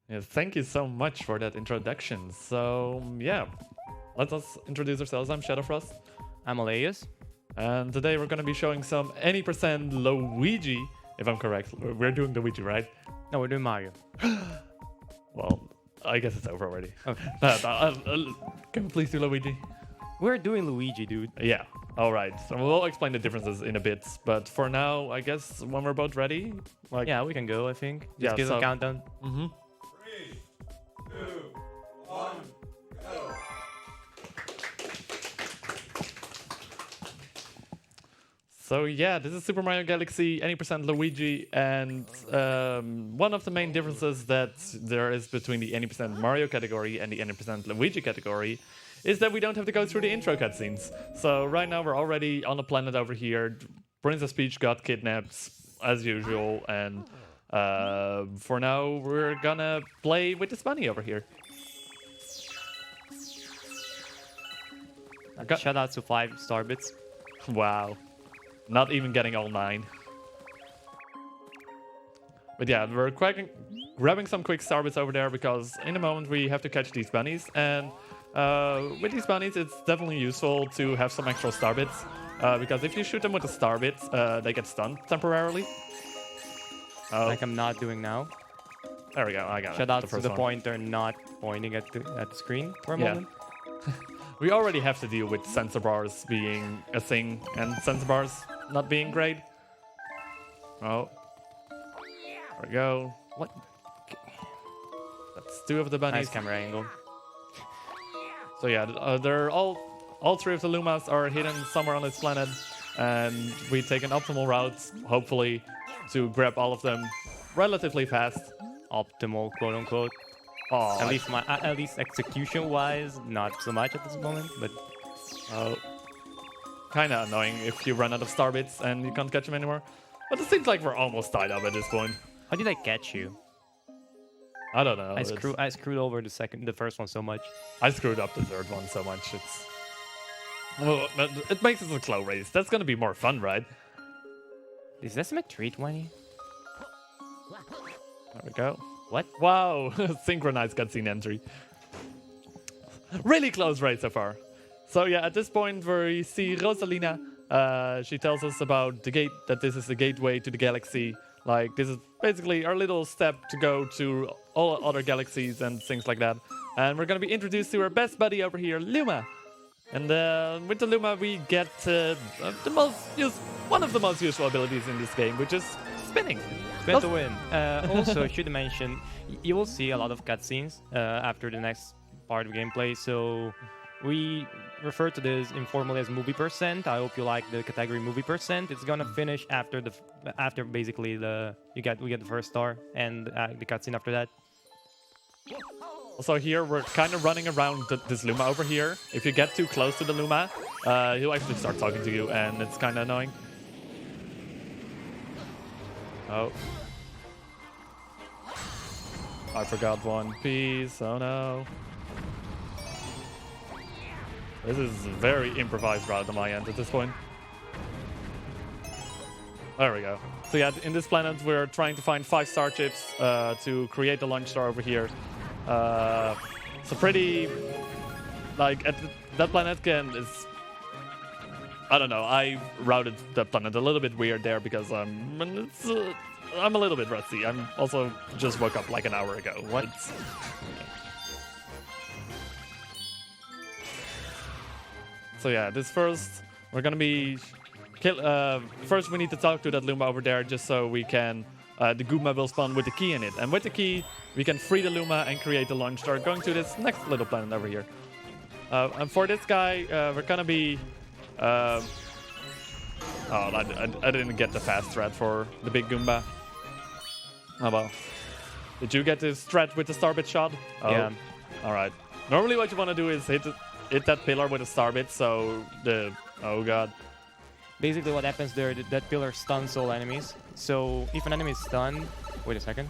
Yeah, thank you so much for that introduction. So, yeah, let us introduce ourselves. I'm Shadowfrost, I'm Elias. and today we're going to be showing some any percent Luigi, if I'm correct. We're doing Luigi, right? No, we're doing Mario. Well, I guess it's over already. Okay. Can we please do Luigi? We're doing Luigi, dude. Yeah, alright. So we'll explain the differences in a bit. But for now, I guess when we're both ready, like, Yeah, we can go, I think. Just Yeah, give so- a countdown. Mm-hmm. So yeah, this is Super Mario Galaxy, any percent Luigi, and one of the main differences that there is between the any percent Mario category and the any percent Luigi category is that we don't have to go through the intro cutscenes. So right now we're already on a planet over here. Princess Peach got kidnapped as usual, and for now we're gonna play with this bunny over here. Shout out to 5-star bits. Wow. Not even getting all 9. But yeah, we're grabbing some quick starbits over there because in a moment we have to catch these bunnies. And with these bunnies, it's definitely useful to have some extra starbits. Because if you shoot them with the starbits, they get stunned temporarily. Oh, Like I'm not doing now. there we go. I got it. Shout out to first the one. pointer not pointing at the screen for a Yeah. moment. We already have to deal with sensor bars being a thing and sensor bars not being great. Oh. There we go. What? That's 2 of the bunnies. Nice camera angle. So yeah, they're all 3 of the Lumas are hidden somewhere on this planet, and we take an optimal route, hopefully, to grab all of them relatively fast. Optimal, quote unquote. Oh, At least execution-wise, not so much at this moment, but kind of annoying if you run out of star bits and you can't catch them anymore. But it seems like we're almost tied up at this point. how did I catch you? I don't know. I screwed over the first one so much. I screwed up the third one so much. Well, it makes it a slow race. That's gonna be more fun, right? Is this a 320? There we go. What? Wow, synchronized cutscene entry. Really close race so far. So yeah, at this point we see Rosalina. She tells us about the gate, that this is the gateway to the galaxy. Like, this is basically our little step to go to all other galaxies and things like that. And we're gonna be introduced to our best buddy over here, Luma. And with the Luma we get one of the most useful abilities in this game, which is spinning. Spin to win. Also, should mention, you will see a lot of cutscenes after the next part of gameplay. So we refer to this informally as movie percent. I hope you like the category movie percent. It's gonna finish after basically we get the first star and the cutscene after that. Also here, we're kind of running around this Luma over here. If you get too close to the Luma, he'll actually start talking to you, and it's kind of annoying. Oh. I forgot one piece. Oh no. This is a very improvised route on my end at this point. There we go. So yeah, in this planet, we're trying to find 5-star chips to create the launch star over here. So pretty, like, that planet is, I don't know, I routed that planet a little bit weird there because I'm a little bit rusty. I'm also just woke up like an hour ago. What? So yeah, we're gonna be first we need to talk to that Luma over there just so we can, the Goomba will spawn with the key in it. And with the key, we can free the Luma and create the launch star going to this next little planet over here. And for this guy, we're gonna be, I didn't get the fast strat for the big Goomba. Oh well. Did you get this strat with the starbit shot? Oh. Yeah. Alright. Normally what you want to do is hit that pillar with a starbit, so oh god. Basically, what happens there, that pillar stuns all enemies. So if an enemy is stunned, wait a second.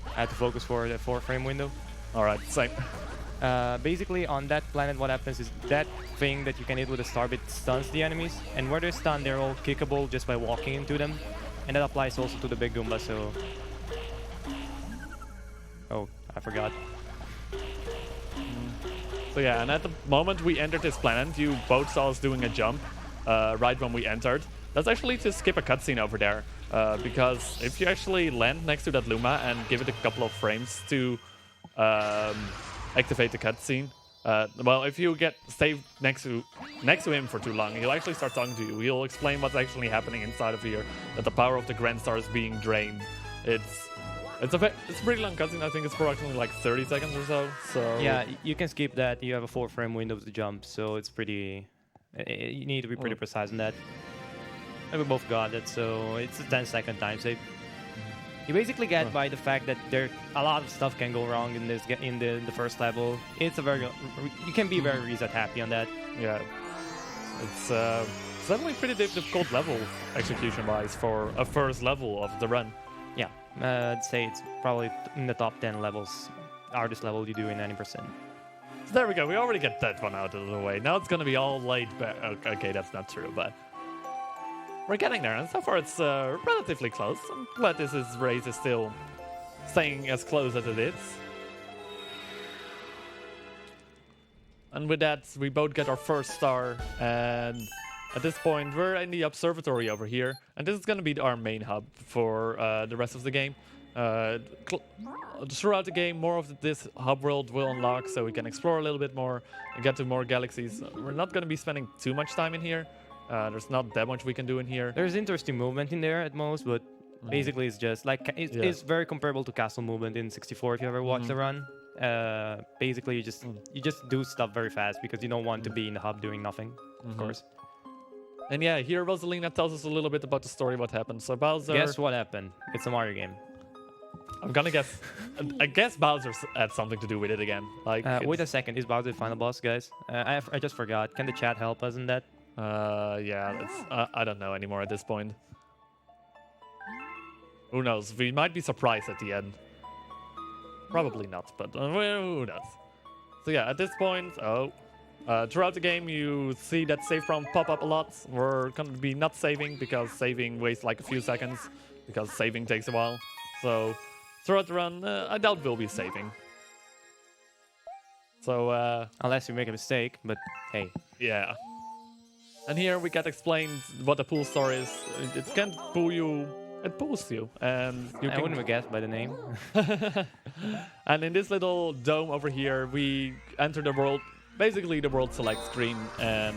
I had to focus for the 4-frame window. Alright, same. Basically, on that planet, what happens is that thing that you can hit with a starbit stuns the enemies, and where they're stunned, they're all kickable just by walking into them. And that applies also to the big Goomba, so... I forgot. So yeah, and at the moment we entered this planet, you both saw us doing a jump right when we entered. That's actually to skip a cutscene over there, because if you actually land next to that Luma and give it a couple of frames to activate the cutscene, well, if you stay next to him for too long, he'll actually start talking to you. He'll explain what's actually happening inside of here, that the power of the Grand Star is being drained. It's a pretty long cutscene. I think it's approximately like 30 seconds or so. So Yeah, you can skip that. You have a 4-frame window to jump, so it's pretty. You need to be pretty precise in that. And we both got it, so it's a 10-second time save. You basically get by the fact that a lot of stuff can go wrong in the first level. It's you can be very reset happy on that. Yeah, it's definitely pretty difficult level execution-wise for a first level of the run. Yeah, I'd say it's probably in the top 10 levels, hardest level you do in 90%. So there we go. We already get that one out of the way. Now it's gonna be all laid back. Okay, that's not true, but we're getting there, and so far it's relatively close. I'm glad this race is still staying as close as it is. And with that, we both get our first star, and at this point, we're in the observatory over here, and this is going to be our main hub for the rest of the game. Throughout the game, more of this hub world will unlock, so we can explore a little bit more and get to more galaxies. We're not going to be spending too much time in here. There's not that much we can do in here. There's interesting movement in there at most, but basically it's just like it's very comparable to castle movement in 64 if you ever watched the run. Basically you just do stuff very fast because you don't want to be in the hub doing nothing, of course. And yeah, here Rosalina tells us a little bit about the story, what happened. So Bowser... Guess what happened? It's a Mario game. I'm gonna guess... I guess Bowser had something to do with it again. Like, wait a second, is Bowser the final boss, guys? I just forgot. Can the chat help us in that? Yeah, I don't know anymore at this point. Who knows? We might be surprised at the end. Probably not, but who knows? So yeah, at this point, throughout the game, you see that save prompt pop up a lot. We're going to be not saving because saving wastes like a few seconds because saving takes a while. So throughout the run, I doubt we'll be saving. So unless you make a mistake, but hey. Yeah. And here we get explained what the pool star is. It can't pull you. It pulls you, and you I wouldn't have guessed by the name. And in this little dome over here, we enter the world. Basically the world select screen, and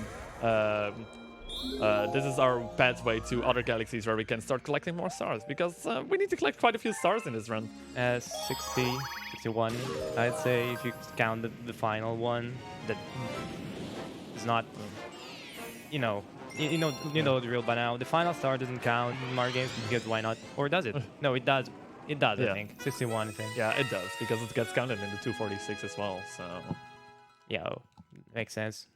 this is our pathway to other galaxies where we can start collecting more stars, because we need to collect quite a few stars in this run. 60, 61, I'd say, if you count the final one. That is not, you know the drill by now. The final star doesn't count in Mario games because why not? Or does it? No, it does. It does, Yeah. I think. 61, I think. Yeah, it does, because it gets counted in the 246 as well, so... Yeah, makes sense.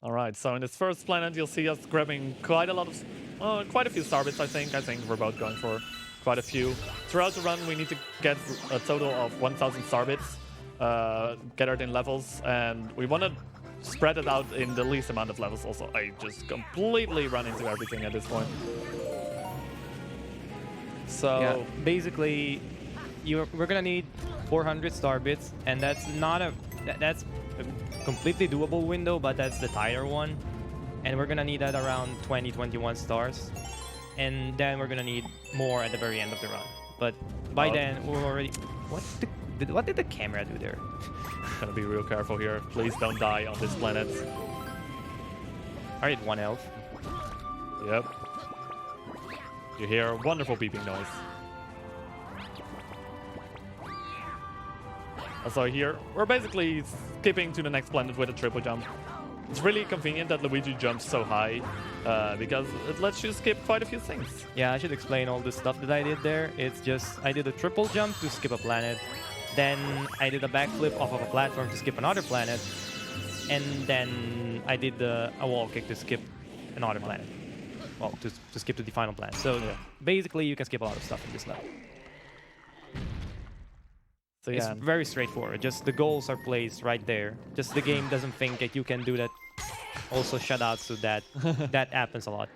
All right, so in this first planet, you'll see us grabbing quite a few star bits, I think. I think we're both going for quite a few. Throughout the run, we need to get a total of 1,000 star bits gathered in levels, and we want to spread it out in the least amount of levels also. I just completely run into everything at this point. So yeah, basically, we're gonna need 400 star bits, and that's not that's a completely doable window, but that's the tighter one, and we're gonna need that around 21 stars, and then we're gonna need more at the very end of the run. But by then we're already what did the camera do there? Gotta be real careful here. Please don't die on this planet. I had 1 health. Yep. You hear a wonderful beeping noise. Also here, we're basically skipping to the next planet with a triple jump. It's really convenient that Luigi jumps so high, because it lets you skip quite a few things. Yeah, I should explain all the stuff that I did there. It's just, I did a triple jump to skip a planet. Then I did a backflip off of a platform to skip another planet. And then I did a wall kick to skip another planet. Well, to skip to the final planet. So yeah, basically you can skip a lot of stuff in this level. So yeah, it's very straightforward. Just the goals are placed right there. Just the game doesn't think that you can do that. Also, shoutouts to that. That happens a lot.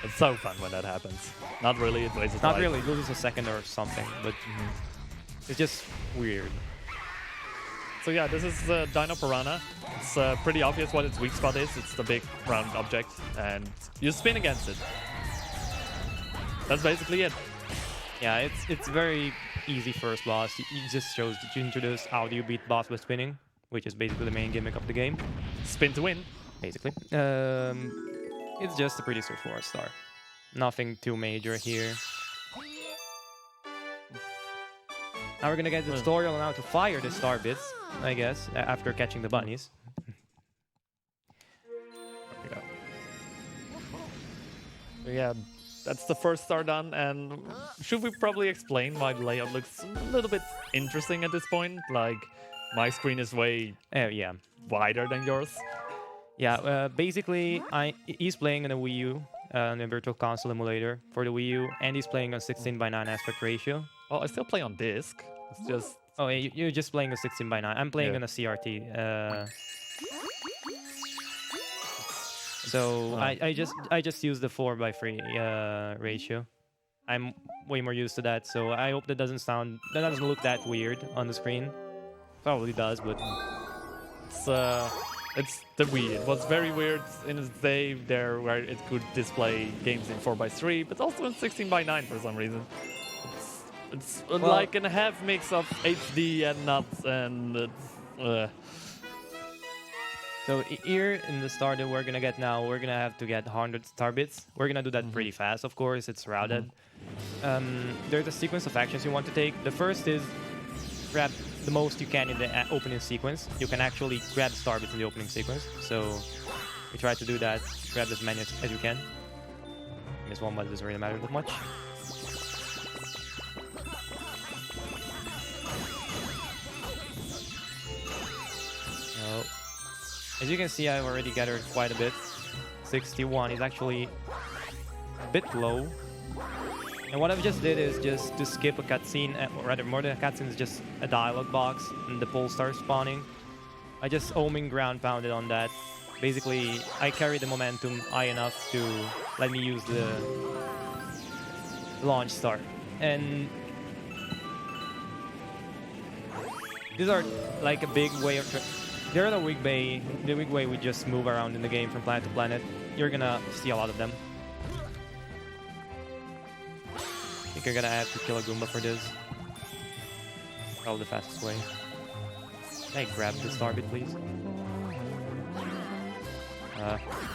It's so fun when that happens. Not really, it wastes Not life. really, it loses a second or something, but It's just weird. So yeah, this is Dino Piranha. It's pretty obvious what its weak spot is. It's the big round object, and you spin against it. That's basically it. Yeah, it's very easy first boss. It just shows that you introduce how do you beat boss with spinning, which is basically the main gimmick of the game. Spin to win. Basically. It's just a pretty straightforward star. Nothing too major here. Now we're gonna get the tutorial on how to fire the star bits, I guess, after catching the bunnies. There we go. So yeah, that's the first star done, and should we probably explain why the layout looks a little bit interesting at this point? Like, my screen is way Yeah. wider than yours. Yeah, basically, he's playing on a Wii U, on a Virtual Console emulator for the Wii U, and he's playing on 16:9 aspect ratio. Oh, I still play on disc. It's just... Oh, yeah, you're just playing a 16:9. I'm playing Yeah. on a CRT. So I just use the 4:3 ratio. I'm way more used to that, so I hope that doesn't look that weird on the screen. Probably does, but it's the Wii. It was very weird in its day there, where it could display games in 4:3, but also in 16:9 for some reason. It's like a half mix of HD and not, and it's, So here in the star that we're gonna get now, we're gonna have to get 100 star bits. We're gonna do that pretty fast, of course. It's routed. There's a sequence of actions you want to take. The first is grab the most you can in the opening sequence. You can actually grab star bits in the opening sequence. So we try to do that. Grab as many as you can. This one, but it doesn't really matter that much. As you can see, I've already gathered quite a bit. 61 is actually a bit low. And what I've just did is just to skip a cutscene, or rather more than a cutscene, is just a dialogue box and the pole star spawning. I just homing ground pounded on that. Basically, I carry the momentum high enough to let me use the launch star. And these are like a big way of... They're the weak way we just move around in the game from planet to planet. You're gonna see a lot of them. I think you're gonna have to kill a Goomba for this. Probably the fastest way. Can I grab the star bit, please?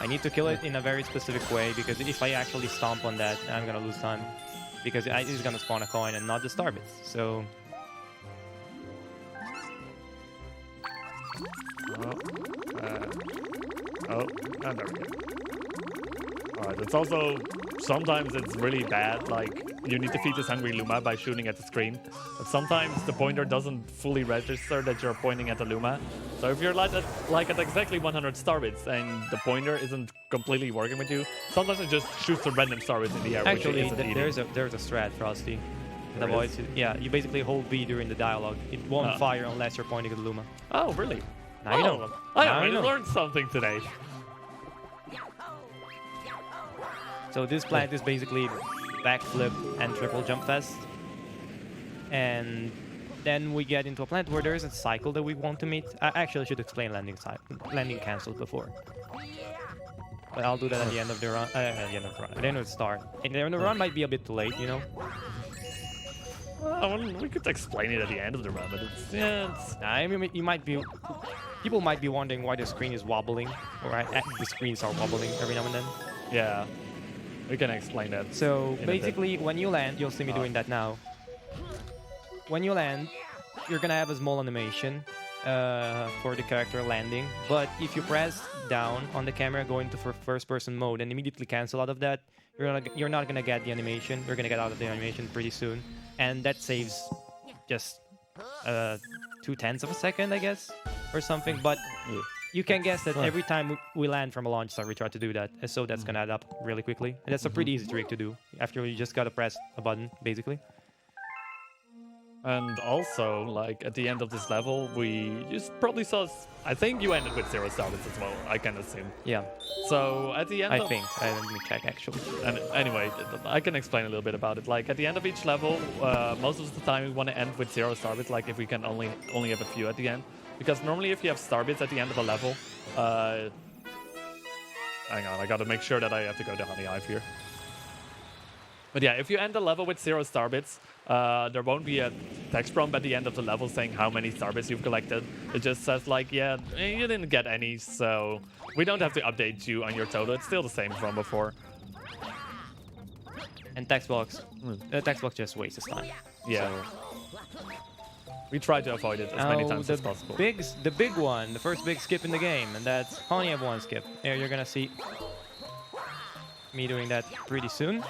I need to kill it in a very specific way, because if I actually stomp on that, I'm gonna lose time. Because it's gonna spawn a coin and not the star bits. So... and there we go. Alright, it's also, sometimes it's really bad, like, you need to feed this hungry Luma by shooting at the screen. But sometimes the pointer doesn't fully register that you're pointing at the Luma. So if you're like at exactly 100 star bits and the pointer isn't completely working with you, sometimes it just shoots a random star bits in the air. Actually, which isn't there's a strat, Frosty. That avoids it. Yeah, you basically hold B during the dialogue. It won't fire unless you're pointing at the Luma. Oh, really? Now you know. I already learned something today. So this plant is basically backflip and triple jump fest. And then we get into a plant where there is a cycle that we want to meet. I actually should explain landing cancel before. But I'll do that at the end of the run. At the end of the run. At the end of the start. And the run might be a bit too late, you know? We could explain it at the end of the run, but I mean, people might be wondering why the screen is wobbling, or the screens are wobbling every now and then. Yeah, we can explain that. So basically, when you land, you'll see me doing that now. When you land, you're gonna have a small animation for the character landing, but if you press down on the camera, go into first-person mode, and immediately cancel out of that, you're not gonna get the animation. You're gonna get out of the animation pretty soon. And that saves just 0.2 of a second, I guess, or something. But you can guess that every time we land from a launch star, we try to do that. And so that's going to add up really quickly. And that's a pretty easy trick to do. After you just got to press a button, basically. And also, like, at the end of this level, probably saw, I think you ended with 0 starbits as well, I can assume. Yeah, So at the end I of... think. Let me check actually. And anyway, I can explain a little bit about it. Like, at the end of each level, most of the time we want to end with 0 starbits, like if we can only have a few at the end. Because normally if you have starbits at the end of a level, hang on, I gotta make sure that I have to go to Honey Hive here. But yeah, if you end the level with 0 starbits, there won't be a text prompt at the end of the level saying how many starbits you've collected. It just says like, yeah, you didn't get any, so we don't have to update you on your total. It's still the same from before. And text box, the text box just wastes time. Yeah. So. We try to avoid it as many times as possible. The big one, the first big skip in the game, and that's Honey Hive 1 skip. There you're gonna see me doing that pretty soon.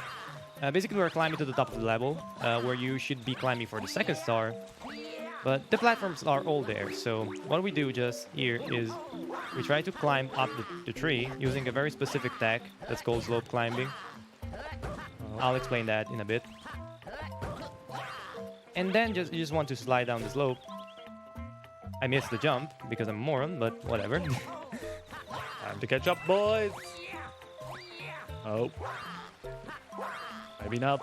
Basically, we're climbing to the top of the level, where you should be climbing for the second star. But the platforms are all there, so what we do just here is we try to climb up the tree using a very specific tech that's called slope climbing. I'll explain that in a bit. And then you just want to slide down the slope. I missed the jump because I'm a moron, but whatever. Time to catch up, boys! Oh. Maybe not.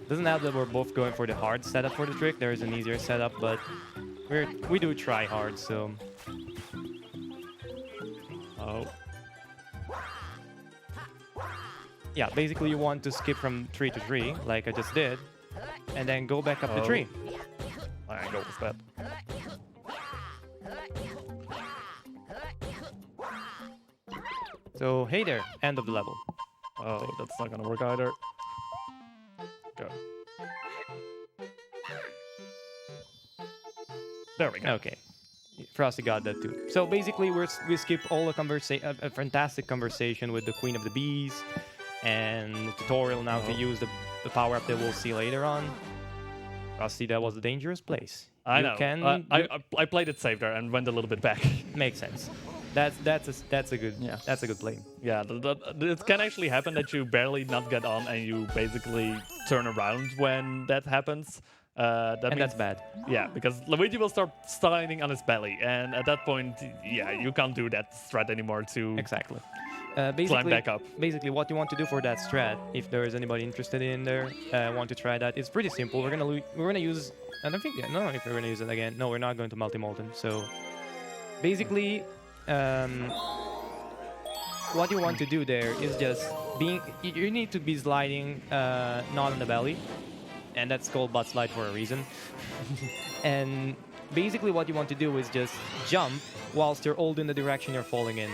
Doesn't help that we're both going for the hard setup for the trick. There is an easier setup, but we do try hard, so... Oh. Yeah, basically you want to skip from tree to tree, like I just did, and then go back up the tree. My angle was bad. So, hey there, end of the level. Oh, that's not gonna work either. Go. There we go. Okay. Frosty got that too. So basically, we skip all the a fantastic conversation with the Queen of the Bees, and the tutorial now to use the power-up that we'll see later on. Frosty, that was a dangerous place. I know. I played it safe there and went a little bit back. Makes sense. That's a good play. Yeah, it can actually happen that you barely not get on and you basically turn around when that happens. That's bad. Yeah, because Luigi will start sliding on his belly, and at that point, yeah, you can't do that strat anymore to Exactly. climb back up. Basically, what you want to do for that strat, if there is anybody interested in there, want to try that, it's pretty simple. We're gonna use. I don't think. No, if we're gonna use it again, no, we're not going to multi-molten. So basically, what you want to do there is just you need to be sliding not on the belly, and that's called butt slide for a reason. And basically what you want to do is just jump whilst you're holding the direction you're falling in.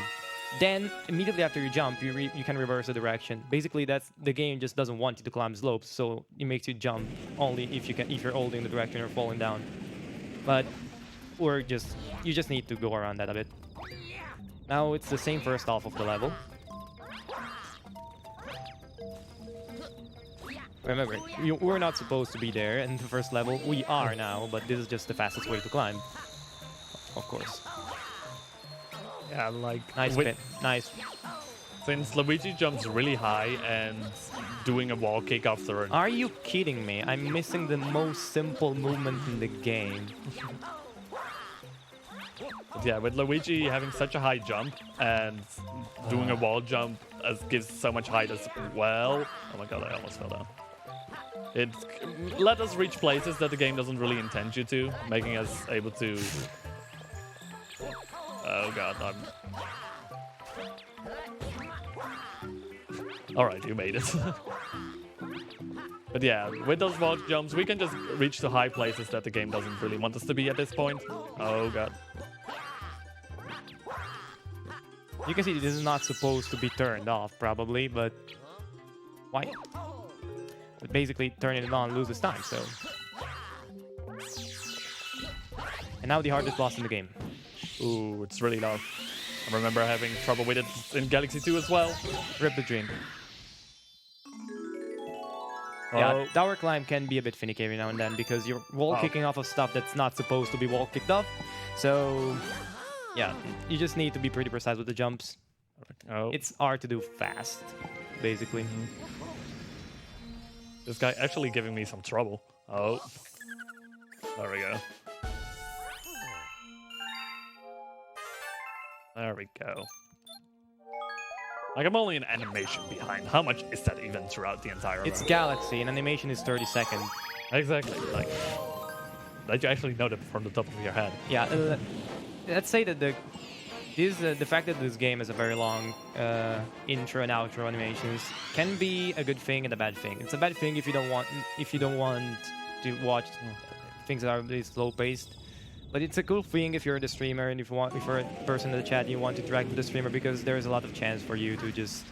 Then immediately after you jump, you can reverse the direction. Basically, that's the game just doesn't want you to climb slopes, so it makes you jump only if you're holding the direction you're falling down. But you just need to go around that a bit. Now it's the same first half of the level. Remember, we're not supposed to be there in the first level. We are now, but this is just the fastest way to climb. Of course. Yeah, like... Nice spin. Nice. Since Luigi jumps really high and doing a wall kick after... Are you kidding me? I'm missing the most simple movement in the game. But yeah, with Luigi having such a high jump and doing a wall jump gives so much height as well. Oh my god, I almost fell down. It let us reach places that the game doesn't really intend you to, making us able to... Oh god, Alright, you made it. But yeah, with those wall jumps, we can just reach to high places that the game doesn't really want us to be at this point. Oh god. You can see this is not supposed to be turned off, probably, but... Why? But basically, turning it on loses time, so... And now the hardest boss in the game. Ooh, it's really low. I remember having trouble with it in Galaxy 2 as well. Rip the dream. Oh. Yeah, tower climb can be a bit finicky every now and then because you're wall kicking off of stuff that's not supposed to be wall kicked off. So, yeah, you just need to be pretty precise with the jumps. Oh. It's hard to do fast, basically. This guy actually giving me some trouble. Oh. There we go. There we go. Like, I'm only an animation behind. How much is that even throughout the entire It's run? Galaxy, and animation is 30 seconds. Exactly. Like, that you actually know that from the top of your head. Yeah, let's say that the fact that this game has a very long intro and outro animations can be a good thing and a bad thing. It's a bad thing if you don't want to watch things that are really slow paced. But it's a cool thing if you're the streamer and if you're a person in the chat and you want to interact with the streamer, because there's a lot of chance for you to just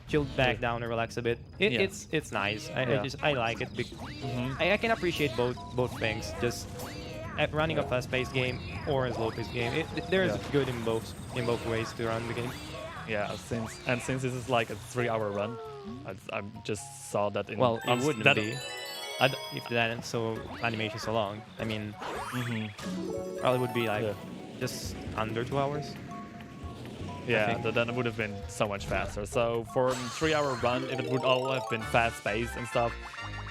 chill back down and relax a bit. It's nice. I like it. I can appreciate both things. Just running a fast-paced game or a slow-paced game. There's good in both ways to run the game. Yeah, since this is like a 3-hour run, I just saw that in. Well, it wouldn't that, be if that animation so long. I mean, probably would be like just under 2 hours. Yeah, then it would have been so much faster. So for a 3-hour run, if it would all have been fast-paced and stuff,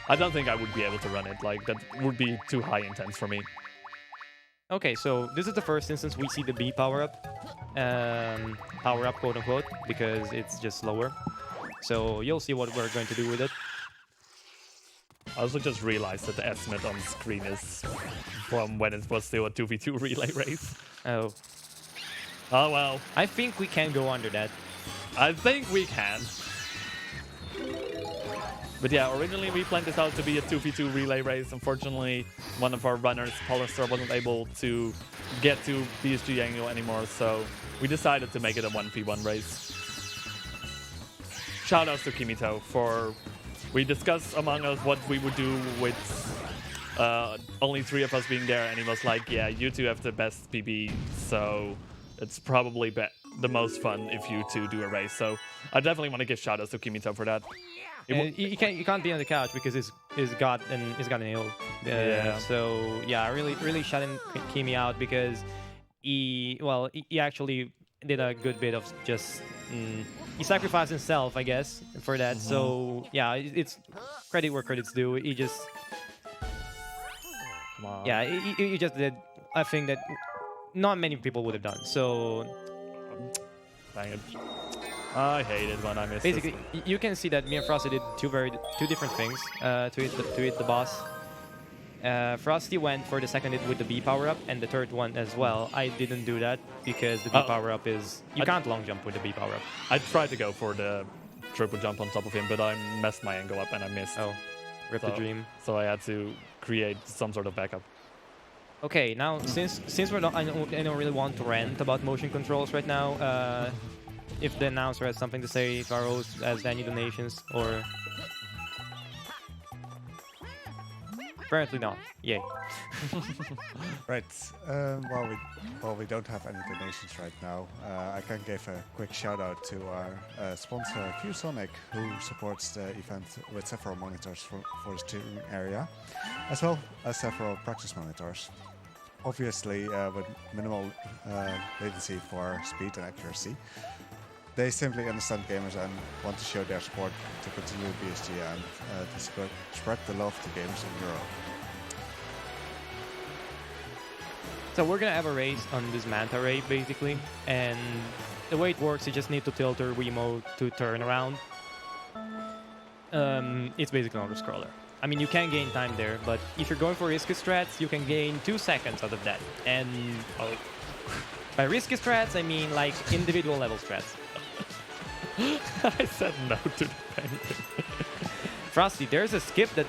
I don't think I would be able to run it. Like, that would be too high intense for me. Okay, so this is the first instance we see the B power-up, quote-unquote, because it's just slower. So you'll see what we're going to do with it. I also just realized that the estimate on screen is from when it was still a 2v2 relay race. Oh. Oh, well. I think we can go under that. I think we can. But yeah, originally we planned this out to be a 2v2 relay race. Unfortunately, one of our runners, Hollister, wasn't able to get to BSG angle anymore, so we decided to make it a 1v1 race. Shoutouts to Kimito for... We discussed among us what we would do with only 3 of us being there, and he was like, yeah, you two have the best PB, so it's probably the most fun if you two do a race. So I definitely want to give shoutouts to Kimito for that. You can't be on the couch because it's got an ill. So yeah, I really shouting Kimi out because he actually did a good bit of just he sacrificed himself, I guess, for that. So yeah, it's credit where credit's due. He just he just did a thing that not many people would have done. So dang it. I hate it when I miss basically, you can see that me and Frosty did two different things to hit the boss. Frosty went for the second hit with the B power-up, and the third one as well. I didn't do that because the B power-up is... You can't long jump with the B power-up. I tried to go for the triple jump on top of him, but I messed my angle up and I missed. Oh, rip the dream. So I had to create some sort of backup. Okay, now since we're not, I don't really want to rant about motion controls right now. If the announcer has something to say, if our host has any donations, or... Apparently not. Yay. Right. Well, we don't have any donations right now. I can give a quick shout out to our sponsor, ViewSonic, who supports the event with several monitors for the streaming area, as well as several practice monitors. Obviously, with minimal latency for speed and accuracy. They simply understand gamers and want to show their support to continue BSG and to spread the love to gamers in Europe. So we're gonna have a race on this Manta Ray, basically, and the way it works, you just need to tilt your Wiimote to turn around. It's basically an auto-scroller. I mean, you can gain time there, but if you're going for risky strats, you can gain 2 seconds out of that. And by risky strats, I mean like individual level strats. I said no to the penguin. Frosty, there's a skip that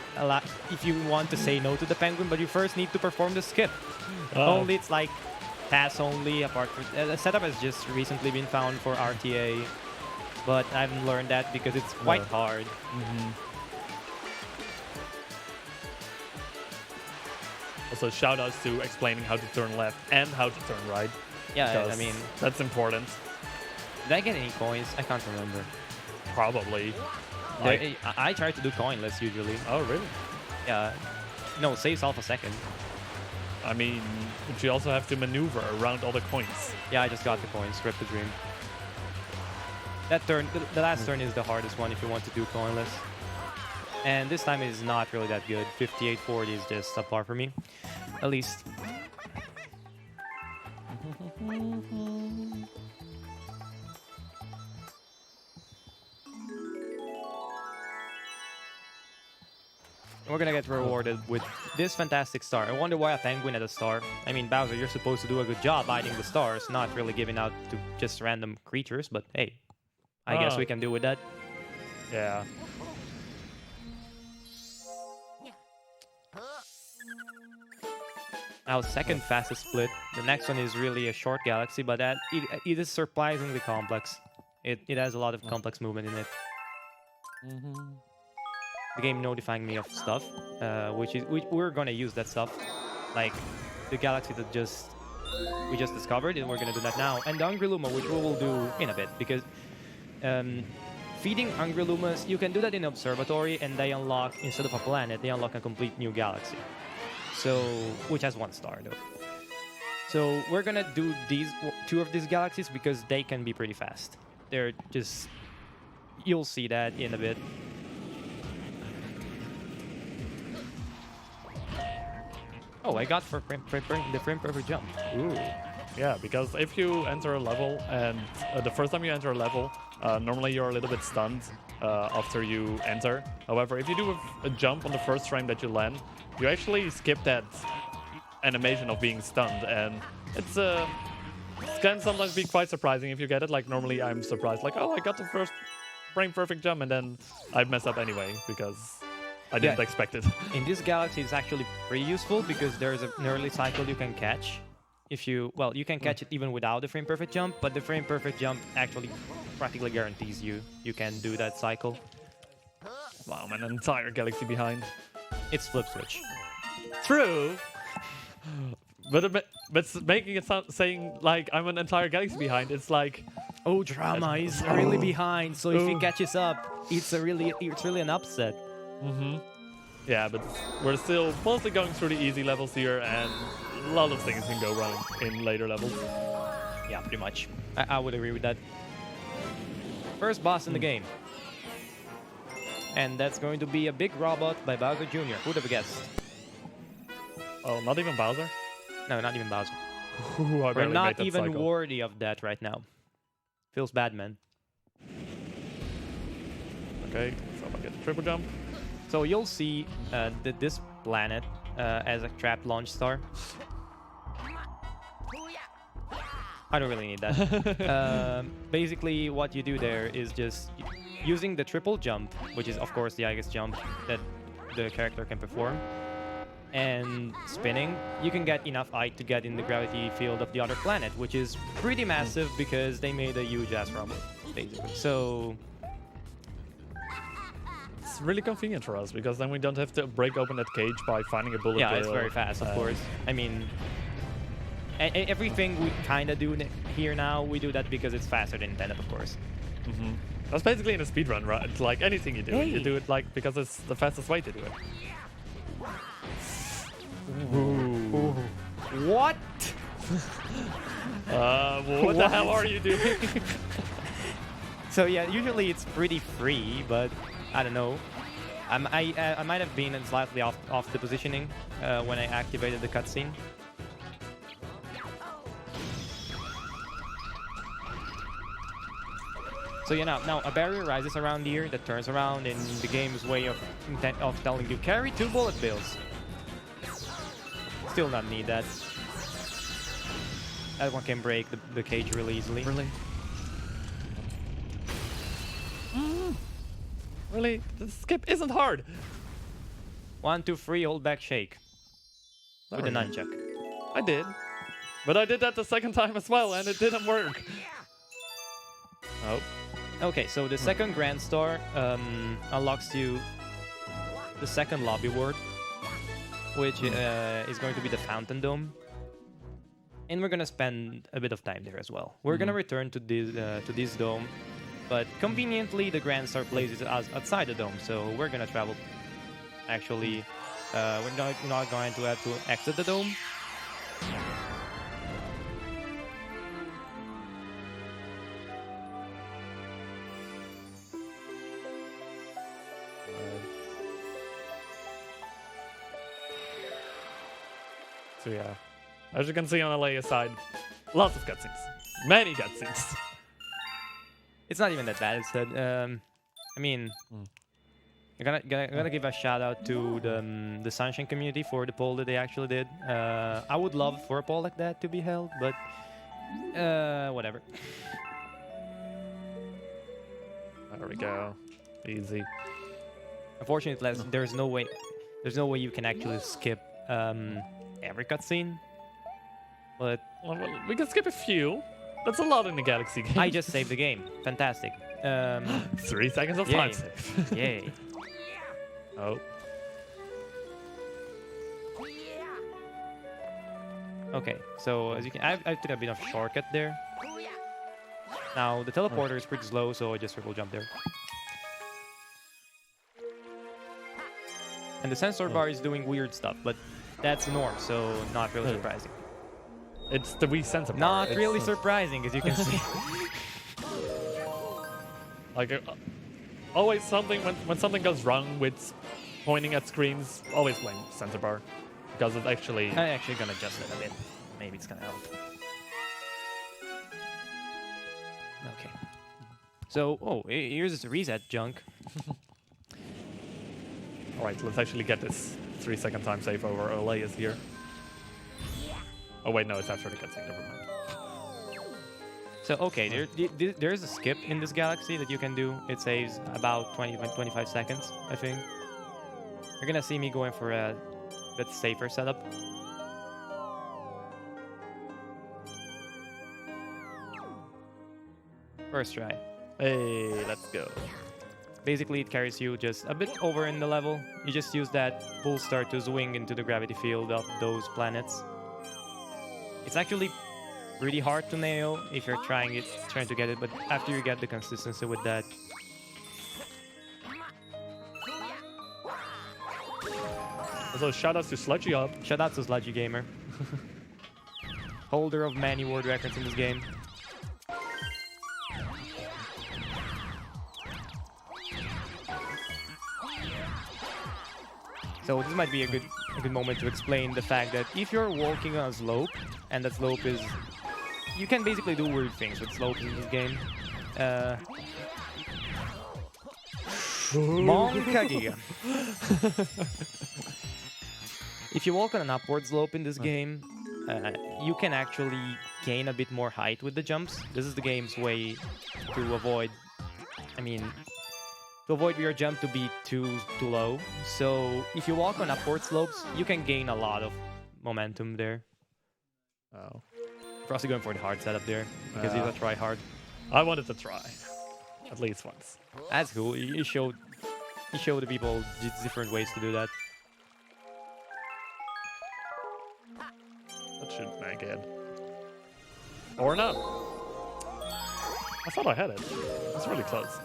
if you want to say no to the penguin, but you first need to perform the skip. Only it's like pass only. Apart from the setup has just recently been found for RTA, but I haven't learned that because it's quite hard. Also, shout outs to explaining how to turn left and how to turn right. Yeah, I mean that's important. Did I get any coins? I can't remember. Probably. I try to do coinless usually. Oh, really? Yeah. No, saves half a second. I mean, but you also have to maneuver around all the coins. Yeah, I just got the coins. Rip the dream. That turn, the last turn is the hardest one if you want to do coinless. And this time is not really that good. 5840 is just subpar for me, at least. We're gonna get rewarded with this fantastic star. I wonder why a penguin at a star. I mean, Bowser, you're supposed to do a good job hiding the stars, not really giving out to just random creatures, but hey, I guess we can do with that. Yeah. Now, second fastest split. The next one is really a short galaxy, but it is surprisingly complex. It has a lot of complex movement in it. The game notifying me of stuff, which we're gonna use that stuff, like the galaxy that we just discovered, and we're gonna do that now. And the Hungry Luma, which we will do in a bit, because feeding Hungry Lumas, you can do that in observatory, and they unlock, instead of a planet, they unlock a complete new galaxy. So, which has 1 star though. So we're gonna do two of these galaxies because they can be pretty fast. They're just, you'll see that in a bit. Oh, I got the frame perfect jump. Ooh. Yeah, because if you enter a level and the first time you enter a level, normally you're a little bit stunned after you enter. However, if you do a jump on the first frame that you land, you actually skip that animation of being stunned, and it can sometimes be quite surprising if you get it. Like normally I'm surprised, like, oh, I got the first frame perfect jump, and then I mess up anyway because I didn't expect it. In this galaxy, it's actually pretty useful because there's an early cycle you can catch. If you can catch it even without the frame perfect jump, but the frame perfect jump actually practically guarantees you can do that cycle. Wow, I'm an entire galaxy behind. It's flip switch. True. But making it sound, saying like I'm an entire galaxy behind, it's like, oh, drama is really behind. So if he catches up, it's really an upset. Yeah, but we're still mostly going through the easy levels here, and a lot of things can go wrong in later levels. Yeah, pretty much. I would agree with that. First boss in the game. And that's going to be a big robot by Bowser Jr. Who'd have guessed? Oh, not even Bowser? No, not even Bowser. Ooh, We're not even worthy of that right now. Feels bad, man. Okay, so I'll get the triple jump. So you'll see this planet as a trapped launch star. I don't really need that. Basically, what you do there is just using the triple jump, which is, of course, the highest jump that the character can perform, and spinning, you can get enough height to get in the gravity field of the other planet, which is pretty massive because they made a huge-ass robot, basically. So it's really convenient for us because then we don't have to break open that cage by finding a bullet. yeah, it's very fast, of course. I mean, everything we kind of do here now, we do that because it's faster than intended, of course. That's basically in a speedrun, right? It's like anything you do, you do it like because it's the fastest way to do it. Ooh. What? What the hell are you doing? So yeah, usually it's pretty free, but I don't know. I might have been slightly off the positioning when I activated the cutscene. So yeah, now a barrier rises around here that turns around in the game's way of telling you carry 2 bullet bills. Still not need that. That one can break the cage really easily. Really? Really? The skip isn't hard. 1, 2, 3, hold back, shake. With the nunchuck. I did. But I did that the second time as well, and it didn't work. Oh. Okay, so the second Grand Star unlocks you the second lobby ward, which is going to be the Fountain Dome. And we're gonna spend a bit of time there as well. We're gonna return to this dome, but conveniently the Grand Star places us outside the dome, so we're gonna travel. Actually, we're not going to have to exit the dome. So yeah, as you can see on Alea's side, lots of cutscenes, many cutscenes. It's not even that bad. It's that I mean, I'm gonna give a shout out to the Sunshine community for the poll that they actually did. I would love for a poll like that to be held, but whatever. There we go, easy. Unfortunately, there's no way you can actually skip every cutscene. But Well, we can skip a few. That's a lot in the Galaxy game. I just saved the game. Fantastic. 3 seconds of Yay. time save. Yay. Oh. Okay, so as you can, I took a bit of a shortcut there. Now the teleporter is pretty slow, so I just triple jump there. And the sensor bar is doing weird stuff, but that's the norm, so not really surprising. It's the Wii sensor bar. Not It's, really surprising, as you can see. Like, always something, when something goes wrong with pointing at screens, always blame sensor bar. Because it's actually... I'm actually gonna adjust it a bit. Maybe it's gonna help. Okay. So, oh, here's this reset junk. Alright, let's actually get this 3-second time save over Alea's here. Oh wait, no, it's after the cutscene, never mind. So, okay, there's a skip in this galaxy that you can do. It saves about 25 seconds, I think. You're gonna see me going for a bit safer setup. First try. Hey, let's go. Basically, it carries you just a bit over in the level. You just use that pull star to swing into the gravity field of those planets. It's actually pretty hard to nail if you're trying to get it, but after you get the consistency with that. Also, shoutouts to Sludgy Up. Shout out to Sludgy Gamer. Holder of many world records in this game. So this might be a good moment to explain the fact that if you're walking on a slope, and that slope is... You can basically do weird things with slopes in this game. Monka Giga. If you walk on an upward slope in this game, you can actually gain a bit more height with the jumps. This is the game's way to avoid... I mean... to avoid your jump to be too low. So if you walk on upward slopes, you can gain a lot of momentum there. Oh. We're also going for the hard setup there, because he's a try hard. I wanted to try. At least once. That's cool. You showed the people different ways to do that. That should make it. Or not. I thought I had it. It's really close.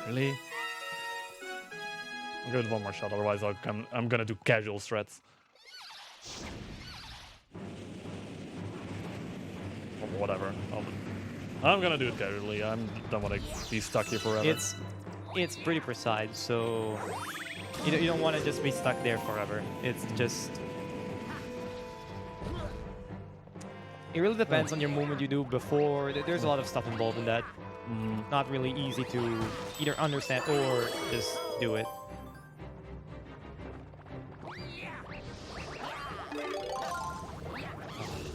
Really? I'll give it one more shot, otherwise I'm gonna do casual strats. Or whatever. I'm gonna do it casually. I don't want to be stuck here forever. It's pretty precise, so you don't want to just be stuck there forever. It's just... It really depends on your movement you do before. There's a lot of stuff involved in that. Not really easy to either understand or just do it.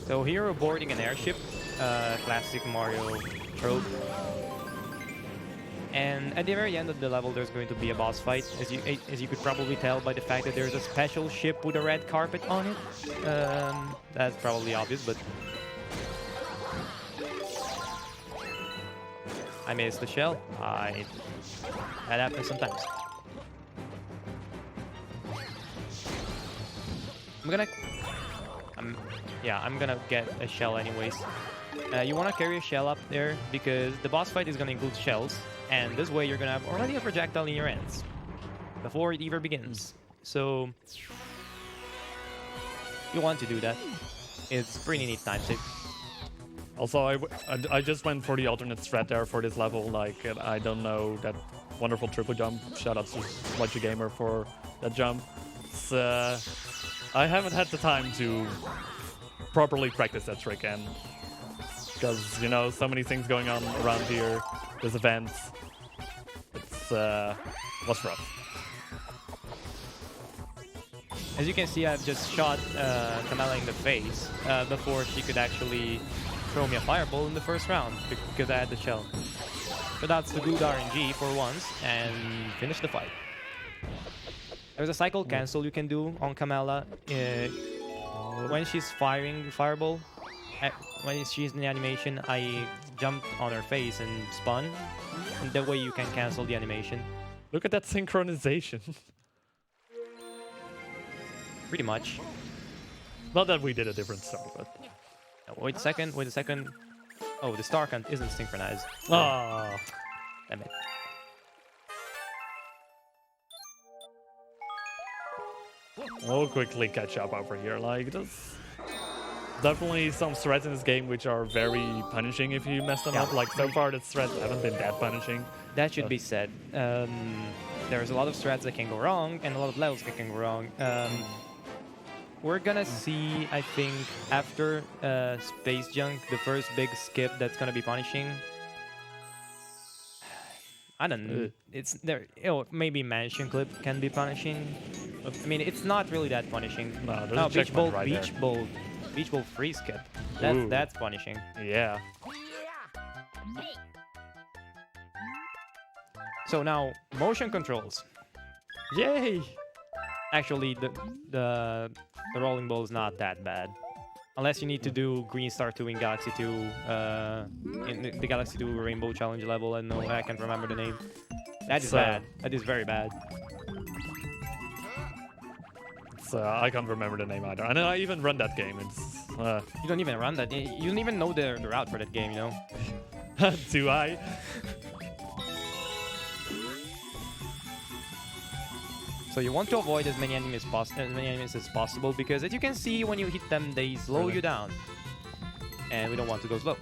So here we're boarding an airship, classic Mario trope. And at the very end of the level, there's going to be a boss fight, as you could probably tell by the fact that there's a special ship with a red carpet on it. That's probably obvious, but I missed the shell. That happens sometimes. I'm gonna get a shell anyways. You wanna carry a shell up there because the boss fight is gonna include shells, and this way you're gonna have already a projectile in your hands before it even begins. So you want to do that. It's pretty neat time save. Also, I just went for the alternate strat there for this level. Like, I don't know that wonderful triple jump. Shout out to Sludgy Gamer for that jump. I haven't had the time to properly practice that trick, and because, you know, so many things going on around here, this event, it's was rough. As you can see, I've just shot Kamala in the face before she could actually throw me a fireball in the first round because I had the shell. So that's the good RNG for once and finish the fight. There's a cycle cancel you can do on Kamala when she's firing fireball. When she's in the animation, I jumped on her face and spun, and that way you can cancel the animation. Look at that synchronization. Pretty much. Not that we did a different star, but... Wait a second, wait a second. Oh, the star count isn't synchronized. Oh. Damn it. We'll quickly catch up over here. Like, there's definitely some threats in this game which are very punishing if you mess them up. Like, so far the threats haven't been that punishing. That should be said. There's a lot of strats that can go wrong and a lot of levels that can go wrong. We're gonna see, I think, after Space Junk, the first big skip that's gonna be punishing. I don't know. It's there. Oh, maybe Mansion Clip can be punishing. I mean, it's not really that punishing. No, there's a checkpoint right there. Beach Bowl free skip. Ooh. That's punishing. Yeah. So now motion controls. Yay! Actually, the rolling ball is not that bad. Unless you need to do Green Star 2 in Galaxy 2, in the Galaxy 2 Rainbow Challenge level. I know I can't remember the name. That is bad. That is very bad. I can't remember the name either. And I even run that game. It's You don't even run that. You don't even know the route for that game, you know? do I? So you want to avoid as many enemies as possible because, as you can see, when you hit them, they slow you down, and we don't want to go slow.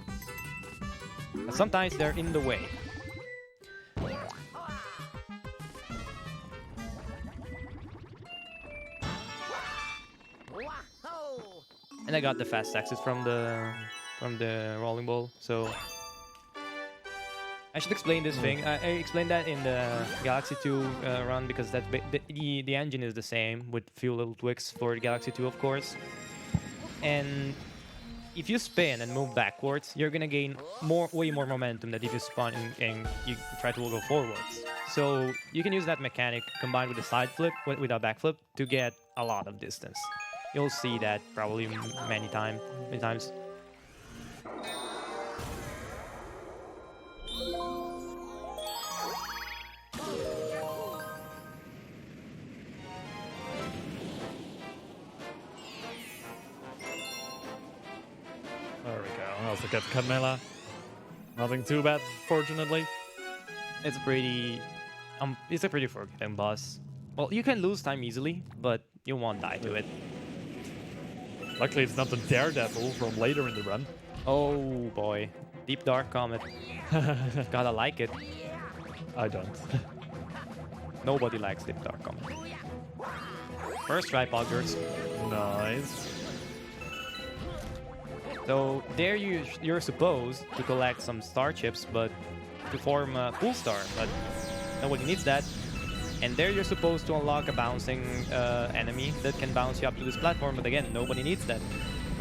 But sometimes they're in the way. And I got the fast access from the rolling ball, so I should explain this thing. I explained that in the Galaxy 2 run because that's the engine is the same with few little tweaks for the Galaxy 2, of course. And if you spin and move backwards, you're gonna gain way more momentum than if you spin and you try to go forwards. So you can use that mechanic combined with a side flip, with a backflip, to get a lot of distance. You'll see that probably many times. There we go. I also get Camilla. Nothing too bad, fortunately. It's a pretty forgiving boss. Well, you can lose time easily, but you won't die to it. Luckily, it's not the Daredevil from later in the run. Oh boy, Deep Dark Comet. Gotta like it. I don't. Nobody likes Deep Dark Comet. First try, Poggers. Nice. So there you're supposed to collect some star chips, but to form a full star, but nobody needs that. And there you're supposed to unlock a bouncing enemy that can bounce you up to this platform, but again, nobody needs that.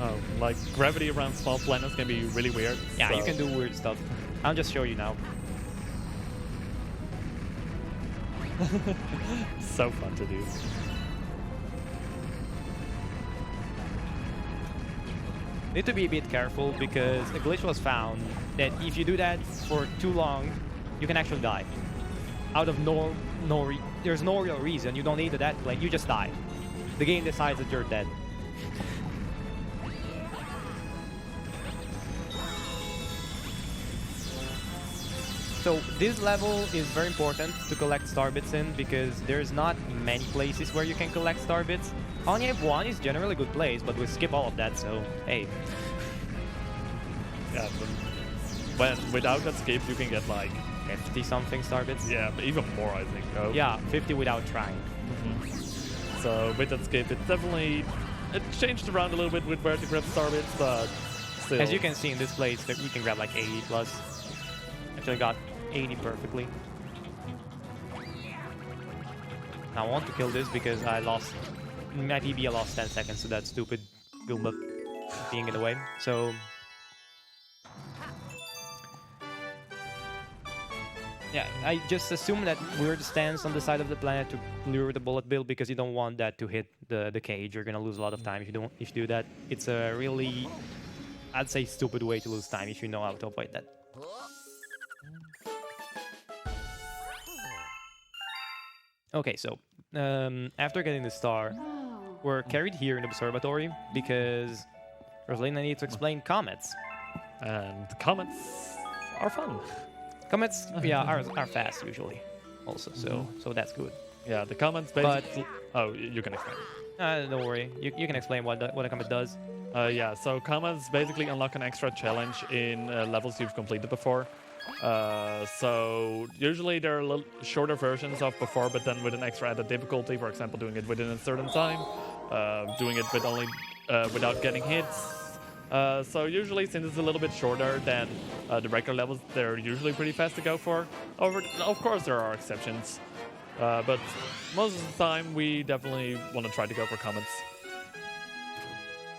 Oh, like gravity around small planets can be really weird. Yeah, so. you can do weird stuff. I'll just show you now. So fun to do. Need to be a bit careful because a glitch was found that if you do that for too long, you can actually die. Out of there's no real reason. You don't need that plane. You just die. The game decides that you're dead. So this level is very important to collect star bits in because there's not many places where you can collect star bits. Onyave 1 is generally a good place, but we skip all of that, so hey. Yeah, when without that skip, you can get like 50 something star bits. yeah, but even more, I think. Oh. Yeah, 50 without trying. So with that skip, it definitely it changed around a little bit with where to grab star bits, but still. As you can see in this place, that we can grab like 80 plus. Actually got 80 perfectly. Now I want to kill this because I lost my PB. I lost 10 seconds to that stupid build-up being in the way. So yeah, I just assume that weird stance on the side of the planet to lure the bullet bill because you don't want that to hit the cage. You're gonna lose a lot of time if you do that. It's a really, I'd say, stupid way to lose time if you know how to avoid that. Okay, so after getting the star, we're carried here in the observatory because Rosalina needs to explain comets. And comets are fun. Comets, yeah, are fast usually, also. So that's good. Yeah, the comets But basically. Oh, you can explain. don't worry, you can explain what a comet does. Yeah, so comets basically unlock an extra challenge in levels you've completed before. So usually there are little shorter versions of before, but then with an extra added difficulty. For example, doing it within a certain time, doing it with only without getting hits. So usually, since it's a little bit shorter than the regular levels, they're usually pretty fast to go for. Of course, there are exceptions, but most of the time we definitely want to try to go for comets.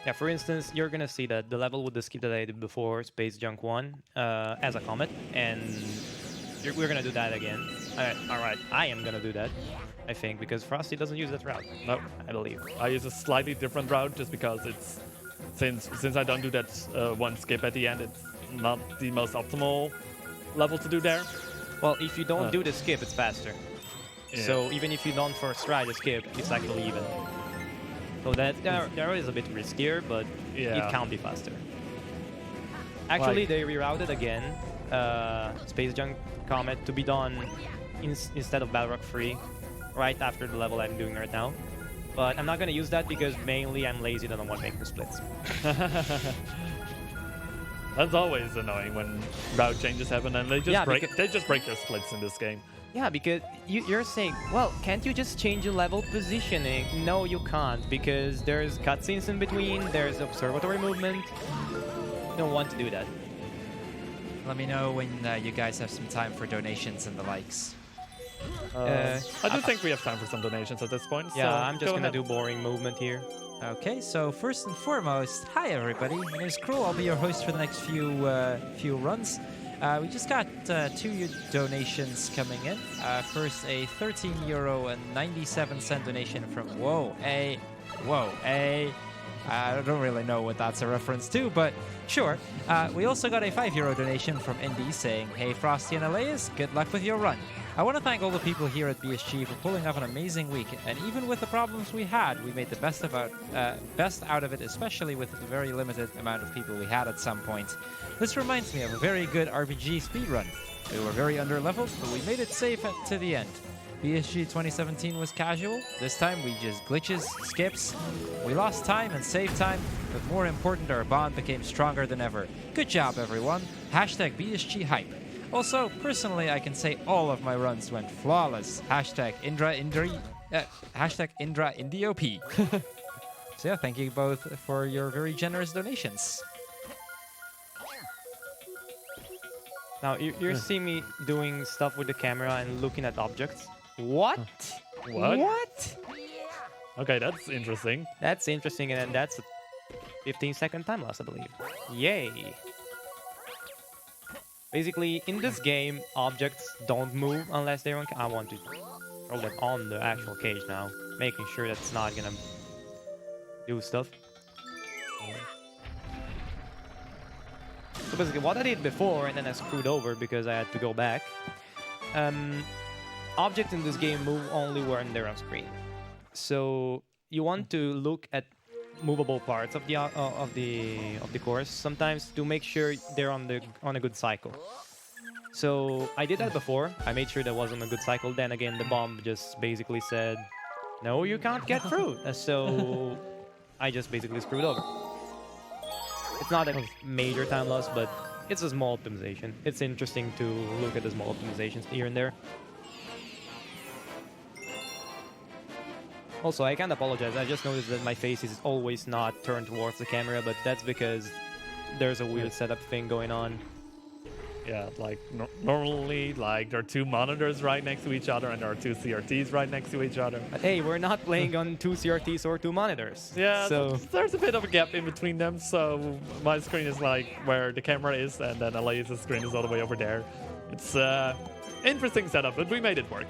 Yeah, for instance, you're gonna see that the level with the skip that I did before, Space Junk 1, as a comet, and we're gonna do that again. Alright, I am gonna do that, I think, because Frosty doesn't use that route. No, I believe. I use a slightly different route just because it's since I don't do that one skip at the end, it's not the most optimal level to do there. Well, if you don't do the skip, it's faster. Yeah. So even if you don't first try the skip, it's actually even. So that there is a bit riskier, but Yeah. it can be faster. Actually, Like- they rerouted again Space Junk Comet to be done instead of Balrog Free right after the level I'm doing right now. But I'm not going to use that because mainly I'm lazy and I don't want to make the splits. That's always annoying when route changes happen and they just Yeah, break. because- They just break their splits in this game. Yeah, because you're saying, well, can't you just change your level positioning? No, you can't, because there's cutscenes in between, there's observatory movement. You don't want to do that. Let me know when you guys have some time for donations and the likes. I do think we have time for some donations at this point. Yeah, so I'm just go gonna ahead. do boring movement here. Okay, so first and foremost, hi everybody. My name is Cruel. I'll be your host for the next few runs. We just got 2 donations coming in. First, a €13.97 donation from I don't really know what that's a reference to, but sure. We also got a €5 donation from Indy saying, "Hey Frosty and Elias, good luck with your run. I want to thank all the people here at BSG for pulling off an amazing week, and even with the problems we had, we made the best out of it, especially with the very limited amount of people we had at some point. This reminds me of a very good RPG speedrun. We were very underleveled, but we made it safe to the end. BSG 2017 was casual. This time we just glitches, skips. We lost time and saved time, but more important, our bond became stronger than ever. Good job, everyone. Hashtag BSG hype. Also, personally, I can say all of my runs went flawless. Hashtag Indra IndieOP. So yeah, thank you both for your very generous donations. Now, you're seeing me doing stuff with the camera and looking at objects. What? What? Okay, that's interesting. That's interesting, and then that's a 15-second time loss, I believe. Yay! Basically, in this game, objects don't move unless they're on. I want to throw them on the actual cage now, making sure that it's not gonna do stuff. So basically, what I did before, and then I screwed over because I had to go back. Objects in this game move only when they're on screen. So you want to look at movable parts of the course sometimes to make sure they're on a good cycle. So I did that before. I made sure that was on a good cycle. Then again, the bomb just basically said, "No, you can't get through." So I just basically screwed over. It's not a major time loss, but it's a small optimization. It's interesting to look at the small optimizations here and there. Also, I can't apologize. I just noticed that my face is always not turned towards the camera, but that's because there's a weird setup thing going on. Yeah, like normally, like there are two monitors right next to each other, and there are two CRTs right next to each other. But hey, we're not playing on two CRTs or two monitors. Yeah, So there's a bit of a gap in between them. So my screen is like where the camera is, and then Elias's screen is all the way over there. It's interesting setup, but we made it work.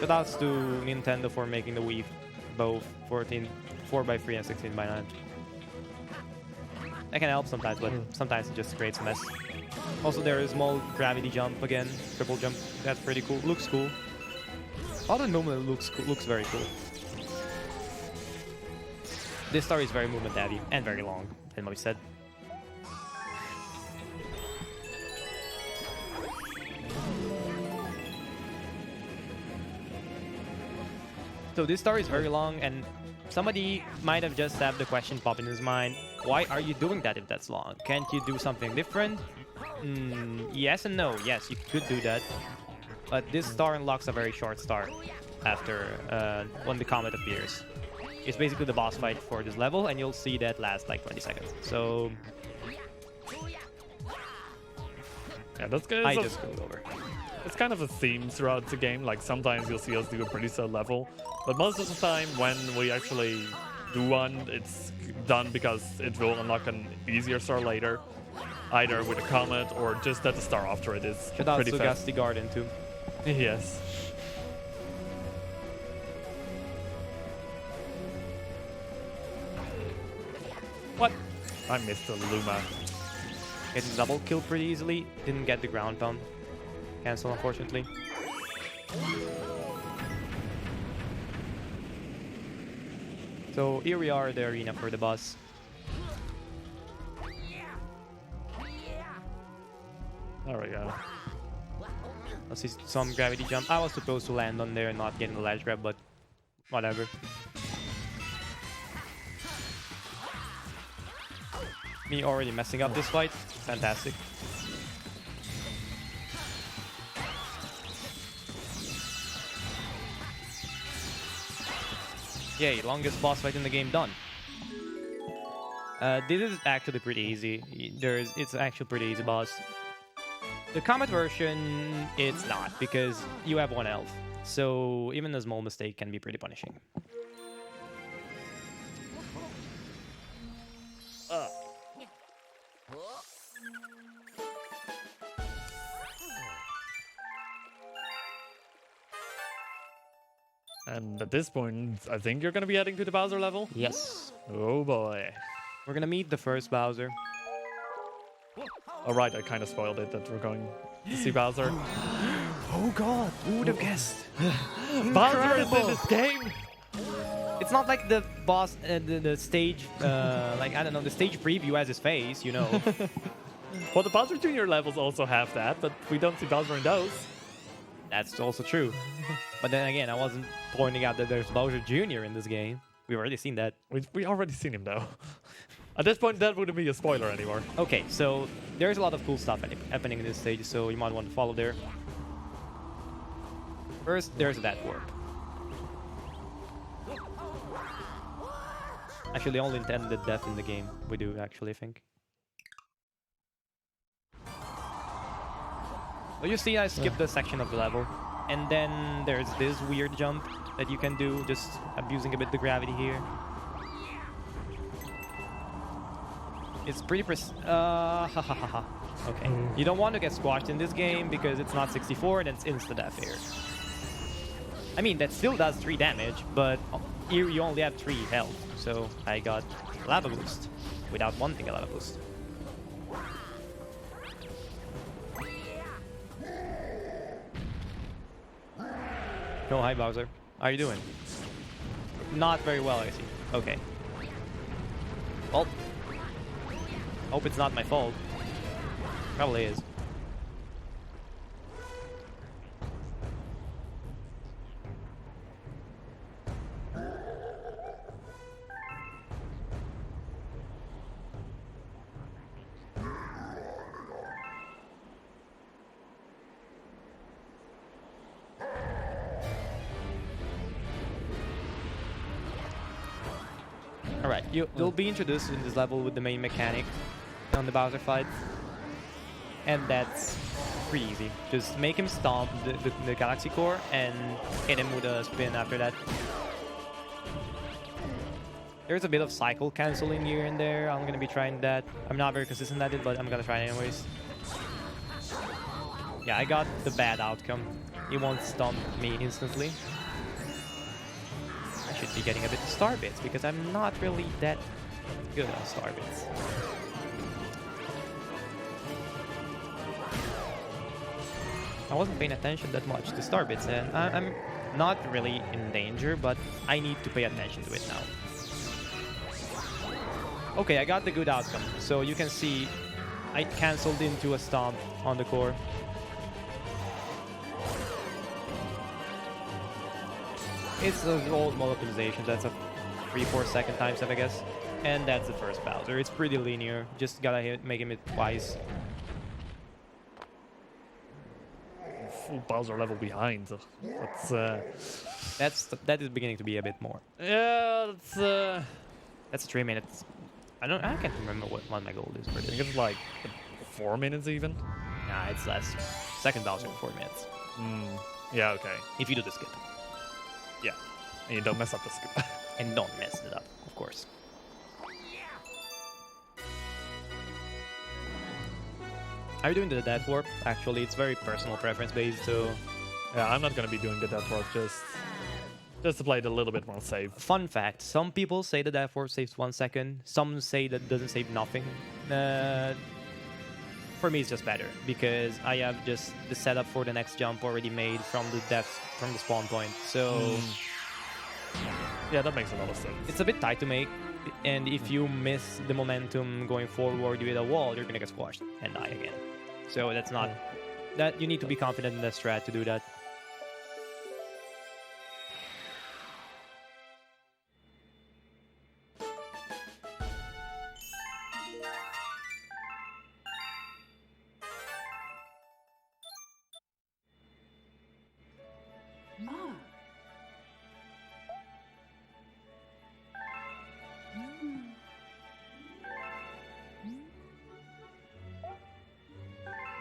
shoutouts to Nintendo for making the Wii both 4x3 and 16x9. That can help sometimes, but sometimes it just creates a mess. Also, there is small gravity jump again, triple jump. That's pretty cool. Looks cool. All the movement looks very cool. This story is very movement heavy and very long, as Moby said. So this story is very long, and somebody might have just had the question pop in his mind, why are you doing that if that's long? Can't you do something different? Yes and no. Yes, you could do that. But this star unlocks a very short star after when the comet appears. It's basically the boss fight for this level, and you'll see that last like 20 seconds. So Yeah, that's good. I just screwed over. It's kind of a theme throughout the game. Like sometimes you'll see us do a pretty slow level, but most of the time when we actually do one, it's done because it will unlock an easier star later, either with a comet or just that the star after it is Shout out pretty to fast. Gusty Garden too. Yes. What? I missed the Luma. Getting double kill pretty easily. Didn't get the ground pound. Cancel, unfortunately. So here we are at the arena for the boss. There we go. I see some gravity jump. I was supposed to land on there and not getting the ledge grab, but whatever. Me already messing up this fight. Fantastic. Yay, longest boss fight in the game done. This is actually pretty easy. It's actually pretty easy boss. The Comet version, it's not, because you have one health. So even a small mistake can be pretty punishing. And at this point, I think you're gonna be heading to the Bowser level? Yes. Oh boy. We're gonna meet the first Bowser. Alright, I kind of spoiled it that we're going to see Bowser. Oh god, who would have guessed? Bowser is in this game! It's not like the boss, the stage, like, I don't know, the stage preview has his face, you know. Well, the Bowser Jr. levels also have that, but we don't see Bowser in those. That's also true. But then again, I wasn't pointing out that there's Bowser Jr. in this game. We've already seen that. We already seen him though. At this point, that wouldn't be a spoiler anymore. Okay, so there's a lot of cool stuff happening in this stage, so you might want to follow there. First, there's that warp. Actually, the only intended death in the game we do, actually, I think. Well, you see, I skipped the section of the level. And then there's this weird jump that you can do, just abusing a bit the gravity here. It's pretty Okay. You don't want to get squashed in this game because it's not 64 and it's insta-death here. I mean, that still does 3 damage, but here you only have 3 health. So I got Lava Boost without wanting a Lava Boost. No, hi Bowser. How are you doing? Not very well, I see. Okay. Well, hope it's not my fault. Probably is. Alright, you'll be introduced in this level with the main mechanic on the Bowser fight. And that's pretty easy. Just make him stomp the Galaxy Core and hit him with a spin after that. There's a bit of cycle canceling here and there. I'm gonna be trying that. I'm not very consistent at it, but I'm gonna try it anyways. Yeah, I got the bad outcome. He won't stomp me instantly. I should be getting a bit of star bits because I'm not really that good on star bits. I wasn't paying attention that much to star bits, and I'm not really in danger, but I need to pay attention to it now. Okay, I got the good outcome. So you can see I cancelled into a stomp on the core. It's an old mode optimization. That's a 3-4 second time step, I guess. And that's the first Bowser. It's pretty linear. Just gotta make him hit twice. Full Bowser level behind. That is beginning to be a bit more. Yeah, That's 3 minutes. I can't remember what my goal is for I think this. it's like 4 minutes even. Nah, it's less. Second Bowser, 4 minutes. Yeah, okay. If you do the skip. Yeah. And you don't mess up the skip. And don't mess it up, of course. Are you doing the Death Warp? Actually, it's very personal preference based, so... Yeah, I'm not gonna be doing the Death Warp, just to play it a little bit more safe. Fun fact, some people say the Death Warp saves 1 second, some say that doesn't save nothing. For me, it's just better, because I have just the setup for the next jump already made from the spawn point, so... Yeah, that makes a lot of sense. It's a bit tight to make, and if you miss the momentum going forward with a wall, you're gonna get squashed and die again. So that's not... That you need to be confident in the strat to do that.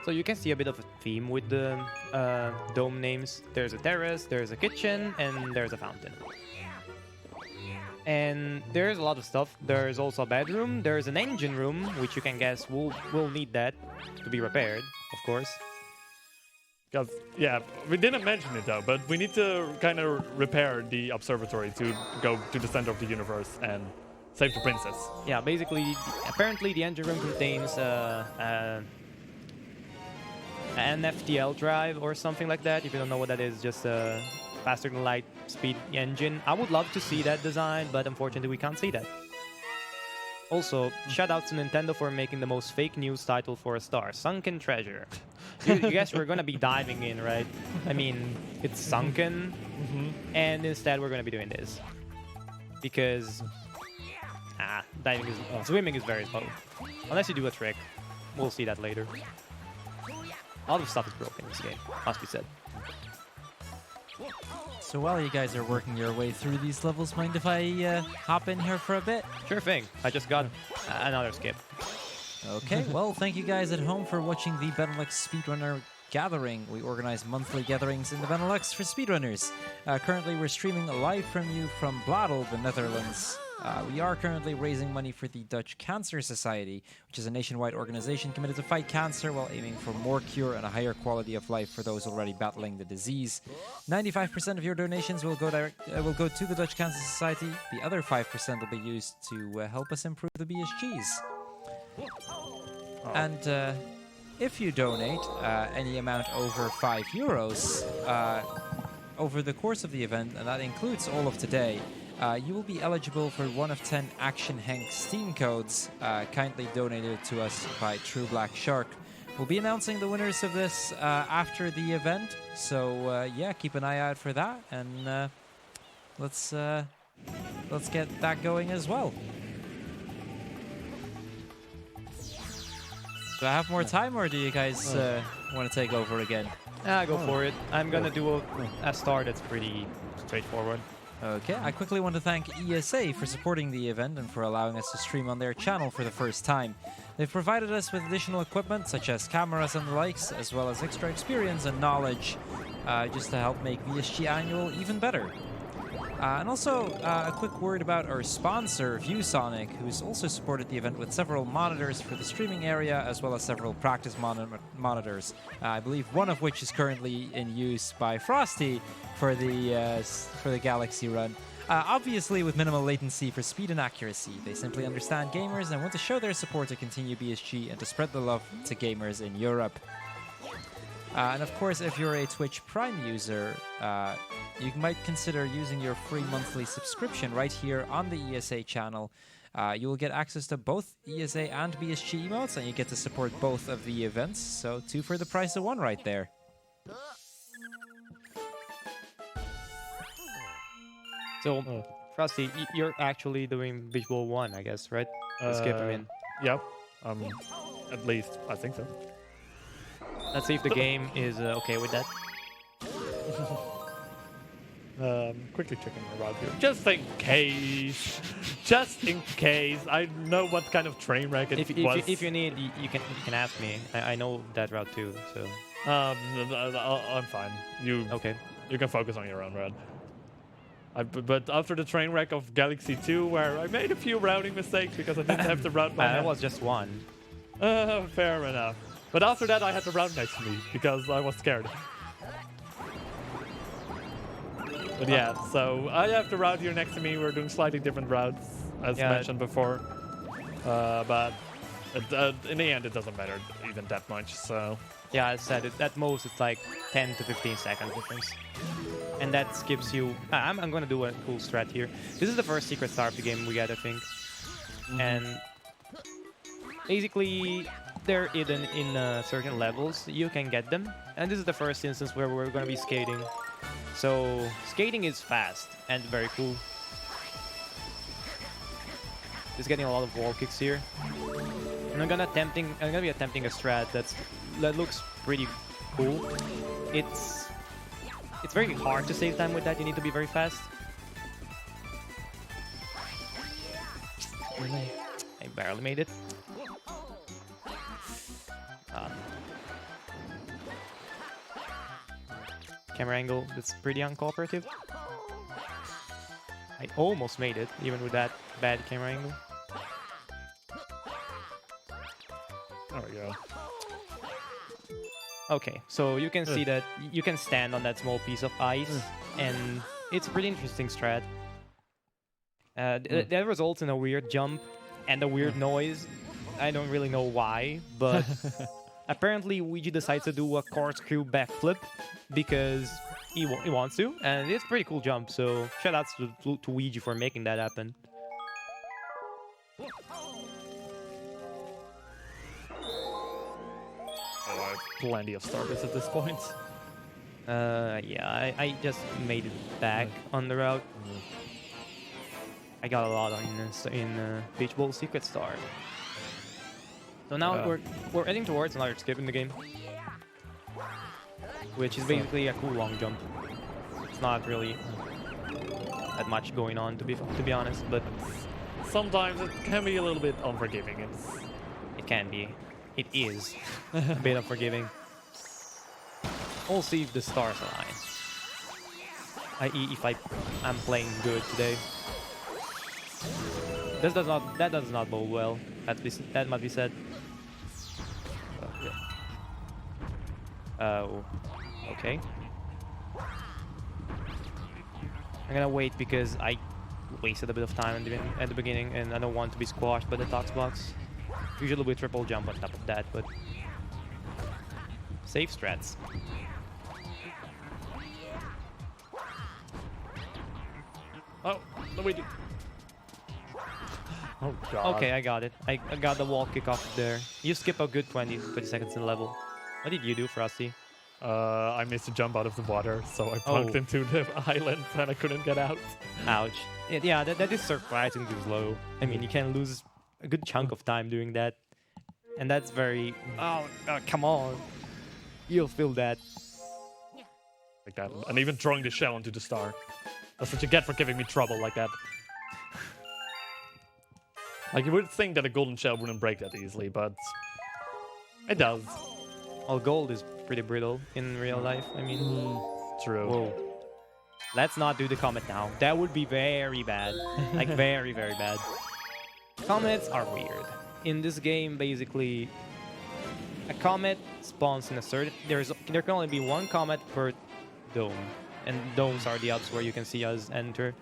So you can see a bit of a theme with the dome names. There's a terrace, there's a kitchen, and there's a fountain. And there's a lot of stuff. There's also a bedroom, there's an engine room, which you can guess we'll need that to be repaired, of course. Because, yeah, we didn't mention it though, but we need to kind of repair the observatory to go to the center of the universe and save the princess. Yeah, basically, apparently the engine room contains an FTL drive or something like that. If you don't know what that is, just a faster than light speed engine. I would love to see that design, but unfortunately we can't see that. Also, shout out to Nintendo for making the most fake news title for a star, Sunken Treasure. You guess we're gonna be diving in, right? I mean, it's sunken, and instead we're gonna be doing this. Because, swimming is very slow. Unless you do a trick. We'll see that later. A lot of stuff is broken in this game, must be said. So while you guys are working your way through these levels, mind if I hop in here for a bit? Sure thing. I just got another skip. Okay, well, thank you guys at home for watching the Benelux Speedrunner Gathering. We organize monthly gatherings in the Benelux for speedrunners. Currently, we're streaming live from you from Bladel, the Netherlands. We are currently raising money for the Dutch Cancer Society, which is a nationwide organization committed to fight cancer while aiming for more cure and a higher quality of life for those already battling the disease. 95% of your donations will go to the Dutch Cancer Society. The other 5% will be used to help us improve the BSGs. And if you donate any amount over €5 over the course of the event, and that includes all of today, you will be eligible for one of 10 Action Hank Steam codes kindly donated to us by True Black Shark. We'll be announcing the winners of this after the event, so yeah, keep an eye out for that, and let's get that going as well. Do I have more time, or do you guys want to take over again? Go for it. I'm gonna do a star that's pretty straightforward. Okay, I quickly want to thank ESA for supporting the event and for allowing us to stream on their channel for the first time. They've provided us with additional equipment such as cameras and the likes, as well as extra experience and knowledge just to help make BSG Annual even better. And also, a quick word about our sponsor, ViewSonic, who's also supported the event with several monitors for the streaming area, as well as several practice monitors. I believe one of which is currently in use by Frosty for the Galaxy run. Obviously, with minimal latency for speed and accuracy. They simply understand gamers and want to show their support to continue BSG and to spread the love to gamers in Europe. And of course, if you're a Twitch Prime user, you might consider using your free monthly subscription right here on the ESA channel. You will get access to both ESA and BSG emotes, and you get to support both of the events. So 2 for the price of 1 right there. So, Frosty, you're actually doing Visual 1, I guess, right? Skip him in. Yep. At least, I think so. Let's see if the game is okay with that. Quickly checking my route here. Just in case. Just in case. I know what kind of train wreck it was. If you need, you can ask me. I know that route too. So. I'm fine. Okay. You can focus on your own route. But after the train wreck of Galaxy 2, where I made a few routing mistakes because I didn't have the route by That hand. was just one. Fair enough. But after that, I had the route next to me because I was scared. But yeah, so I have the route here next to me. We're doing slightly different routes, as mentioned before. But in the end, it doesn't matter even that much. So Yeah, I said it. At most, it's like 10 to 15 seconds difference. And that skips you. I'm going to do a cool strat here. This is the first secret star of the game we get, I think. And basically, they're hidden in certain levels. You can get them. And this is the first instance where we're going to be skating. So, skating is fast and very cool. Just getting a lot of wall kicks here. And I'm gonna be attempting a strat that looks pretty cool. It's very hard to save time with that. You need to be very fast. I barely made it. Camera angle, that's pretty uncooperative. I almost made it, even with that bad camera angle. there we go. Okay, so you can see that you can stand on that small piece of ice, and it's a pretty interesting strat. That results in a weird jump and a weird noise. I don't really know why, but apparently Ouija decides to do a corkscrew backflip because he wants to, and it's a pretty cool jump, so shoutouts to Ouija for making that happen. I have plenty of starters at this point. Yeah, I just made it back on the route. I got a lot in Beach Bowl Secret Star. So now we're heading towards another skip in the game, which is basically a cool long jump. It's not really that much going on to be honest, but Sometimes it can be a little bit unforgiving. it can be. It is a bit unforgiving. We'll see if the stars align. I.e., if I'm playing good today. That does not bode well. That must be said. Oh, okay. I'm gonna wait because I wasted a bit of time at the beginning, and I don't want to be squashed by the tox box. Usually we triple jump on top of that, but safe strats. Oh, Luigi. Oh god. Okay, I got it. I got the wall kick off there. You skip a good 20 seconds in level. What did you do, Frosty? I missed a jump out of the water, so I plunked into the island and I couldn't get out. Ouch. Yeah, that is surprisingly slow. I mean, you can lose a good chunk of time doing that. And that's very... Oh, come on. You'll feel that. Like that. And even throwing the shell into the star. That's what you get for giving me trouble like that. Like, you would think that a golden shell wouldn't break that easily, but it does. Well, gold is pretty brittle in real life. I mean, True. whoa. Let's not do the comet now. That would be very bad. Like, very, very bad. Comets are weird. In this game, basically, a comet spawns in a certain... There can only be one comet per dome. And domes are the hubs where you can see us enter.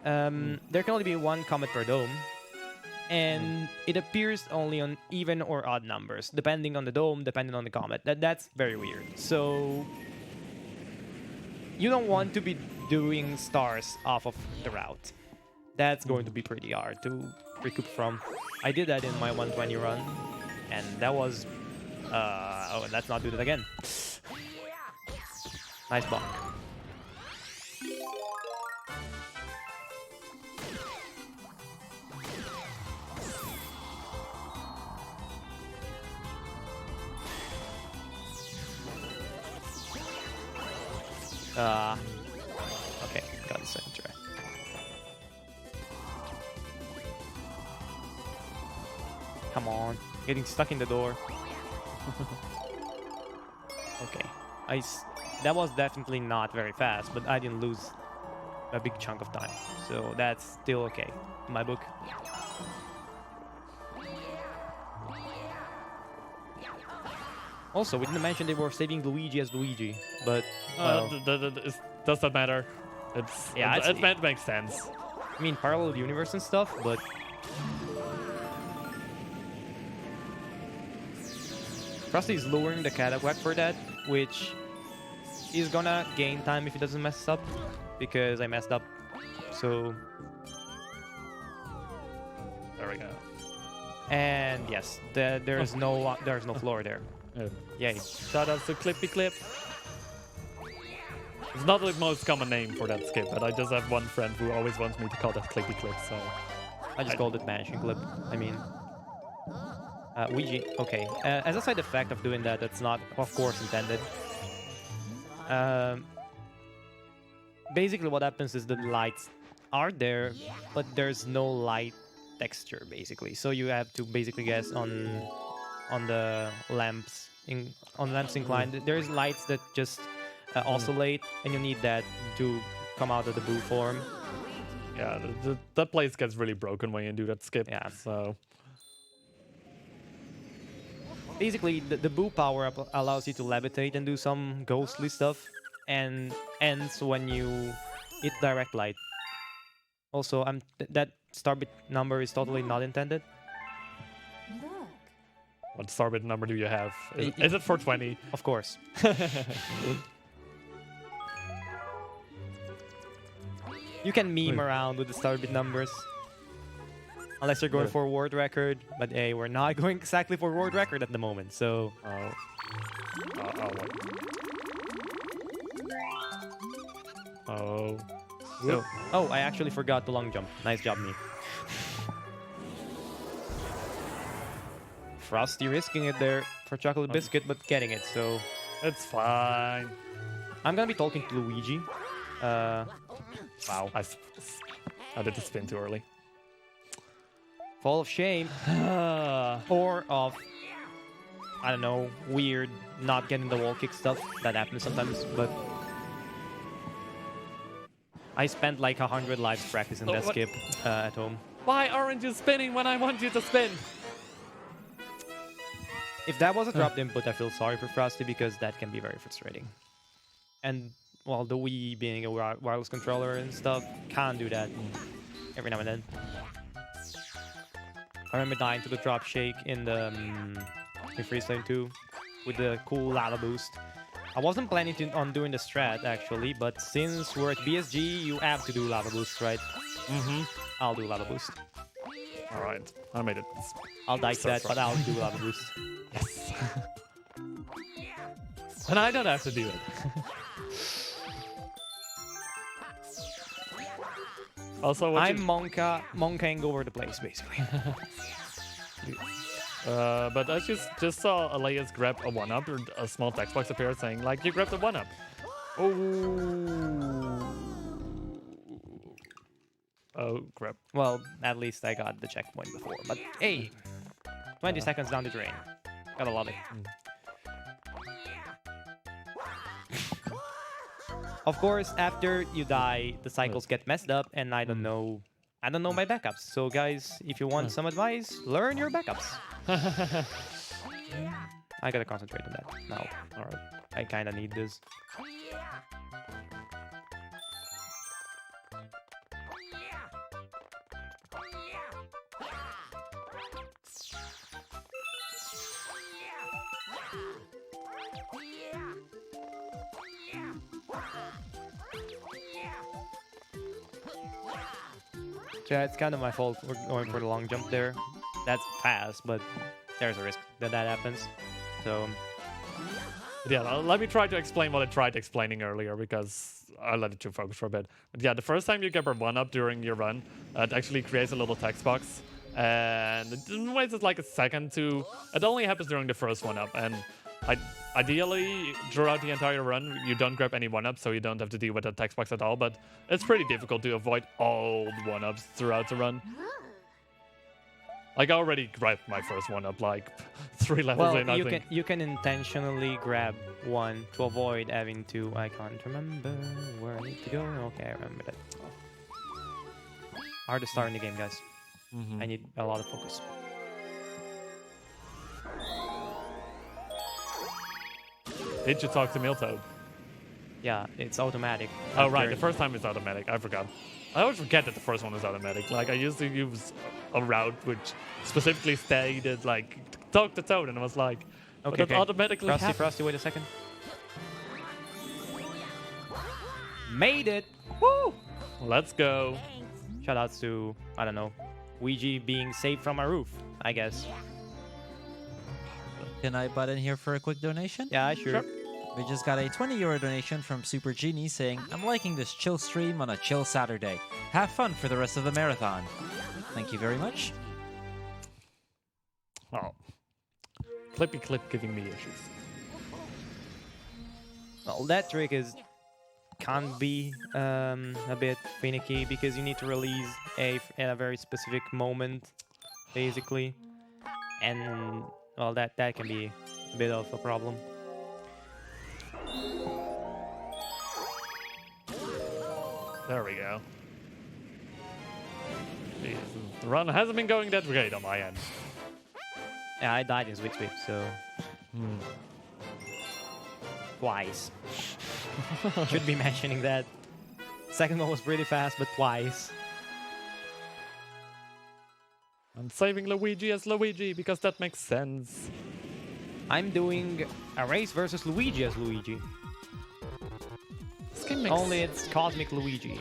There can only be one comet per dome. And it appears only on even or odd numbers, depending on the dome, depending on the comet. That's very weird. So you don't want to be doing stars off of the route. That's going to be pretty hard to recoup from. I did that in my 120 run, and that was... oh, let's not do that again. Nice block. Okay, got the second try. Come on, getting stuck in the door. Okay, that was definitely not very fast, but I didn't lose a big chunk of time, so that's still okay in my book. Also, we didn't mention they were saving Luigi as Luigi, but well, Does that matter? Yeah, it makes sense. I mean, parallel universe and stuff, but Frosty is lowering the catapult for that, which is gonna gain time if he doesn't mess up, because I messed up. So There we go. and yes, there's no floor there. Yay! Shout out to Clippy Clip. It's not the most common name for that skip, but I just have one friend who always wants me to call that Clippy Clip, so... I just called it Vanishing Clip. I mean, Ouija. Okay. As a side effect of doing that, that's not, of course, intended. Basically, what happens is the lights are there, but there's no light texture, basically. So you have to basically guess on the lamps inclined. There's lights that just oscillate, and you need that to come out of the boo form. Yeah, that place gets really broken when you do that skip. Yeah. So Basically, the boo power-up allows you to levitate and do some ghostly stuff, and ends when you hit direct light. Also, that starbit number is totally not intended. what starbit number do you have? Is it 420? Of course. You can meme around with the starbit numbers. Unless you're going for world record. But hey, we're not going exactly for world record at the moment, so... Oh, I actually forgot the long jump. Nice job, me. Frosty risking it there for Chocolate Biscuit, but getting it, so... It's fine. I'm gonna be talking to Luigi. Wow. I did the spin too early. Fall of shame. Or of, I don't know, weird not getting the wall kick stuff. That happens sometimes, but... I spent like 100 lives practicing that skip at home. Why aren't you spinning when I want you to spin? If that was a dropped input, I feel sorry for Frosty because that can be very frustrating. And, well, the Wii being a wireless controller and stuff can do that every now and then. I remember dying to the drop shake in the in Freeze Lane 2 with the cool lava boost. I wasn't planning on doing the strat actually, but since we're at BSG, you have to do lava boost, right? Mm-hmm. I'll do lava boost. All right, I made it. I'll dice that, but I'll do lava boost. Yes. And I don't have to do it. Also, I'm monkeying over the place, basically. But I just saw Elias grab a 1-up, or a small text box appear saying, like, you grabbed a 1-up. Oh. Oh, crap. Well, at least I got the checkpoint before. But hey, 20 seconds down the drain. Gotta love it. Of course, after you die, the cycles get messed up, and I don't know my backups. So guys, if you want some advice, learn your backups. I gotta concentrate on that now. All right, I kind of need this. Yeah, it's kind of my fault. We're going for the long jump there. That's fast, but there's a risk that that happens. So Yeah, let me try to explain what I tried explaining earlier because I let it too focus for a bit. But yeah, the first time you get a 1-up during your run, it actually creates a little text box. And it waits like a second to... It only happens during the first 1-up. And ideally, throughout the entire run, you don't grab any 1-ups, so you don't have to deal with the text box at all. But it's pretty difficult to avoid all the 1-ups throughout the run. Like, I already grabbed my first 1-up, like, 3 levels in, I think. You can intentionally grab one to avoid having to... I can't remember where I need to go. Okay, I remember that. Hardest star in the game, guys. I need a lot of focus. Did you talk to Miltoad? Yeah, it's automatic. Oh, right. After- The first time it's automatic. I forgot. I always forget that the first one is automatic. Like, I used to use a route which specifically stated, like, talk to Toad, and I was like, but Okay, it automatically Frosty, happens. Frosty, wait a second. Made it! Woo! Let's go. Shoutouts to, I don't know, Ouija being saved from a roof, I guess. Can I butt in here for a quick donation? Yeah, sure. We just got a 20 € donation from Super Genie saying, I'm liking this chill stream on a chill Saturday. Have fun for the rest of the marathon. Thank you very much. Oh. Clippy Clip giving me issues. Well, that trick can't be a bit finicky because you need to release at a very specific moment, basically. And, well, that can be a bit of a problem. There we go. Jeez, the run hasn't been going that great on my end. Yeah, I died in Sweet Sweep, so... Twice. Should be mentioning that. Second one was pretty fast, but twice. I'm saving Luigi as Luigi because that makes sense. I'm doing a race versus Luigi as Luigi. This game makes Only it's Cosmic Luigi.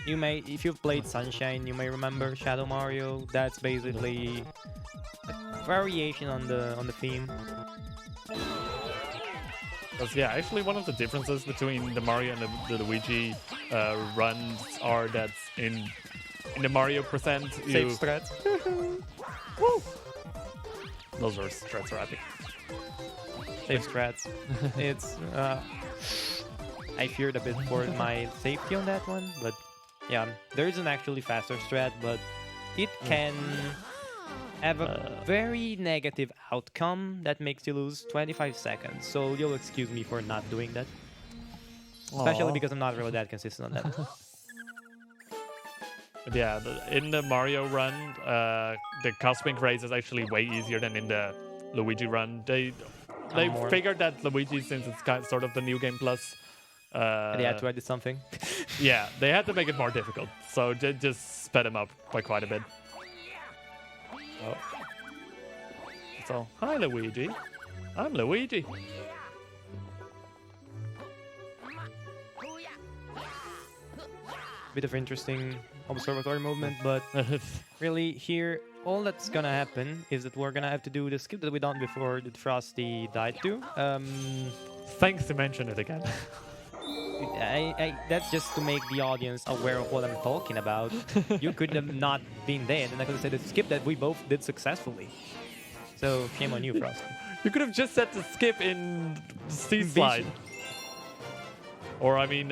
You may, if you've played Sunshine, you may remember Shadow Mario. That's basically a variation on the theme. Because, yeah, actually one of the differences between the Mario and the Luigi runs are that in the Mario percent, Save you... strats. Woo! Those are strats are epic. Save strats. It's I feared a bit for my safety on that one, but yeah, there is an actually faster strat, but it can have a very negative outcome that makes you lose 25 seconds. So you'll excuse me for not doing that. Especially because I'm not really that consistent on that. But yeah, in the Mario run, the Cosmic race is actually way easier than in the Luigi run. They More. figured that Luigi, since it's kind of sort of the new game plus, They had to edit something. yeah, they had to make it more difficult. So they just sped him up by quite a bit. Oh. So, hi Luigi. I'm Luigi. Bit of interesting observatory movement, but really here, all that's gonna happen is that we're gonna have to do the skip that we done before that Frosty died to. Thanks to mention it again. That's just to make the audience aware of what I'm talking about. You could have not been there, and I could have said the skip that we both did successfully. So shame on you, Frosty. You could have just said the skip in Sea Slide. Or I mean,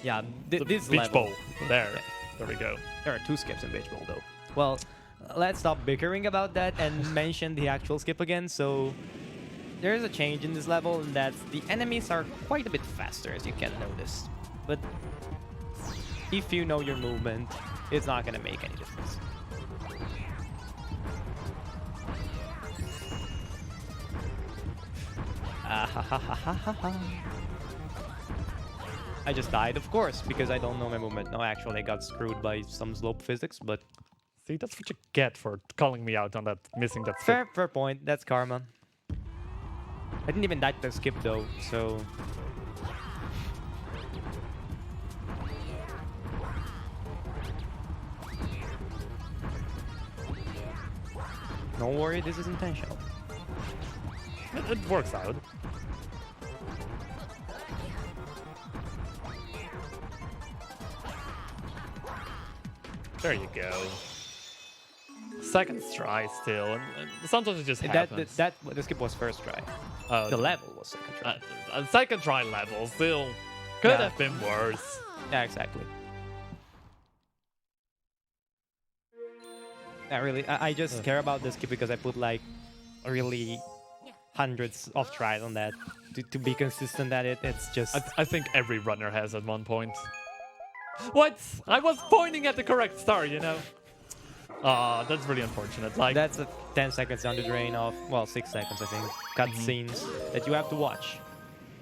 Yeah, The this beach level. bowl. There. Yeah. There we go. There are 2 skips in Beach Bowl, though. Well, let's stop bickering about that and mention the actual skip again. So, there is a change in this level, and that's the enemies are quite a bit faster, as you can notice. But if you know your movement, it's not going to make any difference. I just died, of course, because I don't know my movement. No, actually, I got screwed by some slope physics, but See, that's what you get for calling me out on that, missing that skip. fair point. That's karma. I didn't even die to the skip, though, so... Don't worry, this is intentional. It works out. There you go. Second try still, and sometimes it just happens. The skip was first try. The level was second try. A second try level still could Yeah. have been worse. Yeah, exactly. Not really. I just care about this skip because I put like really hundreds of tries on that to be consistent at it. It's just I think every runner has at one point. What? I was pointing at the correct star, you know? Ah, that's really unfortunate. Like that's a 10 seconds down the drain of, well, 6 seconds I think, cutscenes that you have to watch.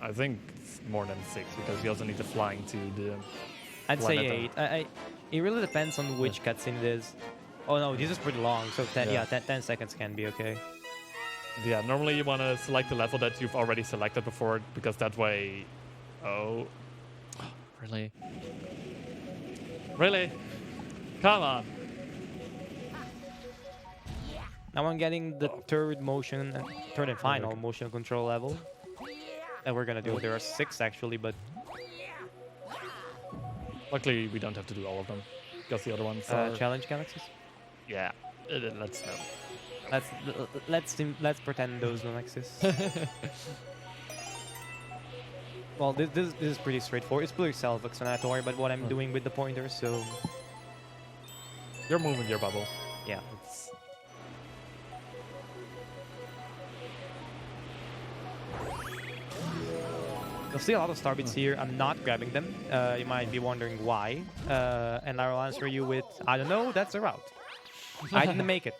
I think it's more than 6 because you also need the flying to the. I'd say Planeta. 8. It really depends on which cutscene it is. Oh no, this is pretty long, so 10, Yeah. 10 seconds can be okay. Yeah, normally you want to select the level that you've already selected before because that way. Oh. Really? Really? Come on. Now I'm getting the third and final motion control level that we're gonna do. There are 6 actually, but Luckily, we don't have to do all of them because the other ones are. challenge galaxies. Yeah, let's know. Let's pretend those don't exist. Well, this is pretty straightforward. It's pretty self-explanatory, but what I'm doing with the pointer, so You're moving your bubble. yeah. It's, You'll see a lot of star bits here. I'm not grabbing them. You might be wondering why, and I will answer you with, I don't know. That's a route. I didn't make it.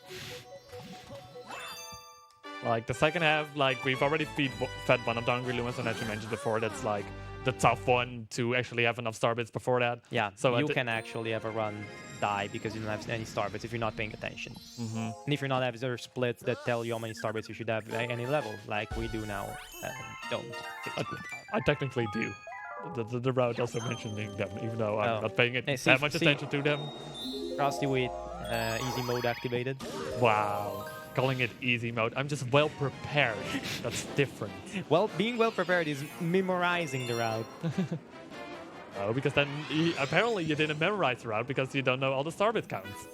like the second half, like we've already fed one of the Hungry Lumens, and as you mentioned before, that's like the tough one to actually have enough star bits before that. Yeah, So you can actually have a run die because you don't have any star bits if you're not paying attention. Mm-hmm. And if you're not having other splits that tell you how many star bits you should have at any level, like we do now, don't. I technically do. The route also mentioning them, even though I'm Oh. not paying it Hey, that much attention to them. Frosty with easy mode activated. Wow. Calling it easy mode. I'm just well prepared. That's different. Well, being well prepared is memorizing the route. Oh, because then apparently you didn't memorize the route because you don't know all the star bit counts.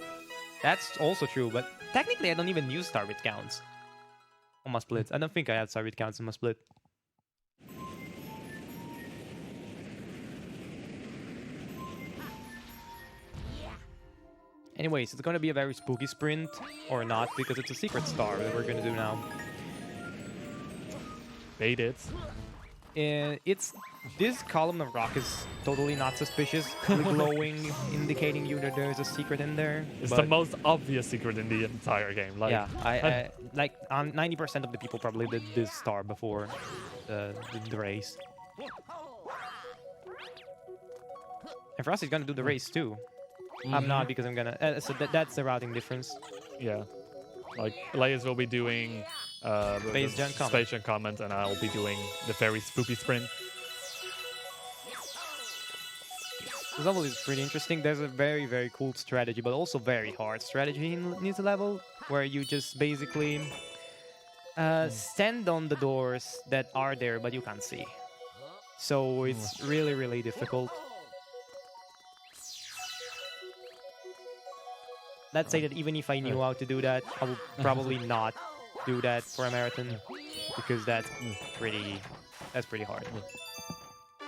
That's also true, but technically I don't even use star bit counts on my splits. I don't think I had star bit counts in my split. Anyways, it's going to be a very spooky sprint, or not, because it's a secret star that we're going to do now. Bait it. It's this column of rock is totally not suspicious, glowing, indicating you that there's a secret in there. It's the but most obvious secret in the entire game. Like, yeah, I like 90% of the people probably did this star before the race. And Frosty's gonna do the race too. I'm not because I'm gonna. So that's the routing difference. Yeah. Like, Elias will be doing Space Gen Comment. Space Gen Comment, and I'll be doing the very spooky sprint. This level is pretty interesting. There's a very, very cool strategy, but also very hard strategy in this level, where you just basically stand on the doors that are there, but you can't see. So it's really, really difficult. Let's say that even if I knew how to do that, I would probably not do that for a marathon, because that's pretty hard.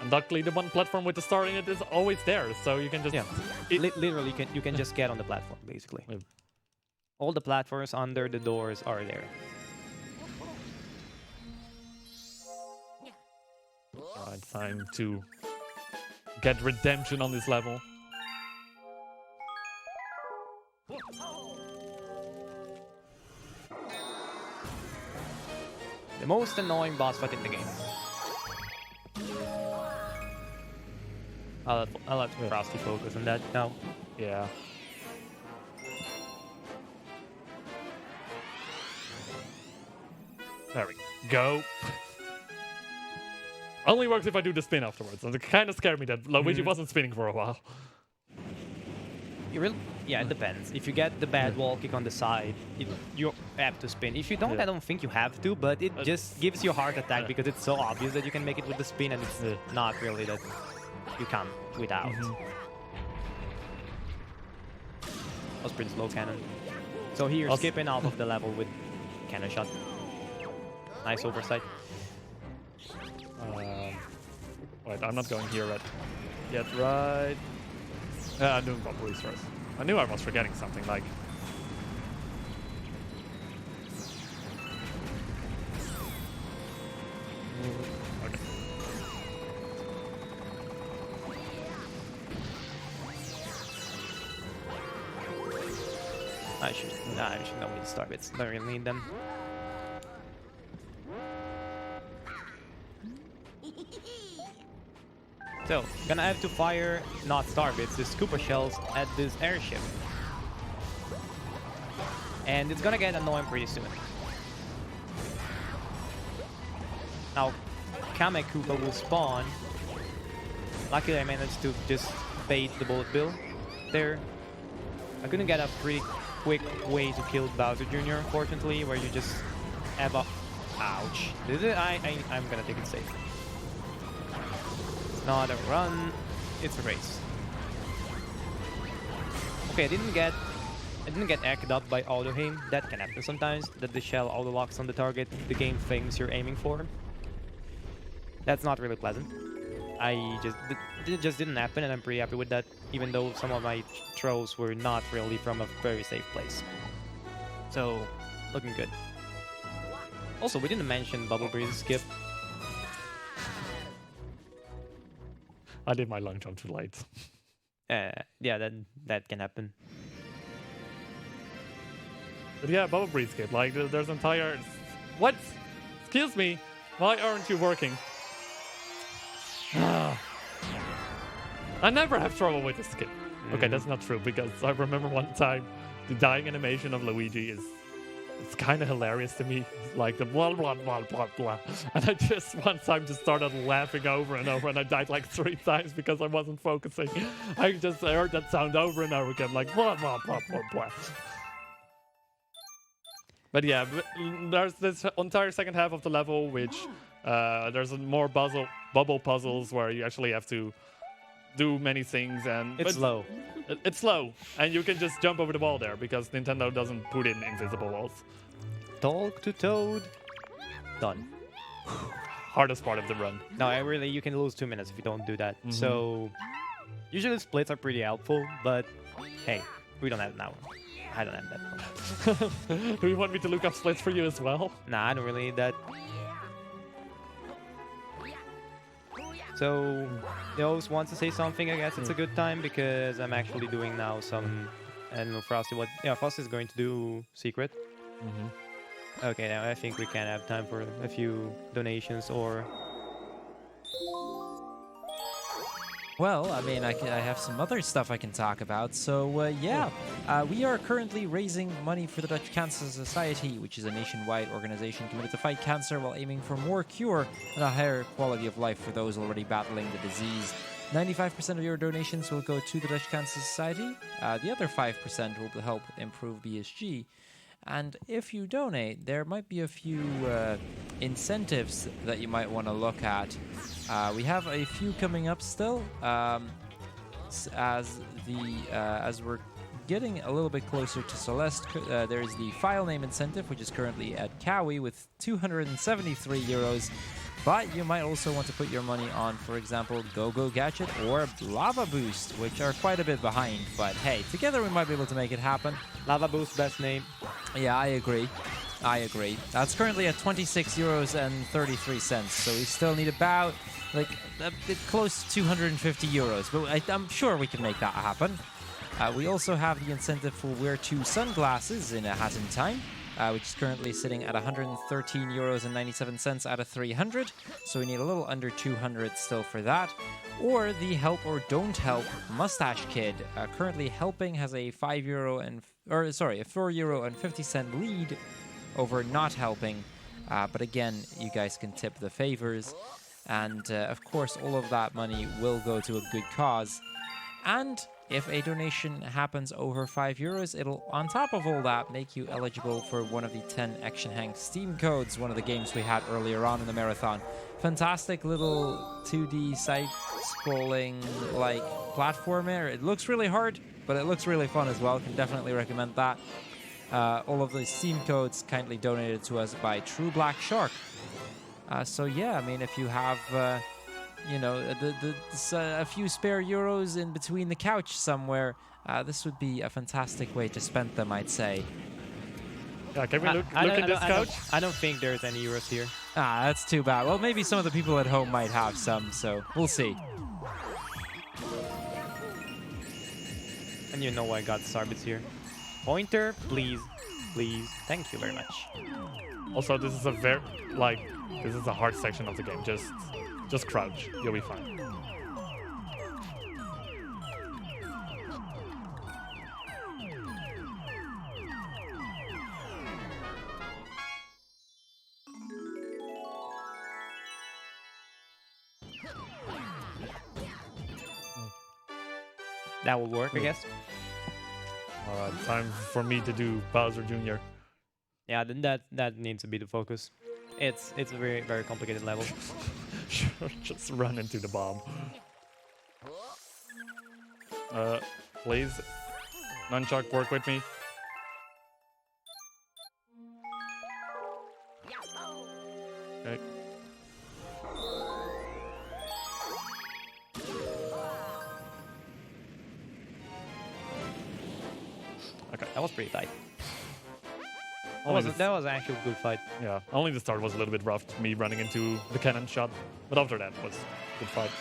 And luckily, the one platform with the star in it is always there, so you can just... Yeah, literally, you can just get on the platform, basically. Yeah. All the platforms under the doors are there. Alright, time to get redemption on this level. The most annoying boss fight in the game. I'll let Frosty focus on that now. Yeah. There we go. Only works if I do the spin afterwards. And it kind of scared me that Luigi wasn't spinning for a while. Yeah, it depends. If you get the bad wall kick on the side, you have to spin. If you don't, I don't think you have to, but it just gives you a heart attack because it's so obvious that you can make it with the spin, and it's not really that you can without. That was pretty slow cannon. So here, skipping out of the level with cannon shot. Nice oversight. Wait, I'm not going here yet, right? I'm doing bubbles first. I knew I was forgetting something, like... Okay. I should not need star bits. Don't really need them. So, gonna have to fire, not star bits, the Koopa shells at this airship. And it's gonna get annoying pretty soon. Now, Kame Koopa will spawn. Luckily I managed to just bait the bullet bill there. I couldn't get a pretty quick way to kill Bowser Jr. unfortunately, where you just have a... Ouch. I'm gonna take it safe. Not a run, it's a race. Okay, I didn't get egged up by auto aim. That can happen sometimes, that the shell auto locks on the target the game thinks you're aiming for. That's not really pleasant. It just didn't happen, and I'm pretty happy with that, even though some of my throws were not really from a very safe place. So, looking good. Also, we didn't mention Bubble Breeze skip. I did my long jump too late. Yeah, that can happen. But yeah, Bubble Breeze skip. Like, there's entire... What? Excuse me? Why aren't you working? I never have trouble with the skip. Okay, that's not true, because I remember one time the dying animation of Luigi is... It's kind of hilarious to me, like the blah blah blah blah blah, and I just one time just started laughing over and over, and I died like 3 times because I wasn't focusing. I just heard that sound over and over again, like blah blah blah blah blah. But yeah, there's this entire second half of the level, which there's more bubble puzzles where you actually have to do many things, and it's slow. It's slow, and you can just jump over the wall there because Nintendo doesn't put in invisible walls. Talk to Toad. Done. Hardest part of the run. No, you can lose 2 minutes if you don't do that. So, usually splits are pretty helpful, but hey, we don't have it now. I don't have that. Do you want me to look up splits for you as well? Nah, I don't really need that. So, the host wants to say something. I guess it's a good time because I'm actually doing now some. I don't know, Frosty. Frosty's going to do secret. Okay, now I think we can have time for a few donations or. Well, I mean, I have some other stuff I can talk about. So, we are currently raising money for the Dutch Cancer Society, which is a nationwide organization committed to fight cancer while aiming for more cure and a higher quality of life for those already battling the disease. 95% of your donations will go to the Dutch Cancer Society. The other 5% will help improve BSG. And if you donate, there might be a few incentives that you might want to look at. We have a few coming up still, as we're getting a little bit closer to Celeste. There's the file name incentive, which is currently at Cowie with 273 euros. But you might also want to put your money on, for example, Go-Go Gadget or Lava Boost, which are quite a bit behind. But hey, together we might be able to make it happen. Lava Boost, best name. Yeah, I agree. I agree. That's currently at 26 euros and 33 cents. So we still need about, like, a bit close to 250 euros. But I'm sure we can make that happen. We also have the incentive for Wear 2 sunglasses in a Hat in Time, which is currently sitting at 113 euros and 97 cents out of 300. So we need a little under 200 still for that. Or the Help or Don't Help Mustache Kid. Currently helping has a a €4 and 50-cent lead over not helping. But again, you guys can tip the favors. And of course, all of that money will go to a good cause. And if a donation happens over €5, it'll, on top of all that, make you eligible for one of the 10 Action Hank Steam codes, one of the games we had earlier on in the marathon. Fantastic little 2D side-scrolling, like, platformer. It looks really hard, but it looks really fun as well. Can definitely recommend that. All of the Steam codes kindly donated to us by True Black Shark. So yeah, I mean, if you have... you know, a few spare euros in between the couch somewhere, this would be a fantastic way to spend them, I'd say. Yeah, can we look at this couch? I don't think there's any euros here. Ah, that's too bad. Well, maybe some of the people at home might have some, so we'll see. And you know I got Sarbits here. Pointer, please. Please. Thank you very much. Also, this is a this is a hard section of the game. Just crouch. You'll be fine. That will work, I guess. Alright, time for me to do Bowser Jr. Yeah, then that needs to be the focus. It's a very, very complicated level. Just run into the bomb. Please. Nunchuck, work with me. Okay. Okay. That was pretty tight. Only That was actually a good fight. Yeah, only the start was a little bit rough, me running into the cannon shot, but after that was a good fight.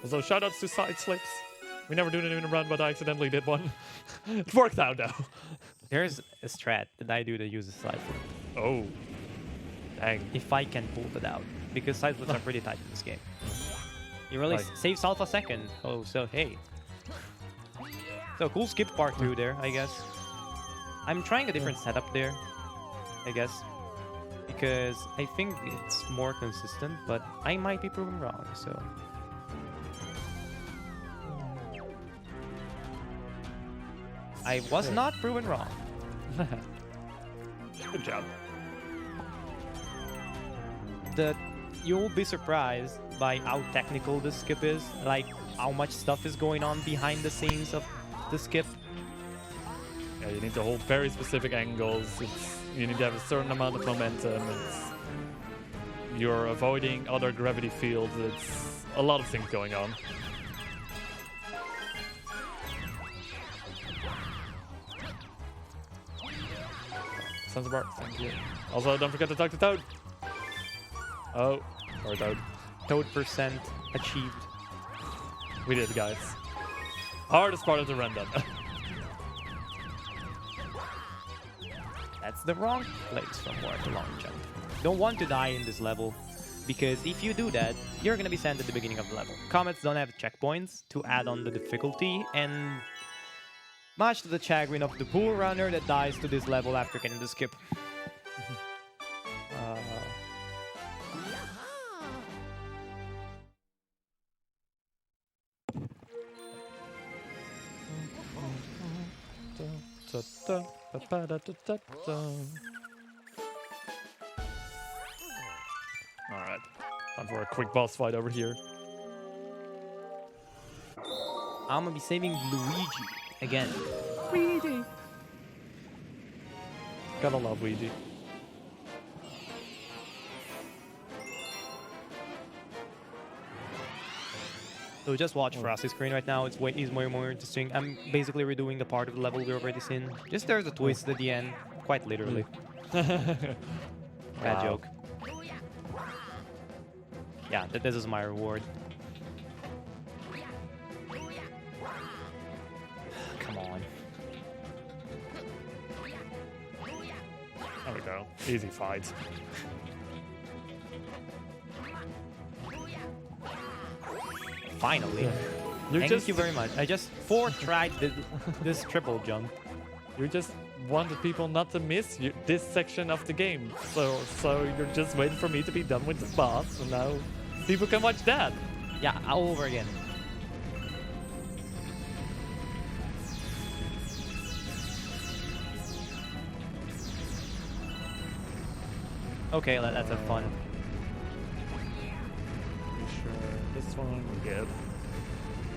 Also, shoutouts to side slips. We never do it in a run, but I accidentally did one. It worked out though. There's a strat that I do that uses side flip. Oh, dang. If I can pull it out, because side flips are pretty tight in this game. You really Right. saves half a second. Oh, so hey. So cool skip part 2 there, I guess. I'm trying a different setup there, I guess, because I think it's more consistent, but I might be proven wrong, so... I was not proven wrong. Good job. You'll be surprised by how technical the skip is, like how much stuff is going on behind the scenes of the skip. Yeah, you need to hold very specific angles. You need to have a certain amount of momentum. You're avoiding other gravity fields. It's a lot of things going on. Sensor bar, thank you. Also, don't forget to talk to Toad. Oh, sorry, Toad. Toad percent achieved. We did, guys. Hardest part of the run done. That's the wrong place from where to long jump. Don't want to die in this level, because if you do that, you're gonna be sent at the beginning of the level. Comets don't have checkpoints to add on the difficulty, and much to the chagrin of the poor runner that dies to this level after getting the skip. Alright, time for a quick boss fight over here. I'm gonna be saving Luigi again. Luigi! Gotta love Luigi. So just watch Frosty's screen right now. It's way more interesting. I'm basically redoing the part of the level we've already seen. Just there's a twist at the end, quite literally. Bad Wow. joke. Yeah, this is my reward. Come on. There we go. Easy fight. Finally. You Thank you very much. I just tried this triple jump. You just wanted people not to miss this section of the game. So you're just waiting for me to be done with the boss, and now people can watch that. Yeah, all over again. Okay, let's have fun. Pretty sure this one we get.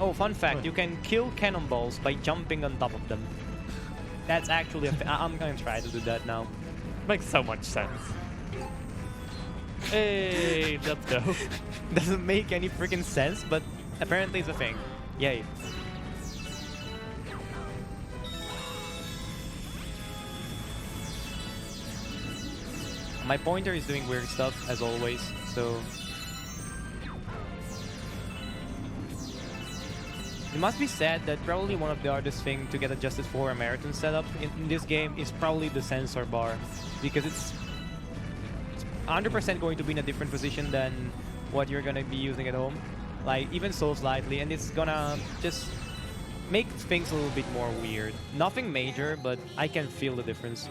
Oh, fun fact, you can kill cannonballs by jumping on top of them. That's actually I'm gonna try to do that now. Makes so much sense. Hey, let's go. Doesn't make any freaking sense, but apparently it's a thing. Yay. My pointer is doing weird stuff, as always, so... It must be said that probably one of the hardest things to get adjusted for a marathon setup in this game is probably the sensor bar, because it's 100% going to be in a different position than what you're gonna be using at home, like even so slightly, and it's gonna just make things a little bit more weird. Nothing major, but I can feel the difference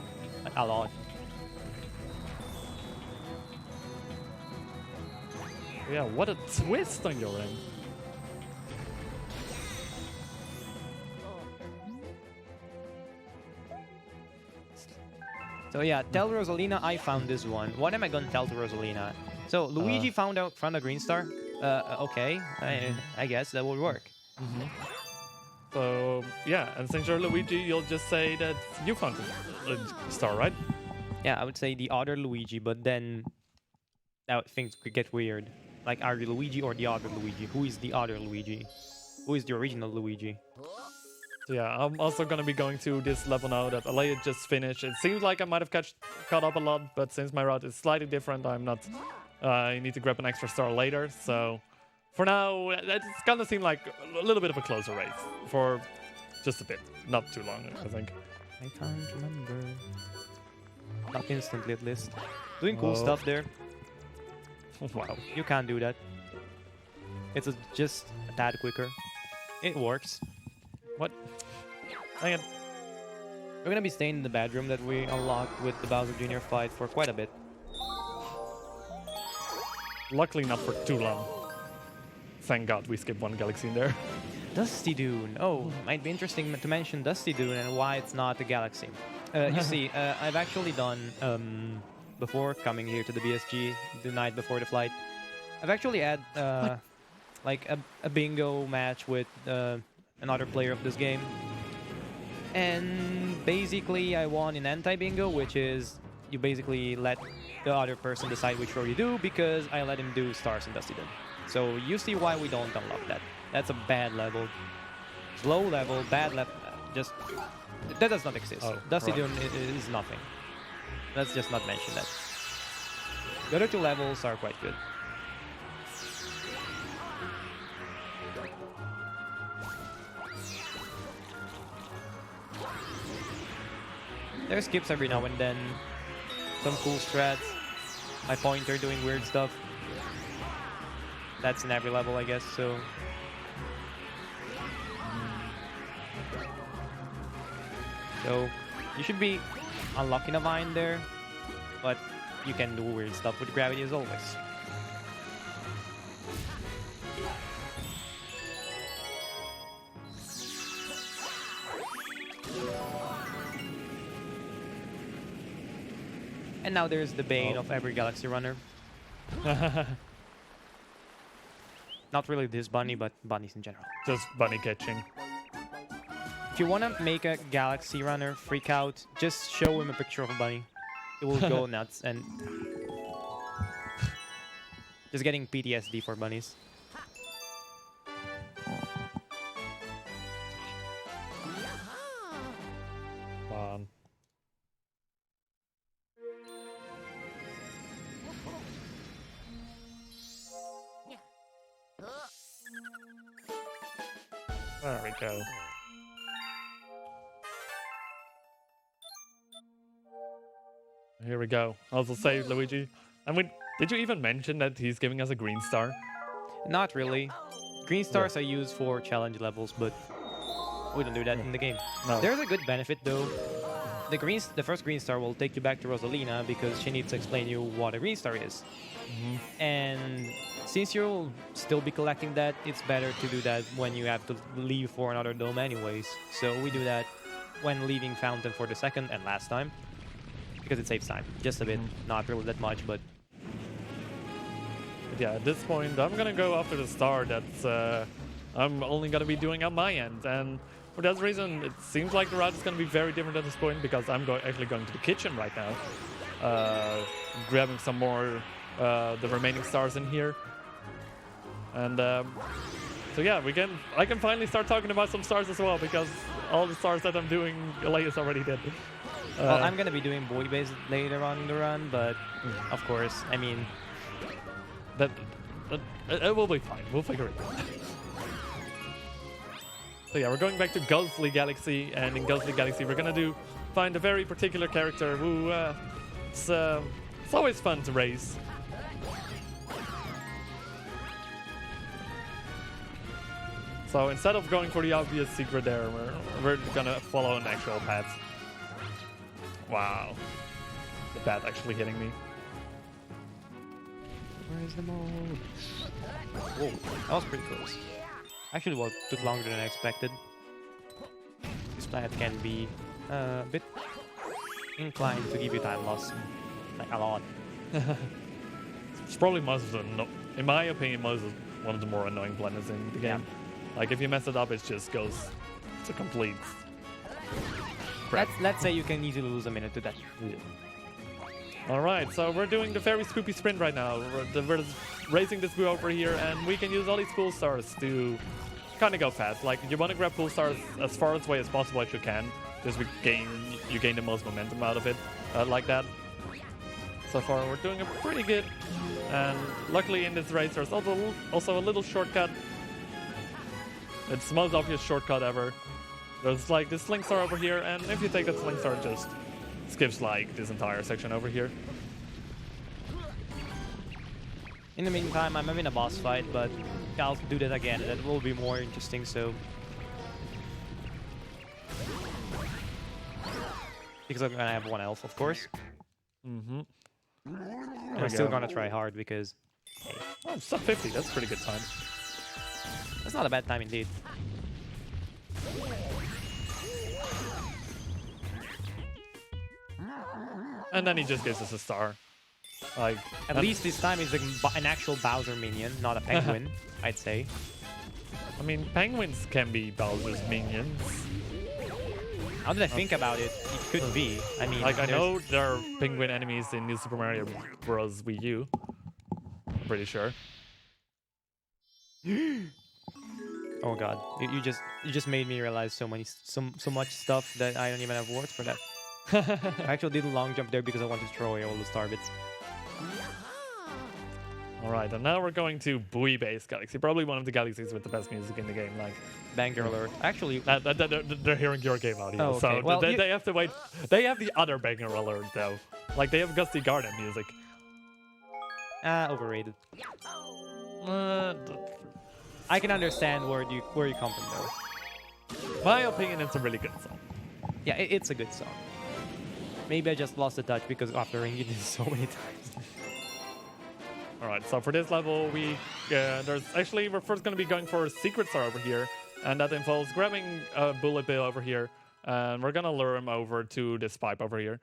a lot. Yeah, what a twist on your end. So yeah, tell Rosalina I found this one. What am I gonna tell to Rosalina? So Luigi found a green star. Okay, I guess that would work. So yeah, and since you're Luigi, you'll just say that you found a star, right? Yeah, I would say the other Luigi, but then things could get weird. Like, are you Luigi or the other Luigi? Who is the other Luigi? Who is the original Luigi? So yeah, I'm also gonna be going to this level now that Alea just finished. It seems like I might have caught up a lot, but since my route is slightly different, I'm not. I need to grab an extra star later. So for now, it's gonna seem like a little bit of a closer race for just a bit, not too long, I think. I can't remember. Not instantly, at least. Doing cool Oh. stuff there. Wow. You can't do that. It's just a tad quicker. It works. What? Hang on. We're gonna be staying in the bedroom that we unlocked with the Bowser Jr. fight for quite a bit. Luckily not for too long. Thank God we skipped one galaxy in there. Dusty Dune. Oh, might be interesting to mention Dusty Dune and why it's not a galaxy. You see, I've actually done, before coming here to the BSG, the night before the flight, I've actually had, like, a bingo match with another player of this game. And basically, I won in anti-bingo, which is you basically let the other person decide which row you do, because I let him do stars in Dusty Dune. So you see why we don't unlock that. That's a bad level. Low level, bad level, just... That does not exist. Oh, Dusty right. Dune is nothing. Let's just not mention that. The other two levels are quite good. There's skips every now and then. Some cool strats. My pointer doing weird stuff. That's in every level, I guess, so... So, you should be unlocking a vine there, but you can do weird stuff with gravity as always. And now there's the bane of every Galaxy Runner. Not really this bunny, but bunnies in general. Just bunny catching. If you want to make a Galaxy Runner freak out, just show him a picture of a bunny. It will go nuts and... Just getting PTSD for bunnies. There we go. Here we go. Also save Luigi. And did you even mention that he's giving us a green star? Not really. Green stars are used for challenge levels, but we don't do that in the game. No. There's a good benefit though. The first green star will take you back to Rosalina because she needs to explain you what a green star is. And since you'll still be collecting that, it's better to do that when you have to leave for another dome anyways. So we do that when leaving Fountain for the second and last time. Because it saves time. Just a bit. Not really that much, but... But yeah, at this point, I'm gonna go after the star that's I'm only gonna be doing on my end. And for that reason, it seems like the route is gonna be very different at this point because I'm actually going to the kitchen right now. Grabbing some more the remaining stars in here. And so yeah, I can finally start talking about some stars as well because all the stars that I'm doing, Elias already did. Well, I'm gonna be doing boy base later on in the run, but of course, I mean... It will be fine. We'll figure it out. So yeah, we're going back to Ghostly Galaxy, and in Ghostly Galaxy we're gonna find a very particular character who it's always fun to race. So instead of going for the obvious secret there, we're gonna follow an actual path. Wow, the bat actually hitting me. Where is the mode? Whoa, that was pretty close. Actually, well, took longer than I expected. This planet can be a bit inclined to give you time loss. Like, a lot. It's probably in my opinion, one of the more annoying planets in the game. Like, if you mess it up, it just goes to complete crap. Let's say you can easily lose a minute to that. Yeah. Alright, so we're doing the very swoopy sprint right now. We're racing this boo over here, and we can use all these pool stars to kind of go fast. Like, you want to grab pool stars as far away as possible as you can, just you gain the most momentum out of it, like that. So far, we're doing it pretty good, and luckily in this race there's also a little shortcut. It's the most obvious shortcut ever. There's like this sling star over here, and if you take that sling star, it just skips like this entire section over here. In the meantime, I'm having a boss fight, but I'll do that again. That will be more interesting, so... Because I'm gonna have one elf, of course. And I'm still gonna try hard because... Hey, Oh, sub 50, that's a pretty good time. that's not a bad time indeed. And then he just gives us a star. Like, At least this time it's an actual Bowser minion, not a penguin, I'd say. I mean, penguins can be Bowser's minions. Now that I think about it, it could be. I mean, Like, I know there are penguin enemies in New Super Mario Bros. Wii U. I'm pretty sure. Oh god, you just made me realize so much stuff that I don't even have words for that. I actually did a long jump there because I wanted to throw away all the star bits. Alright, and now we're going to Bui Base Galaxy. Probably one of the galaxies with the best music in the game. Like, Banger alert. Actually, they're hearing your game audio, Oh, okay. so Well, they have to wait. They have the other banger alert though. Like, they have Gusty Garden music. overrated. I can understand where you come from though. My opinion, it's a really good song. Yeah, it's a good song. Maybe I just lost the touch because after ringing it so many times. Alright, so for this level, we're first going to be going for a secret star over here, and that involves grabbing a bullet bill over here, and we're going to lure him over to this pipe over here.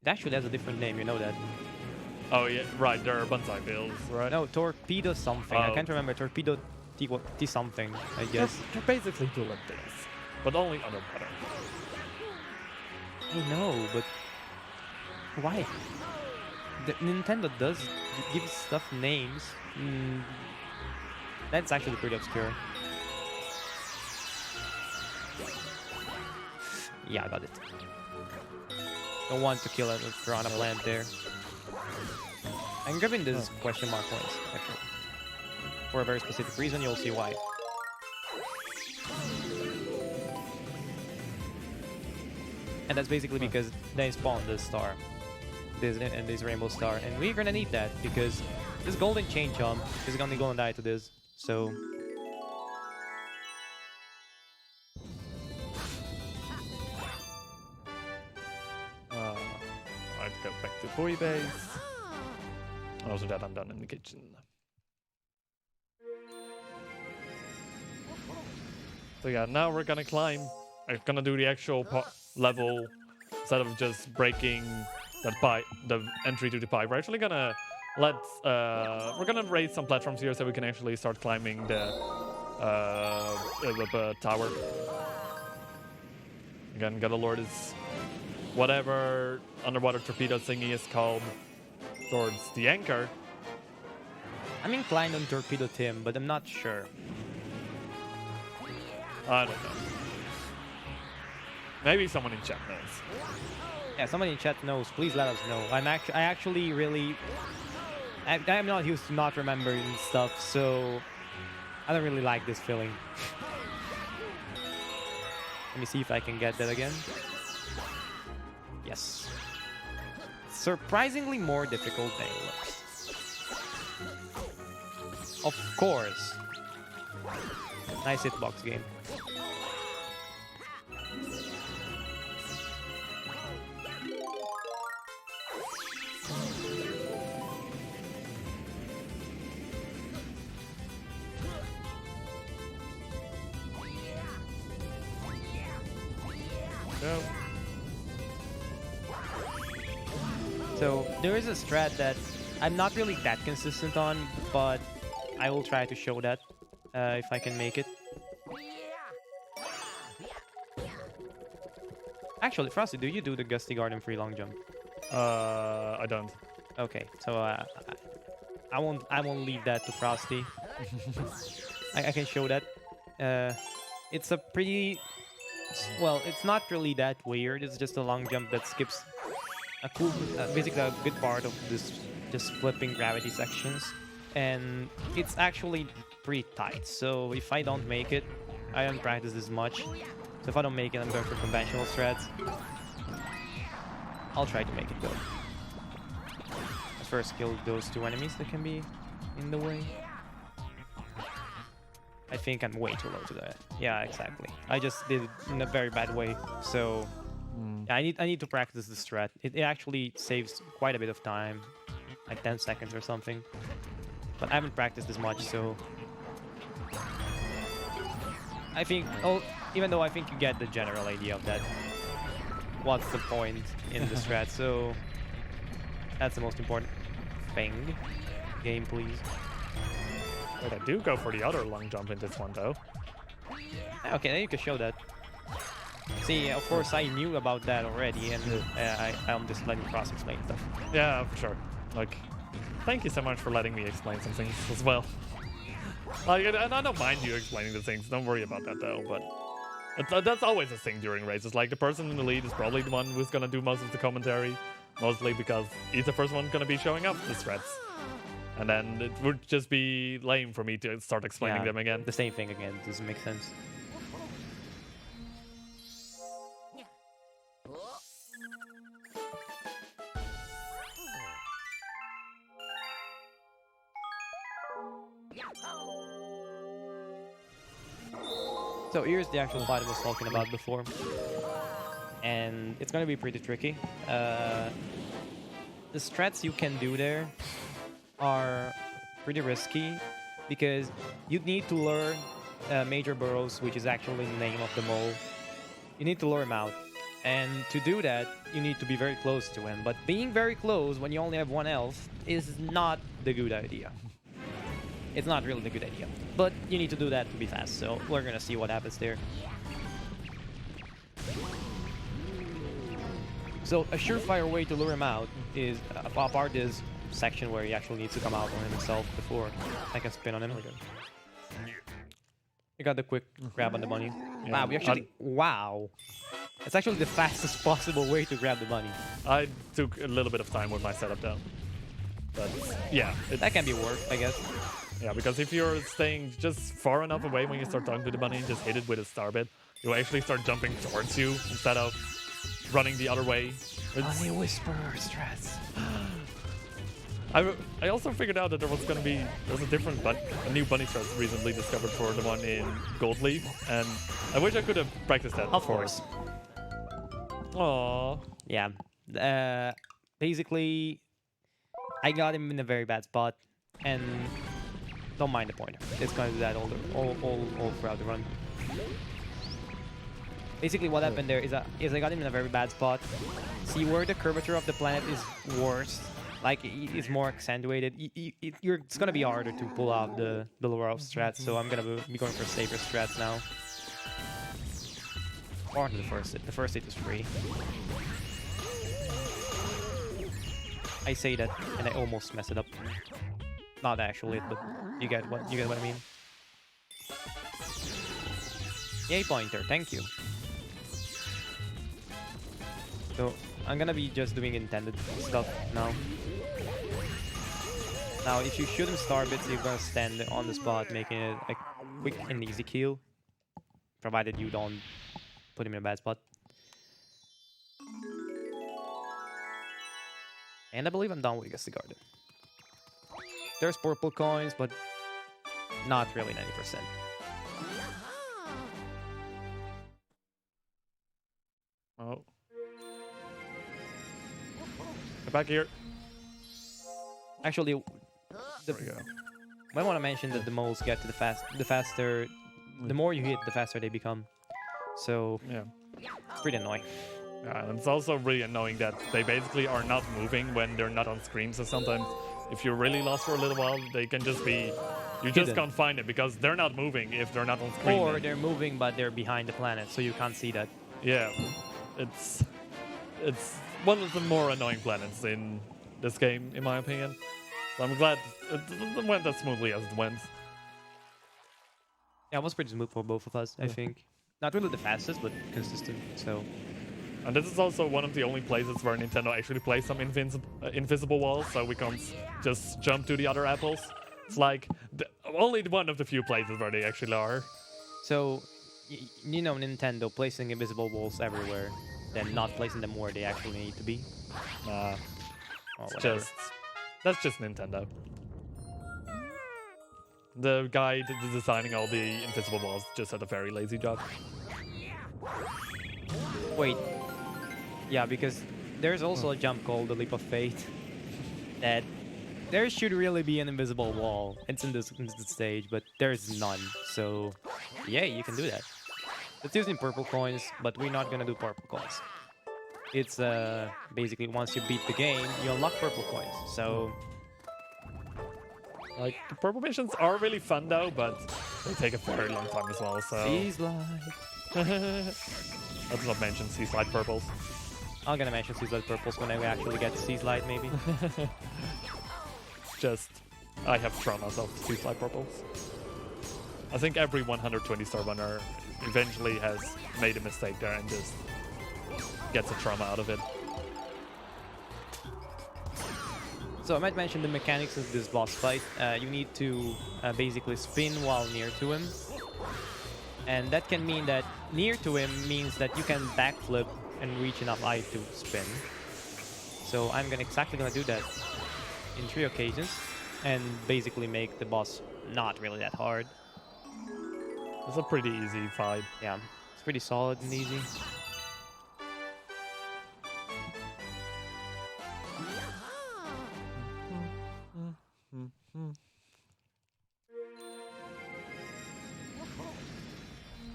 It actually has a different name, you know that. Oh yeah, right, there are bonsai bills, right? No, torpedo something. I Oh. can't remember. Torpedo T something, I guess. They're basically bullet bills, but only underwater. I know, but why? Nintendo does give stuff names. That's actually pretty obscure. Yeah, I got it. Don't want to kill a piranha plant there. I'm grabbing this question mark points, actually. For a very specific reason, you'll see why. And that's basically because they spawned this star. This rainbow star. And we're gonna need that because this golden chain jump is gonna die to this. So I'd go back to boy base. Also that I'm done in the kitchen. So yeah, now we're gonna climb. I'm gonna do the actual level instead of just breaking that pipe, the entry to the pipe. We're actually gonna we're gonna raise some platforms here so we can actually start climbing the tower. Again, gotta lure this whatever underwater torpedo thingy is called towards the anchor. I'm inclined on Torpedo Tim, but I'm not sure. I don't know. Maybe someone in chat knows. Yeah, somebody in chat knows. Please let us know. I'm not used to not remembering stuff, so I don't really like this feeling. Let me see if I can get that again. Yes. Surprisingly more difficult than it looks. Of course. Nice hitbox game. No. So there is a strat that I'm not really that consistent on, but I will try to show that if I can make it. Actually, Frosty, do you do the Gusty Garden free long jump? I don't. Okay, so I won't leave that to Frosty. I can show that. It's a pretty well. It's not really that weird. It's just a long jump that skips a cool, basically a good part of this just flipping gravity sections, and it's actually pretty tight. So if I don't make it, I don't practice this much. So if I don't make it, I'm going for conventional strats. I'll try to make it though. Let's first kill those two enemies that can be in the way. I think I'm way too low to that. Yeah, exactly. I just did it in a very bad way. So yeah, I need to practice the strat. It actually saves quite a bit of time, like 10 seconds or something. But I haven't practiced as much, so I think, even though I think you get the general idea of that, what's the point in the strat? So that's the most important thing. Game, please. Wait, I do go for the other long jump in this one, though. Okay, then you can show that. See, of course, I knew about that already, and I'm just letting Cross explain stuff. Yeah, for sure. Like, thank you so much for letting me explain some things as well. Like, and I don't mind you explaining the things. Don't worry about that, though. But that's always a thing during races. Like, the person in the lead is probably the one who's gonna do most of the commentary, mostly because he's the first one gonna be showing up the strats. And then it would just be lame for me to start explaining them again. The same thing again. Doesn't make sense. So here's the actual fight I was talking about before. And it's gonna be pretty tricky. The strats you can do there are pretty risky because you need to learn Major Burrows, which is actually the name of the mole. You need to lure him out. And to do that, you need to be very close to him. But being very close when you only have one health is not the good idea. It's not really the good idea. But you need to do that to be fast, so we're gonna see what happens there. So a surefire way to lure him out is apart this section where he actually needs to come out on himself before I can spin on him. You got the quick grab on the bunny. Yeah. Wow, we actually... Wow. It's actually the fastest possible way to grab the bunny. I took a little bit of time with my setup, though. But, yeah. That can be worked, I guess. Yeah, because if you're staying just far enough away when you start talking to the bunny and just hit it with a star bit, you'll actually start jumping towards you instead of running the other way. It's- Whisper strats. I also figured out that there's a new bunny strat recently discovered for the one in Gold Leaf, and I wish I could have practiced that Of before. course. Aww. Yeah. Basically, I got him in a very bad spot, and don't mind the pointer. It's gonna do that all throughout the run. Basically, what happened there is I got him in a very bad spot. See where the curvature of the planet is worse, like it's more accentuated. It's gonna be harder to pull off the lower off strats. So I'm gonna be going for safer strats now. Or the first hit. The first hit is free. I say that and I almost mess it up. Not actually, but you get what I mean. Yay, pointer, thank you. So I'm gonna be just doing intended stuff now. Now, if you shoot him star bits, you're gonna stand on the spot, making it a quick and easy kill, provided you don't put him in a bad spot. And I believe I'm done with Guess the Garden. There's purple coins, but not really 90%. Oh. Get back here. Actually, There we go. I want to mention that the moles get to the faster, the more you hit, the faster they become. So Yeah. it's pretty annoying. Yeah, and it's also really annoying that they basically are not moving when they're not on screen. So sometimes, if you're really lost for a little while, they can just be. You just Hidden. can't find it because they're not moving if they're not on screen. Or then. they're moving, but they're behind the planet, so you can't see that. Yeah, it's one of the more annoying planets in this game, in my opinion. So I'm glad it went as smoothly as it went. Yeah, it was pretty smooth for both of us, I think. Not really the fastest, but consistent. So And this is also one of the only places where Nintendo actually plays some invisible walls, so we can't just jump to the other apples. It's like only one of the few places where they actually are. So, you know, Nintendo placing invisible walls everywhere, then not placing them where they actually need to be. Nah, Or it's whatever. that's just Nintendo. The guy designing all the invisible walls just had a very lazy job. Wait. Yeah, because there's also a jump called the Leap of Faith. That there should really be an invisible wall. It's in this stage, but there's none. So, yeah, you can do that. It's using purple coins, but we're not gonna do purple coins. It's basically once you beat the game, you unlock purple coins. So Like, the purple missions are really fun though, but they take a very long time as well, so... Sea Slide. Let's not mention Sea Slide purples. I'm gonna mention Sea Slide purples when I actually get Sea Slide, maybe. Just, I have traumas of Sea Slide purples. I think every 120-star runner eventually has made a mistake there and just gets a trauma out of it. So I might mention the mechanics of this boss fight. You need to basically spin while near to him. And that can mean that near to him means that you can backflip and reach enough height to spin. So I'm exactly gonna do that in 3 occasions and basically make the boss not really that hard. It's a pretty easy fight. Yeah, it's pretty solid and easy.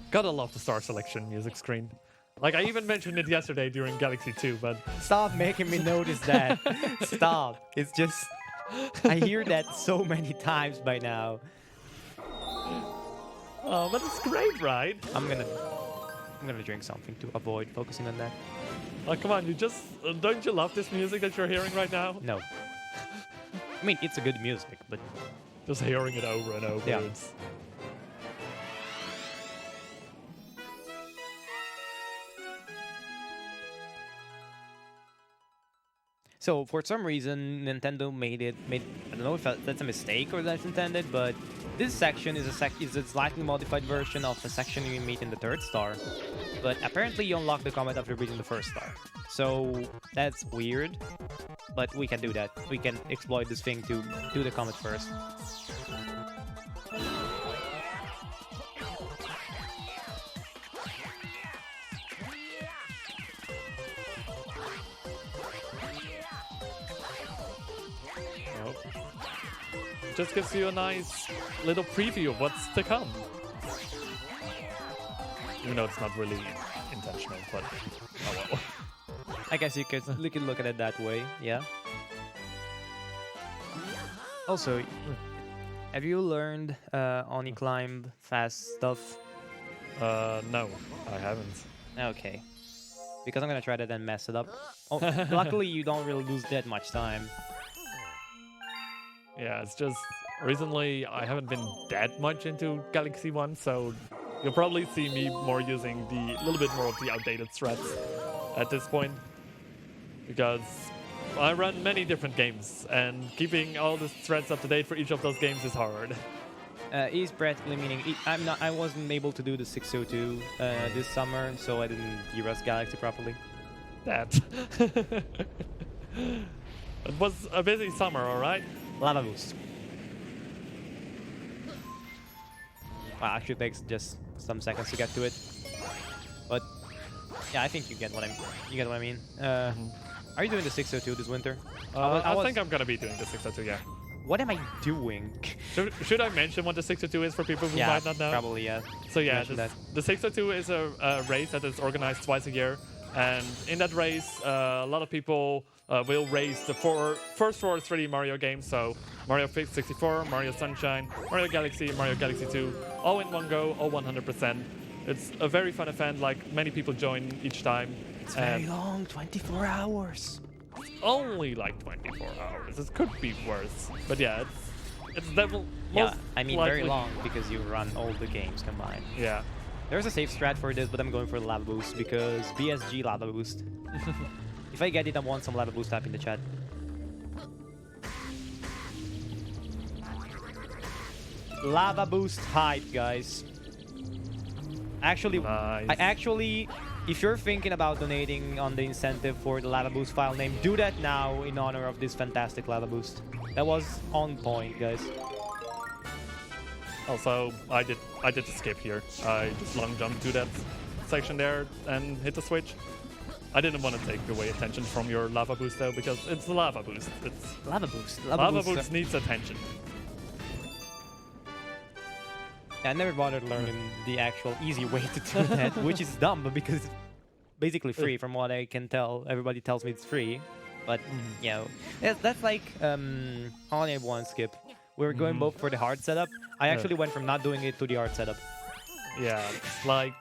Gotta love the star selection music screen. Like, I even mentioned it yesterday during Galaxy 2, but... Stop making me notice that. Stop. It's just... I hear that so many times by now. Oh, but it's great, right? I'm gonna drink something to avoid focusing on that. Oh, come on, you just... don't you love this music that you're hearing right now? No. I mean, it's a good music, but Just hearing it over and over. Yeah. It's... So for some reason, Nintendo made I don't know if that's a mistake or that's intended, but this section is a slightly modified version of a section you meet in the 3rd star. But apparently you unlock the comet after beating the 1st star. So that's weird, but we can do that. We can exploit this thing to do the comet first. Just gives you a nice little preview of what's to come. Even though it's not really intentional, but oh well. I guess you could look at it that way, yeah. Also, have you learned Oni climb fast stuff? No, I haven't. Okay. Because I'm gonna try that and mess it up. Oh, luckily you don't really lose that much time. Yeah, it's just recently I haven't been that much into Galaxy 1, so you'll probably see me more using the little bit more of the outdated strats at this point. Because I run many different games, and keeping all the strats up to date for each of those games is hard. Is practically meaning I wasn't able to do the 602 this summer, so I didn't de-rust Galaxy properly. That. It was a busy summer, alright? Lava boost. Well, actually takes just some seconds to get to it, but yeah, I think you get what I mean. Are you doing the 602 this winter? I think I'm gonna be doing the 602, yeah. What am I doing? Should I mention what the 602 is for people who Yeah, might not know? probably, yeah. So yeah, Mention that. the 602 is a race that is organized twice a year, and in that race, a lot of people will race the first four 3D Mario games. So Mario 64, Mario Sunshine, Mario Galaxy, Mario Galaxy 2, all in one go, all 100%. It's a very fun event. Like many people join each time. It's very long, 24 hours. Only like 24 hours. It could be worse, but yeah, it's definitely. Yeah, I mean very long because you run all the games combined. Yeah. There's a safe strat for this, but I'm going for the lava boost because BSG lava boost. If I get it, I want some lava boost, type in the chat. Lava boost hype, guys. Actually, Nice. If you're thinking about donating on the incentive for the lava boost file name, do that now in honor of this fantastic lava boost. That was on point, guys. Also, I did the skip here. I just long jumped to that section there and hit the switch. I didn't want to take away attention from your lava boost though, because it's the lava boost. It's Lava boost. lava boost needs attention. I never bothered learning the actual easy way to do that, which is dumb, but because it's basically free from what I can tell. Everybody tells me it's free, but you know, that's like Holiday 1 skip. We were going both for the hard setup. I actually went from not doing it to the hard setup. Yeah, it's like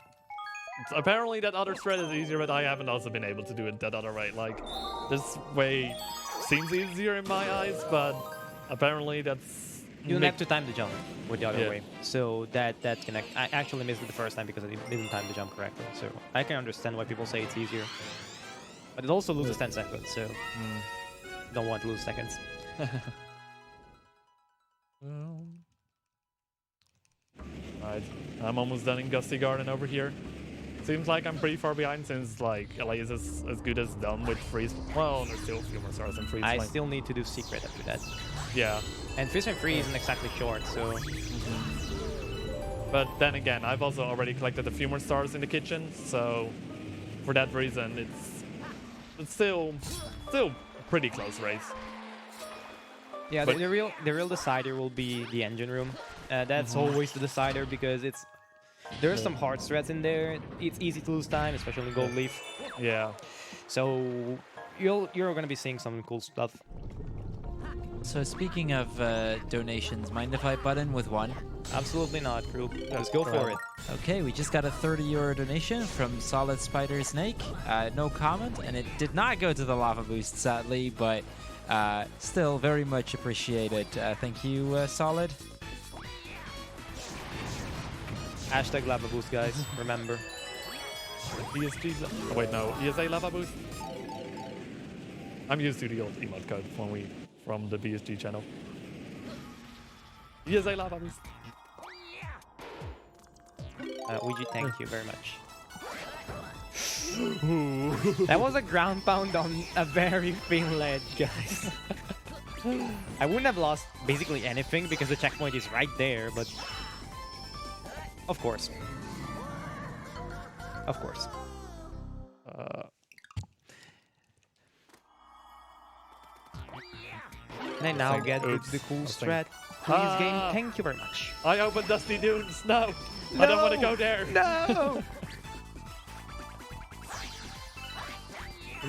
apparently that other thread is easier, but I haven't also been able to do it that other way. Like this way seems easier in my eyes, but apparently that's. You don't have to time the jump with the other Yeah. way. So that connect. I actually missed it the first time because I didn't time the jump correctly. So I can understand why people say it's easier. But it also loses 10 seconds, so don't want to lose seconds. Right, I'm almost done in Gusty Garden over here. Seems like I'm pretty far behind since like LA is as good as done with freeze. Well, there's still a few more stars in freeze. I like, still need to do secret after that. yeah. And Freeze and Free isn't exactly short, so... But then again, I've also already collected a few more stars in the kitchen, so for that reason, it's still a pretty close race. Yeah, But- the real decider will be the engine room. That's always the decider because there's some hard threats in there. It's easy to lose time, especially in Gold Leaf. Yeah. So you're gonna be seeing some cool stuff. So speaking of donations, mind if I butt in with one? Absolutely not, crew. Let's go for it. Okay, we just got a 30 euro donation from Solid Spider Snake. No comment, and it did not go to the lava boost, sadly, but still very much appreciated. Thank you, Solid. Hashtag lava boost, guys. Remember. ESG. Oh, wait, no. ESA lava boost. I'm used to the old emote code from the BSG channel. Yes, I love Abis. Ouija, thank you very much. That was a ground pound on a very thin ledge, guys. I wouldn't have lost basically anything because the checkpoint is right there, but of course. Of course. And I now get the cool strat. Please, game. Thank you very much. I opened Dusty Dunes. No, I don't want to go there. No!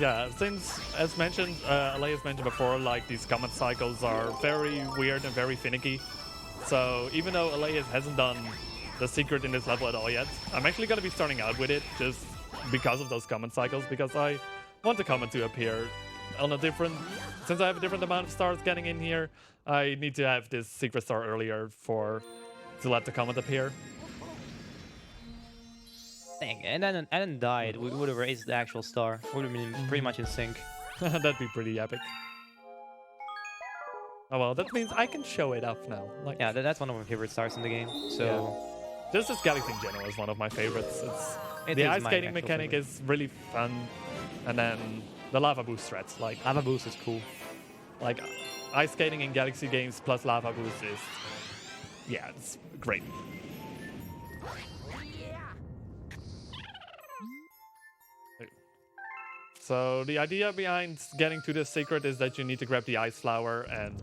Yeah, since, as mentioned, Elias mentioned before, like these comment cycles are very weird and very finicky. So even though Elias hasn't done the secret in this level at all yet, I'm actually going to be starting out with it just because of those comment cycles, because I want the comment to appear on a different... Since I have a different amount of stars getting in here, I need to have this secret star earlier to let the comment appear. Dang, and then died. We would have raised the actual star. Would have been pretty much in sync. That'd be pretty epic. Oh well, that means I can show it off now. Like, Yeah, that's one of my favorite stars in the game. So just this Galaxy in general is one of my favorites. It The is ice my skating actual mechanic favorite. is really fun, and then the lava boost threats. Like Lava Boost is cool. Ice skating in Galaxy games plus lava boost is, yeah, it's great. So the idea behind getting to this secret is that you need to grab the ice flower and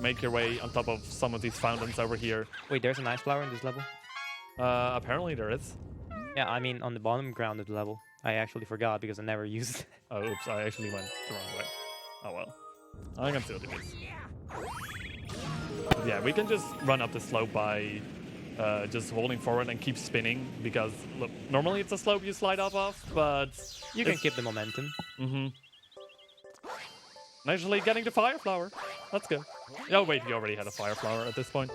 make your way on top of some of these fountains over here. Wait, there's an ice flower in this level? Apparently there is. Yeah, I mean on the bottom ground of the level. I actually forgot because I never used it. Oh, oops, I actually went the wrong way. Oh well. I can still do this. But yeah, we can just run up the slope by just holding forward and keep spinning, because look, normally it's a slope you slide off of, but You can keep the momentum. Actually getting the fire flower. Let's go. Oh wait, you already had a fire flower at this point.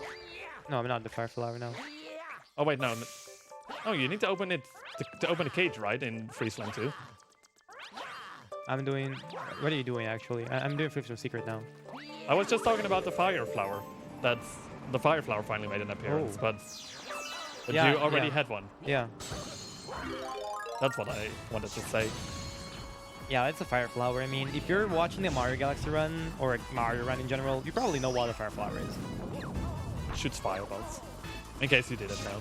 No, I'm not the fire flower now. Oh wait, no. Oh, you need to open it to open the cage, right? In Friesland too. I'm doing... What are you doing, actually? I'm doing Fifth Secret now. I was just talking about the fire flower. That's the fire flower finally made an appearance, Oh. but Yeah, you already yeah. had one. Yeah. That's what I wanted to say. Yeah, it's a fire flower. I mean, if you're watching the Mario Galaxy run, or Mario run in general, you probably know what a fire flower is. Shoots fireballs. In case you didn't know.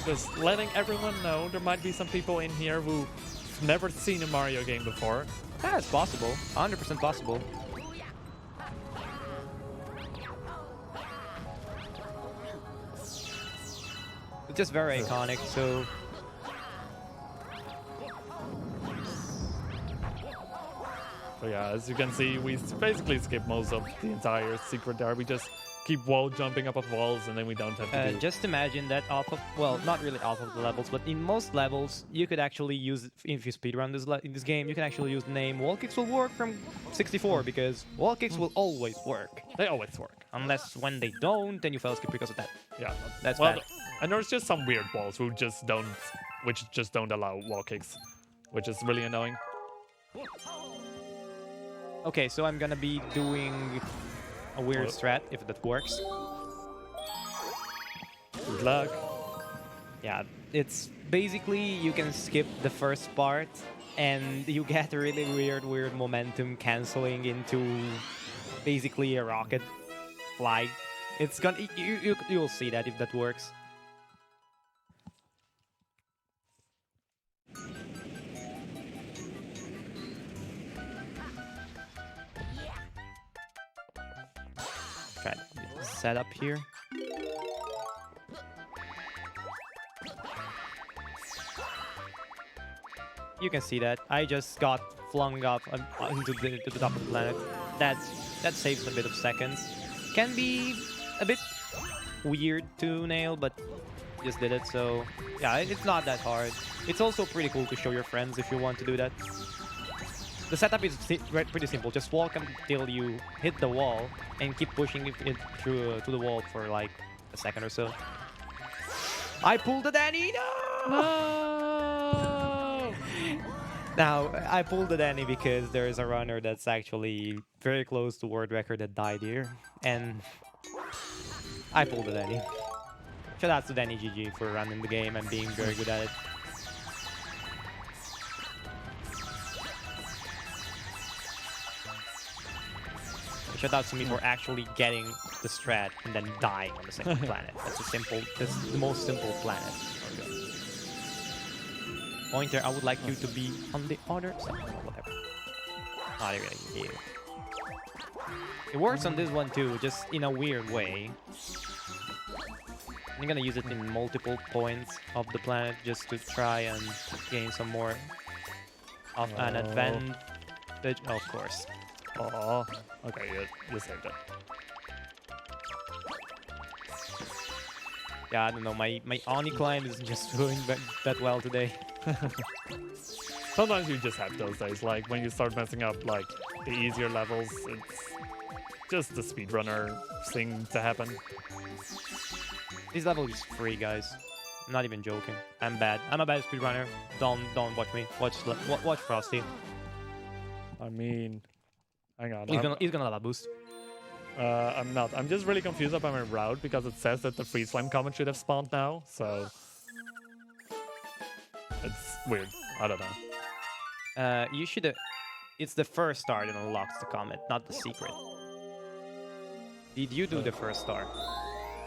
Just letting everyone know there might be some people in here who've never seen a Mario game before. Yeah, it's possible. 100% possible. It's just very iconic, so... So yeah, as you can see, we basically skip most of the entire secret there. We just keep wall jumping up of walls, and then we don't have to do... Just imagine that off of, well, not really off of the levels, but in most levels, you could actually use, if you speedrun in this game, you can actually use the name wall kicks will work from 64, because wall kicks will always work. They always work. Unless when they don't, then you fail skip because of that. Yeah, That's well, bad. and there's just some weird walls which just don't allow wall kicks, which is really annoying. Okay, so I'm gonna be doing a weird strat, if that works. Good luck. Yeah, it's basically you can skip the first part and you get a really weird momentum canceling into basically a rocket fly. It's gonna you'll see that if that works. Try to set up here. You can see that. I just got flung up into to the top of the planet. That saves a bit of seconds. Can be a bit weird to nail, but just did it, so yeah, it's not that hard. It's also pretty cool to show your friends if you want to do that. The setup is pretty simple. Just walk until you hit the wall and keep pushing it through to the wall for like a second or so. I pulled the Danny! No! No! Now, I pulled the Danny because there is a runner that's actually very close to world record that died here. And I pulled the Danny. Shout out to Danny GG for running the game and being very good at it. Shout out to me for actually getting the strat and then dying on the same planet. That's the most simple planet. Pointer, I would like you to be on the other side. Oh, whatever. Not really you. It works on this one too, just in a weird way. I'm gonna use it in multiple points of the planet just to try and gain some more of an advantage. Of course. Oh, okay, you saved it. Yeah, I don't know. My Oni climb is just doing that well today. Sometimes you just have those days, like when you start messing up like the easier levels, it's just the speedrunner thing to happen. This level is free, guys. I'm not even joking. I'm bad. I'm a bad speedrunner. Don't watch me. Watch Frosty. I mean, hang on. He's gonna lava boost. I'm not. I'm just really confused about my route because it says that the free slime comet should have spawned now, so it's weird. I don't know. You should. It's the first star that unlocks the comet, not the secret. Did you do the first star?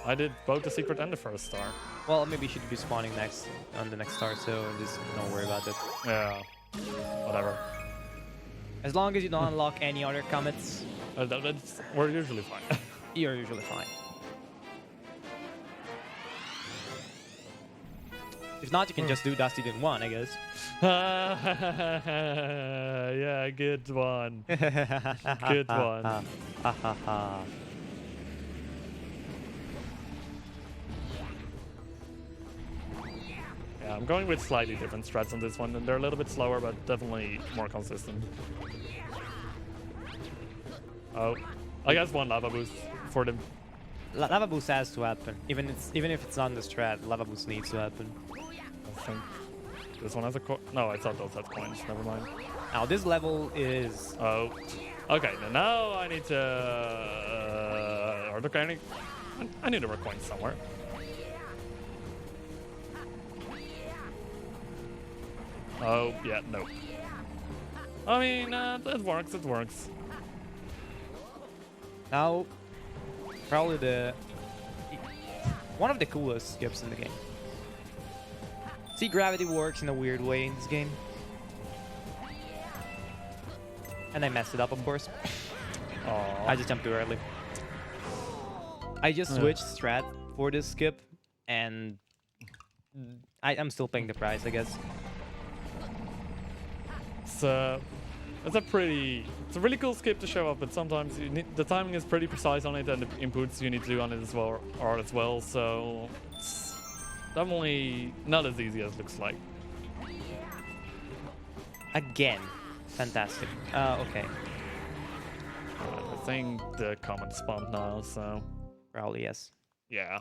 I did both the secret and the first star. Well, maybe you should be spawning next on the next star, so just don't worry about it. Yeah. Whatever. As long as you don't unlock any other comets, We're usually fine. you're usually fine. If not, you can just do Dusty Dune 1, I guess. Yeah, good one. Good one. Yeah, I'm going with slightly different strats on this one, and they're a little bit slower, but definitely more consistent. Oh, I guess one lava boost for them. Lava boost has to happen. Even if it's not the strat, lava boost needs to happen. I think this one has a no, I thought those had coins. Never mind. Now this level is Oh, okay. Now I need to. Okay, I need to work coins somewhere. Oh yeah, no. I mean, it works. It works. now probably one of the coolest skips in the game. See, gravity works in a weird way in this game. And I messed it up, of course. Aww. I just jumped too early. I just switched strat for this skip, and I'm still paying the price, I guess. It's a really cool skip to show up, but sometimes the timing is pretty precise on it, and the inputs you need to do on it as well are as well. So it's definitely not as easy as it looks like. Again, fantastic. Okay, I think the comet spawned now, so probably yes. yeah.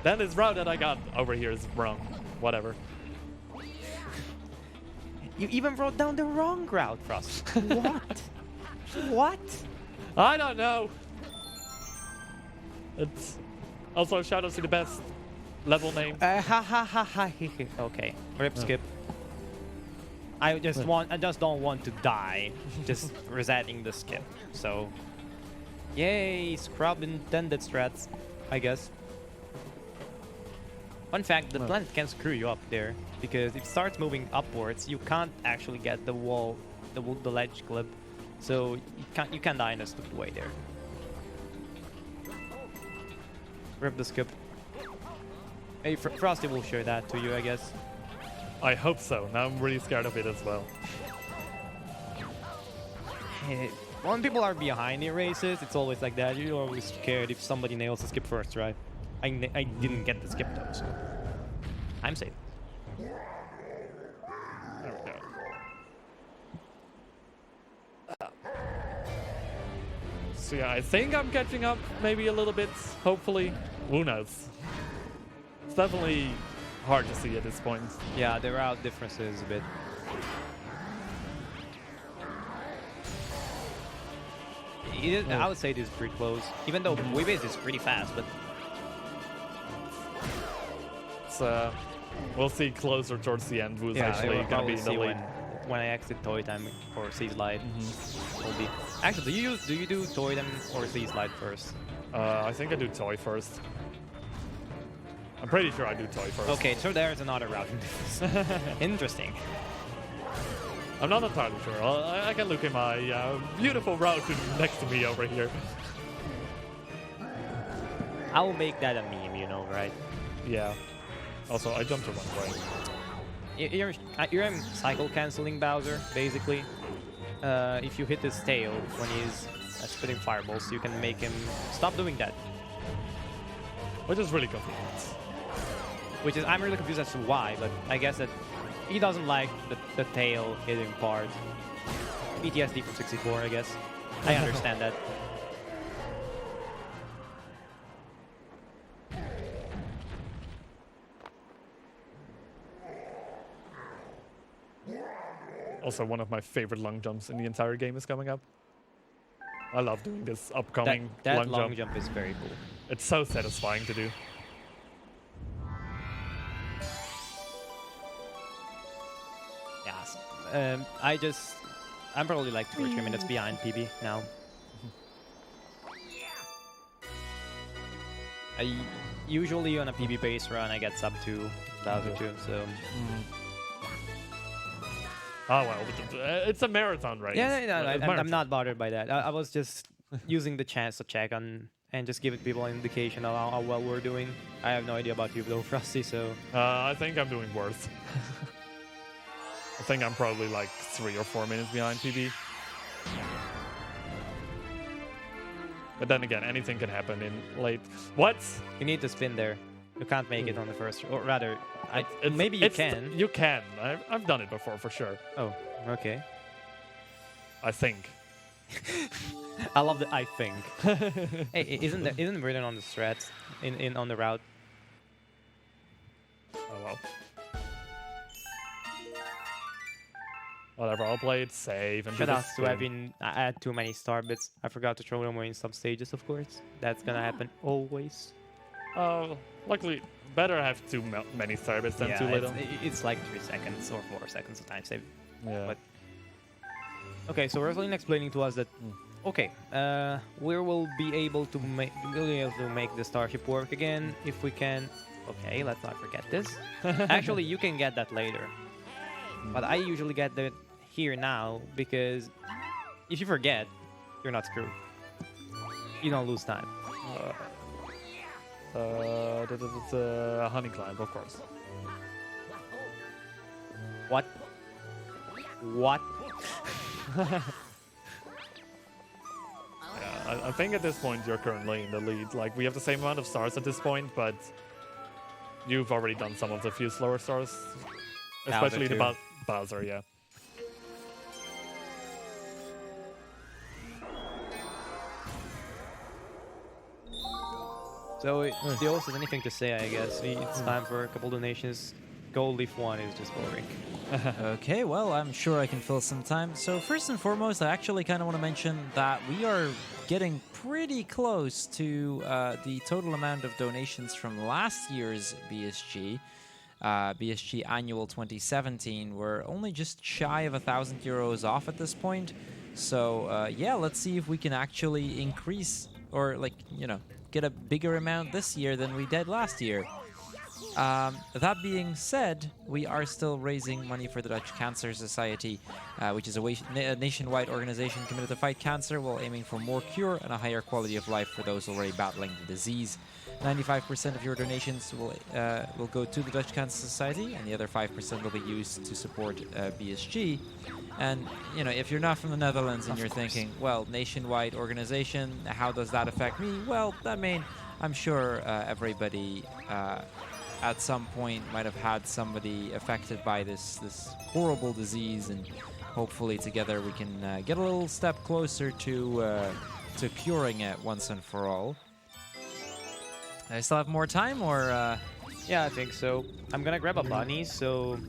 Then this route that I got over here is wrong. Whatever. You even wrote down the wrong route, Frost. What? What? I don't know. It's also shout out to the best level name. Ha ha ha ha. Okay, rip skip. I just don't want to die just resetting the skip. So, yay, scrub intended strats, I guess. Fun fact, the planet can screw you up there, because if it starts moving upwards, you can't actually get the wall, the ledge clip, so you can't die in a stupid way there. Rip the skip. Hey, Frosty will show that to you, I guess. I hope so. Now I'm really scared of it as well. When people are behind in races, it's always like that. You're always scared if somebody nails the skip first, right? I didn't get the skip though, so I'm safe. There we go. So yeah, I think I'm catching up maybe a little bit, hopefully. Who knows? It's definitely hard to see at this point. Yeah, the route differences a bit. I would say it is pretty close, even though Weebase is pretty fast, but It's, we'll see closer towards the end who's yeah, actually we'll going to be probably in the see lead. when I exit Toy Time or Sea Slide. Will be. Actually, do you do Toy Time or Sea Slide first? I think I do toy first. I'm pretty sure I do toy first. Okay, so there's another routing difference. Interesting. I'm not entirely sure. I can look at my beautiful route next to me over here. I will make that a meme, you know, right? Yeah. Also, I jumped around right. You're cycle canceling Bowser, basically. If you hit his tail when he's spitting fireballs, you can make him stop doing that. Which is really convenient. Which is, I'm really confused as to why, but I guess that he doesn't like the tail hitting part. PTSD from 64, I guess. I understand that. Also, one of my favorite long jumps in the entire game is coming up. I love doing this upcoming That long long jump is very cool. It's so satisfying to do. Yes. I'm probably like 2 or 3 minutes behind PB now. I usually on a PB base run I get sub 2 Bowser 2, so Oh well, it's a marathon race. I'm not bothered by that. I was just using the chance to check on and just give people an indication of how well we're doing. I have no idea about you though, Frosty, so I think I'm doing worse. I think I'm probably like 3 or 4 minutes behind PB. But then again, anything can happen in late. What? you need to spin there. You can't make it on the first, or rather, maybe you It's- can. You can. I've done it before for sure. Oh, okay. I think. I love the I think. Hey, isn't it written on the strats on the route? Oh well. Whatever. I'll play it safe and Shout do out this to having I had too many star bits. I forgot to throw them away in some stages, of course. That's gonna happen always. Luckily, better have too many starbits than too little. It's like 3 seconds or 4 seconds of time save. Yeah. But okay, so Rosalind explaining to us that okay, we will be able to make the starship work again if we can. Okay, let's not forget this. Actually, you can get that later, but I usually get that here now because if you forget, you're not screwed. You don't lose time. Honey climb, of course. What? What? Yeah, I think at this point you're currently in the lead. Like, we have the same amount of stars at this point, but you've already done some of the few slower stars. Especially the too. Bowser, yeah. So if the host has anything to say, I guess it's time for a couple donations. Gold Leaf 1 is just boring. Okay, well, I'm sure I can fill some time. So first and foremost, I actually kind of want to mention that we are getting pretty close to the total amount of donations from last year's BSG. BSG Annual 2017. We're only just shy of €1,000 off at this point. So yeah, let's see if we can actually increase or get a bigger amount this year than we did last year. That being said, we are still raising money for the Dutch Cancer Society, which is a nationwide organization committed to fight cancer while aiming for more cure and a higher quality of life for those already battling the disease. 95% of your donations will go to the Dutch Cancer Society, and the other 5% will be used to support BSG. And, if you're not from the Netherlands and you're thinking, well, nationwide organization, how does that affect me? Well, I'm sure everybody at some point might have had somebody affected by this horrible disease, and hopefully together we can get a little step closer to curing it once and for all. I still have more time, or Yeah, I think so. I'm gonna grab a bunny, so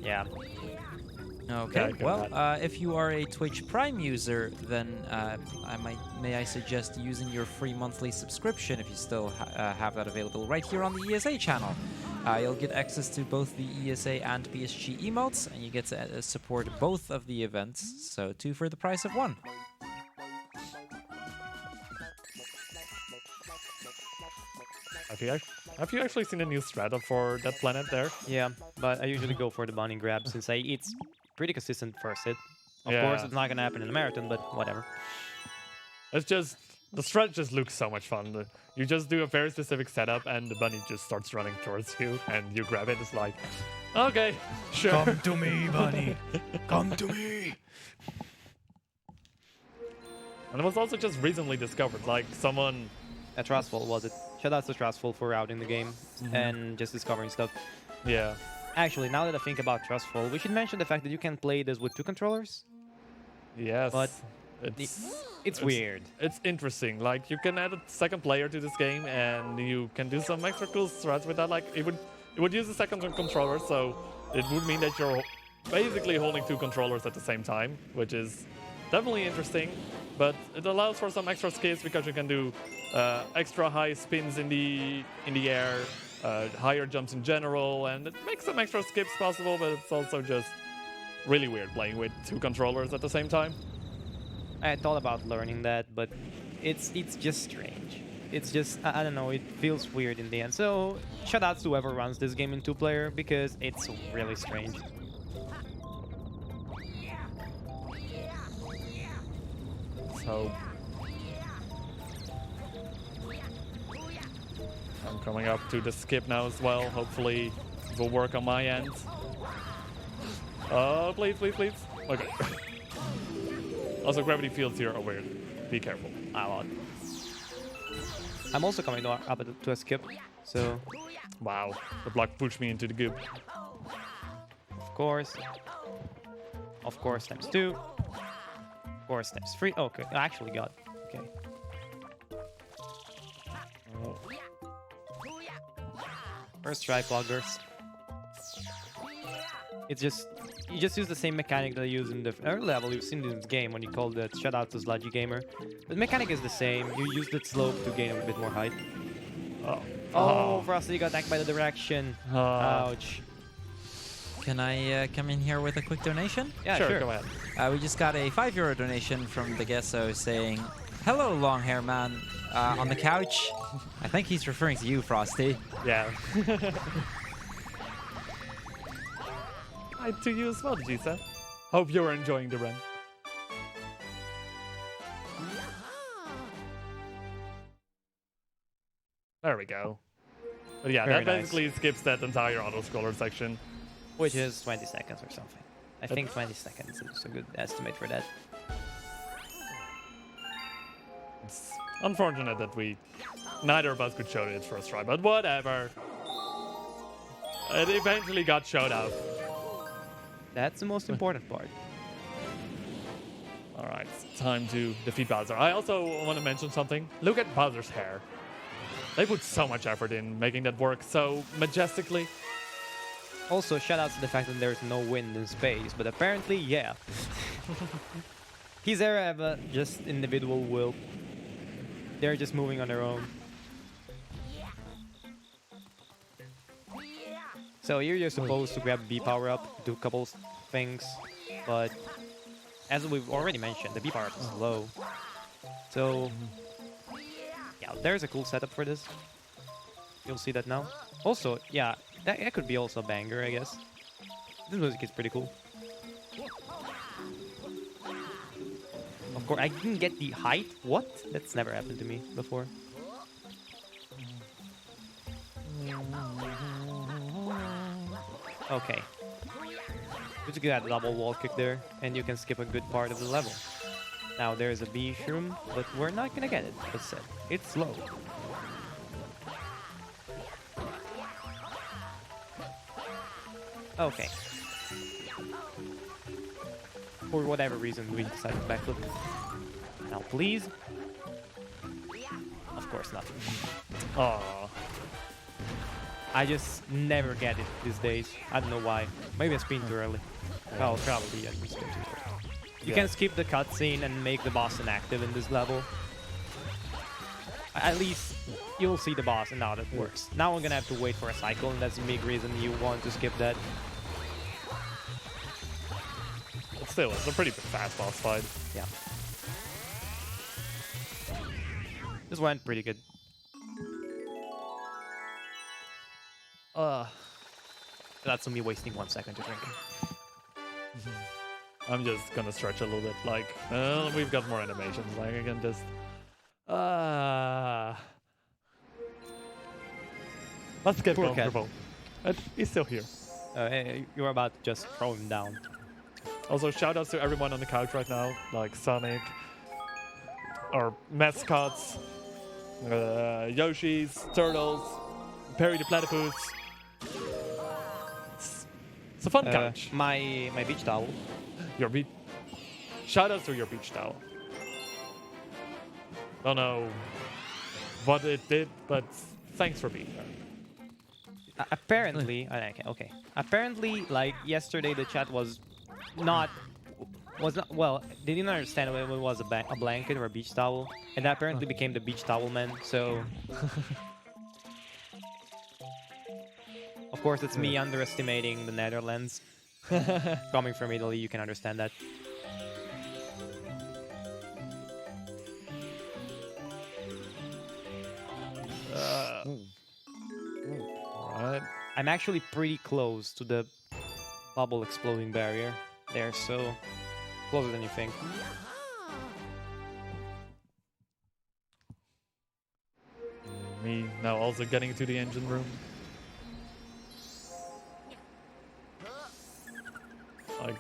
yeah. Okay, Okay, well, got if you are a Twitch Prime user, then may I suggest using your free monthly subscription if you still have that available right here on the ESA channel. You'll get access to both the ESA and BSG emotes, and you get to support both of the events, so 2 for the price of 1. Have you actually seen a new strata for that planet there? Yeah, but I usually go for the bunny grab since it's pretty consistent first hit. Of Yeah. course, it's not gonna happen in a marathon, but whatever. It's just the strat just looks so much fun. You just do a very specific setup, and the bunny just starts running towards you, and you grab it. It's like, okay, sure. Come to me, bunny. Come to me. And it was also just recently discovered, like someone. A Trustful, was it? Shoutouts to Trustful for routing the game and just discovering stuff. Yeah. Actually, now that I think about Trustful, we should mention the fact that you can play this with 2 controllers. Yes. But it's It's weird. It's interesting. Like you can add a second player to this game, and you can do some extra cool strats with that. Like it would use a second controller, so it would mean that you're basically holding 2 controllers at the same time, which is definitely interesting. But it allows for some extra skips because you can do extra high spins in the air, higher jumps in general, and it makes some extra skips possible. But it's also just really weird playing with 2 controllers at the same time. I thought about learning that, but it's just strange. It's just, I don't know, it feels weird in the end. So, shoutouts to whoever runs this game in 2-player, because it's really strange. So I'm coming up to the skip now as well. Hopefully it will work on my end. Oh, please, please, please. Okay. Also, gravity fields here are weird. Be careful. A lot. I'm also coming up to a skip, so Wow, the block pushed me into the goop. of course, times 2. Of course, times 3. Okay, I actually got. Okay. Oh. First try, Poggers. It's just, you just use the same mechanic that you use in the early level you've seen in this game when you call the shout out to Sludgy Gamer. The mechanic is the same. You use the slope to gain a bit more height. Oh, Frosty got attacked by the direction. Ouch. Can I come in here with a quick donation? Yeah, Sure, sure. go ahead. We just got a €5 donation from the Gesso saying, "Hello, long hair man on the couch." I think he's referring to you, Frosty. Yeah. Hi to you as well, Jisa. Hope you're enjoying the run. There we go. But yeah, Very that nice. basically skips that entire auto-scroller section. Which is 20 seconds or something. I think 20 seconds is a good estimate for that. It's unfortunate that neither of us could show it first try, but whatever. It eventually got showed up. That's the most important part. Alright, time to defeat Bowser. I also want to mention something. Look at Bowser's hair. They put so much effort in making that work so majestically. Also, shoutouts to the fact that there's no wind in space, but apparently, yeah. His there have just individual will. They're just moving on their own. So here you're supposed to grab B power up, do a couple things, but as we've already mentioned, the B power up is low. So yeah, there's a cool setup for this. You'll see that now. Also, yeah, that could be also a banger, I guess. This music is pretty cool. Of course, I didn't get the height. What? That's never happened to me before. Okay. Good to get a double wall kick there, and you can skip a good part of the level. Now there's a B shroom, but we're not gonna get it, as said. It's slow. Okay. For whatever reason, we decided to backflip. Now, please. Of course not. Aww. I just never get it these days. I don't know why. Maybe I spin too early. Well, probably I spin too early. You can skip the cutscene and make the boss inactive in this level. At least you'll see the boss and now that works. Now I'm gonna have to wait for a cycle, and that's the big reason you want to skip that. But still, it's a pretty fast boss fight. Yeah. This went pretty good. That's me wasting 1 second to drink. I'm just gonna stretch a little bit. Like, we've got more animations. Like, I can just. Let's get Poor comfortable. He's still here. You're about to just throw him down. Also, shout outs to everyone on the couch right now, like Sonic, our mascots, Yoshi's, Turtles, Perry the Platypus. It's a fun couch. My beach towel. Your beach. Shout outs to your beach towel. Don't know what it did, but thanks for being there. Apparently, okay. Apparently, like yesterday, the chat was not well. They didn't understand when it was a blanket or a beach towel, and that apparently became the beach towel man. So, of course, it's me underestimating the Netherlands. Coming from Italy, you can understand that. Alright. I'm actually pretty close to the bubble exploding barrier there, so closer than you think. Me now also getting to the engine room. Like,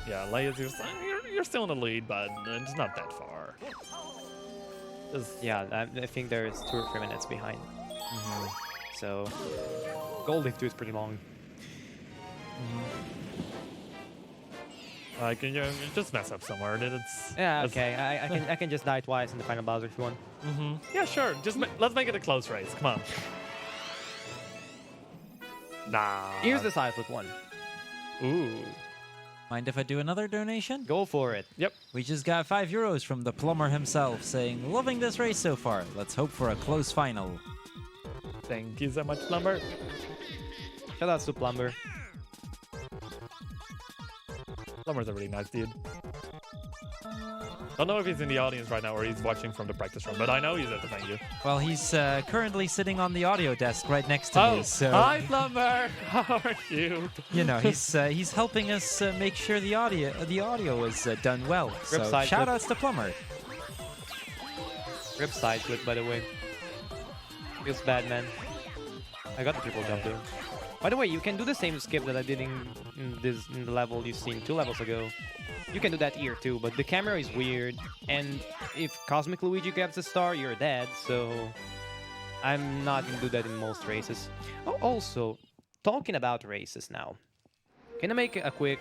yeah, Leia's, you're still in the lead, but it's not that far. Just, Yeah, I think there's 2 or 3 minutes behind. So, Gold Leaf 2 is pretty long. like, you just mess up somewhere. Yeah, okay. I can just die twice in the final Bowser if you want. Yeah, sure. Just let's make it a close race. Come on. Nah. Here's the side flip one. Ooh. Mind if I do another donation? Go for it. Yep. We just got €5 from the plumber himself saying, loving this race so far. Let's hope for a close final. Thank you so much, Plumber. Shout out to Plumber. Plumber's a really nice dude. Don't know if he's in the audience right now or he's watching from the practice room, but I know he's at the venue. Well, he's currently sitting on the audio desk right next to me. So, hi, Plumber. How are you? you know, he's helping us make sure the audio is done well. So side shout flip. outs to Plumber. Rip side flip, by the way. Feels bad, man. I got the triple jump too. By the way, you can do the same skip that I did in the level you've seen 2 levels ago. You can do that here too, but the camera is weird, and if Cosmic Luigi grabs the star, you're dead, so I'm not gonna do that in most races. Oh, also, talking about races now, can I make a quick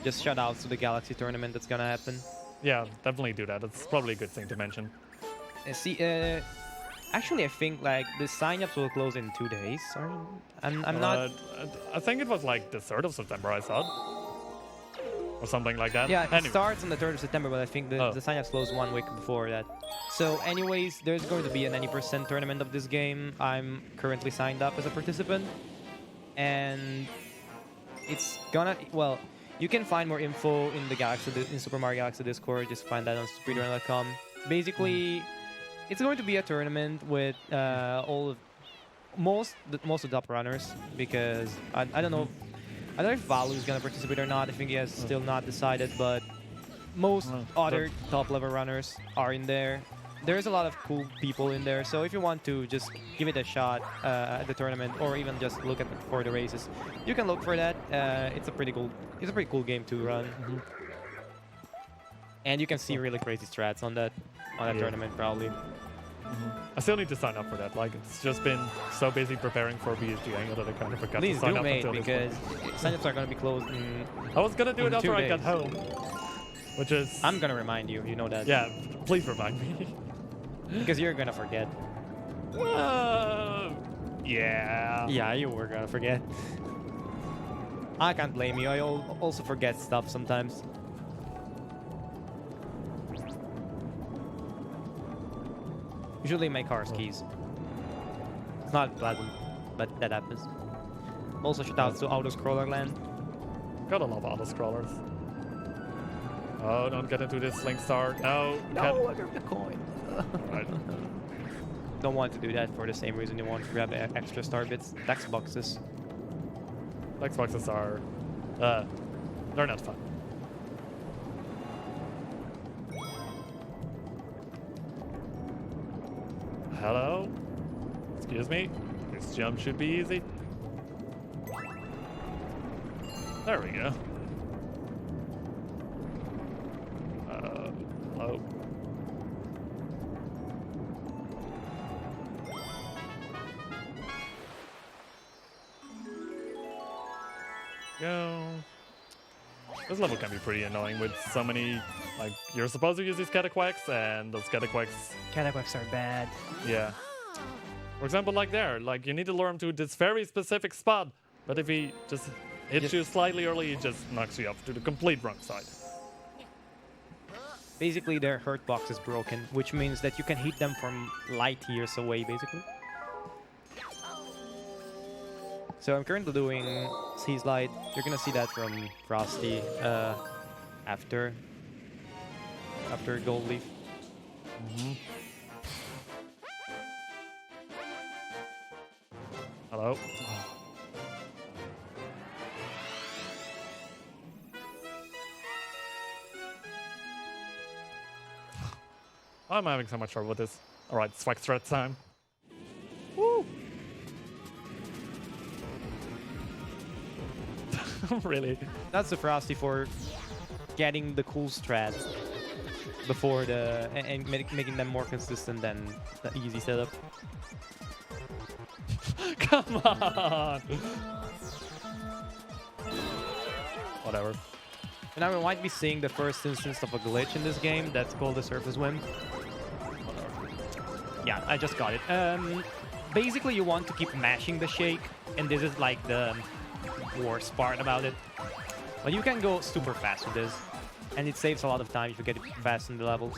just shout outs to the Galaxy tournament that's gonna happen? Yeah, definitely do that. It's probably a good thing to mention. Actually, I think like the sign-ups will close in 2 days. I'm not. I think it was like the 3rd of September, I thought. Or something like that. Yeah, it Anyway. starts on the 3rd of September, but I think the sign-ups close 1 week before that. So anyways, there's going to be a 90% tournament of this game. I'm currently signed up as a participant. And it's gonna... Well, you can find more info in in Super Mario Galaxy Discord. Just find that on speedrun.com. Basically, it's going to be a tournament with most of the top runners, because I don't know... I don't know if Valu is going to participate or not. I think he has still not decided, but most other top-level runners are in there. There's a lot of cool people in there, so if you want to just give it a shot at the tournament, or even just look at for the races, you can look for that. It's a pretty cool game to run, and you can see really crazy strats on that tournament probably. I still need to sign up for that. Like, it's just been so busy preparing for BSG angle that I kind of forgot to Please sign do, up mate, until this because point. signups are going to be closed in... I was gonna do it in after 2 I got days. home, which is... I'm going to remind you, you know that. Yeah, please remind me. Because you're going to forget. Yeah. Yeah, you were gonna forget. I can't blame you. I also forget stuff sometimes. Usually my car's keys. It's not pleasant, but that happens. Also, shout out to Auto Scroller Land. Gotta love auto scrollers. Oh, don't get into this link start. No. No, I grabbed the coin. Right. Don't want to do that for the same reason you want to grab extra star bits. Tax boxes. Xboxes are, they're not fun. Hello? Excuse me? This jump should be easy. There we go. Hello? Go. This level can be pretty annoying with so many, like, you're supposed to use these cataquacks, and those cataquacks, Cataquacks are bad. yeah. For example, like there, like, you need to lure him to this very specific spot, but if he just hits you slightly early, he just knocks you off to the complete wrong side. Basically, their hurt box is broken, which means that you can hit them from light years away, basically. So I'm currently doing Sea Slide. You're gonna see that from Frosty after Gold Leaf. Hello? I'm having so much trouble with this. Alright, swag threat time. Woo! Really? That's the Frosty for getting the cool strat before the and making them more consistent than the easy setup. Come on! Whatever. And now we might be seeing the first instance of a glitch in this game that's called the Surface Wind. Yeah, I just got it. Basically, you want to keep mashing the shake, and this is like the worst part about it. But you can go super fast with this, and it saves a lot of time if you get it fast in the levels.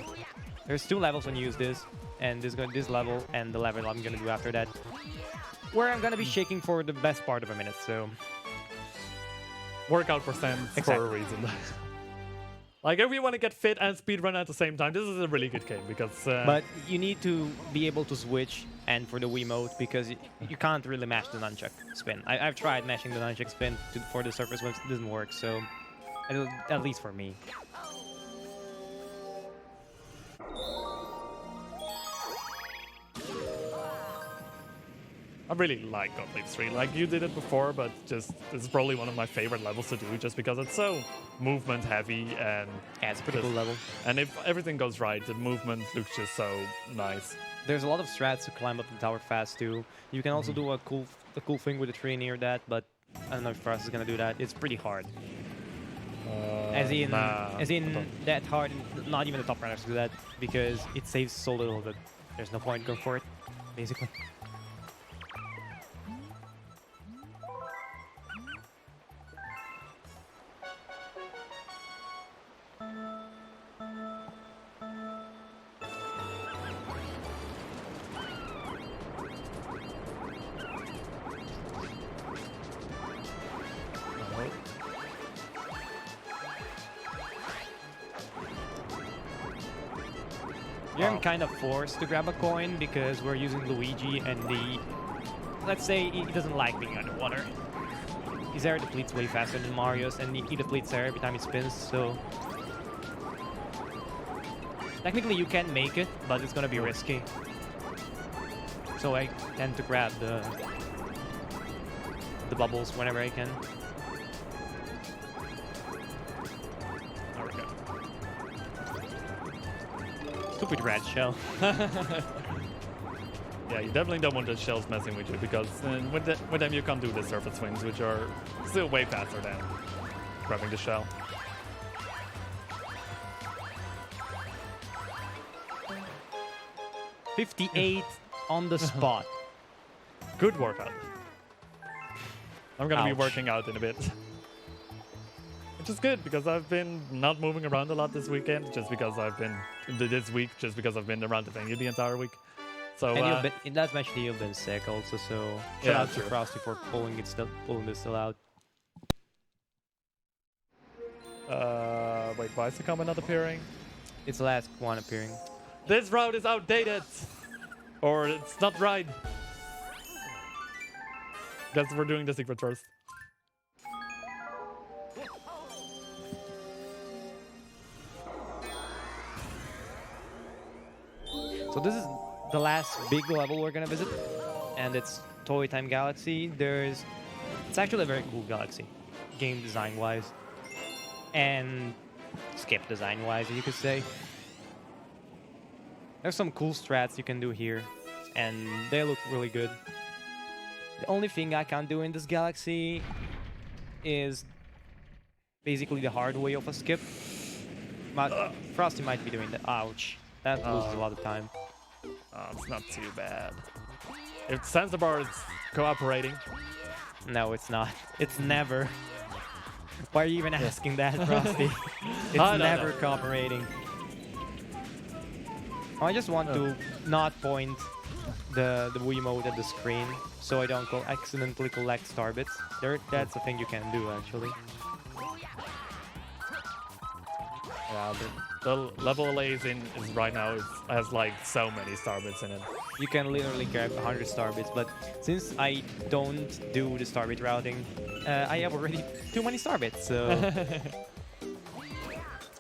There's 2 levels when you use this, and this level and the level I'm gonna do after that, where I'm gonna be shaking for the best part of a minute. So Workout percent for a reason. Like, if you want to get fit and speedrun at the same time, this is a really good game because... but you need to be able to switch and for the Wiimote because you can't really mash the nunchuck spin. I've tried mashing the nunchuck spin for the Surface Wind, it doesn't work, so at least for me. I really like God Leaf 3. Like, you did it before, but just this is probably one of my favorite levels to do just because it's so movement heavy and... Yeah, it's a pretty cool level. And if everything goes right, the movement looks just so nice. There's a lot of strats to climb up the tower fast too. You can also do a cool thing with a tree near that, but I don't know if Frost is gonna do that. It's pretty hard. As in that hard, not even the top runners do that because it saves so little that there's no point going for it, basically. Here I'm kind of forced to grab a coin because we're using Luigi and let's say he doesn't like being underwater. His air depletes way faster than Mario's and he depletes air every time he spins, so... Technically you can make it, but it's gonna be risky. So I tend to grab the bubbles whenever I can. Stupid rat shell. Yeah, you definitely don't want the shells messing with you because with them you can't do the surface swings, which are still way faster than grabbing the shell. $58 on the spot. good workout. I'm gonna be Ouch. working out in a bit. Which is good because I've been not moving around a lot this weekend, just because I've been around the venue the entire week. So And you've been, that's mentioned you've been sick also, so shout Yeah, out to true. Frosty for pulling this still out. wait, why is the comment not appearing? It's the last one appearing. This route is outdated, or it's not right. Guess we're doing the secret first. So this is the last big level we're gonna visit, and it's Toy Time Galaxy. It's actually a very cool galaxy, game design wise, and skip design wise, you could say. There's some cool strats you can do here, and they look really good. The only thing I can't do in this galaxy is basically the hard way of a skip. But Frosty might be doing that. Ouch. That loses a lot of time. Oh, it's not too bad. If Sensabar is cooperating, No, it's not. It's never. Why are you even asking that, Frosty? I It's don't never know. cooperating. I just want to not point the Wiimote at the screen so I don't accidentally collect star bits. That's a thing you can do, actually. yeah, the level LA is right now has like so many star bits in it. You can literally grab 100 star bits, but since I don't do the star bit routing, I have already too many star bits, so...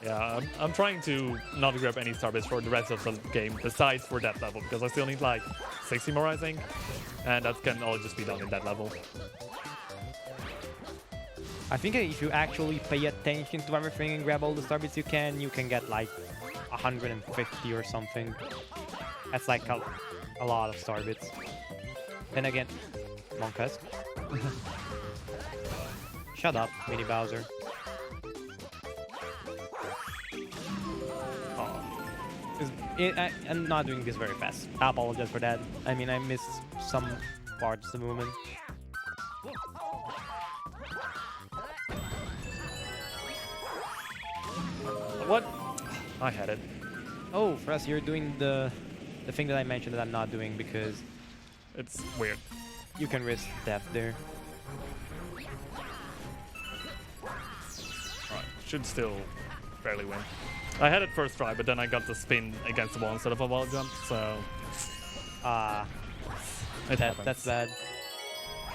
Yeah, I'm trying to not grab any star bits for the rest of the game besides for that level, because I still need like 60 more, I think, and that can all just be done in that level. I think if you actually pay attention to everything and grab all the star bits you can get like 150 or something. That's like a lot of star bits. Then again, Monkask. Shut up, Mini Bowser. I'm not doing this very fast. I apologize for that. I mean, I missed some parts of the movement. What? I had it. Oh, for us, you're doing the thing that I mentioned that I'm not doing because It's weird. you can risk death there. Right, should still barely win. I had it first try, but then I got the spin against the wall instead of a wall jump, so it happens. That's bad.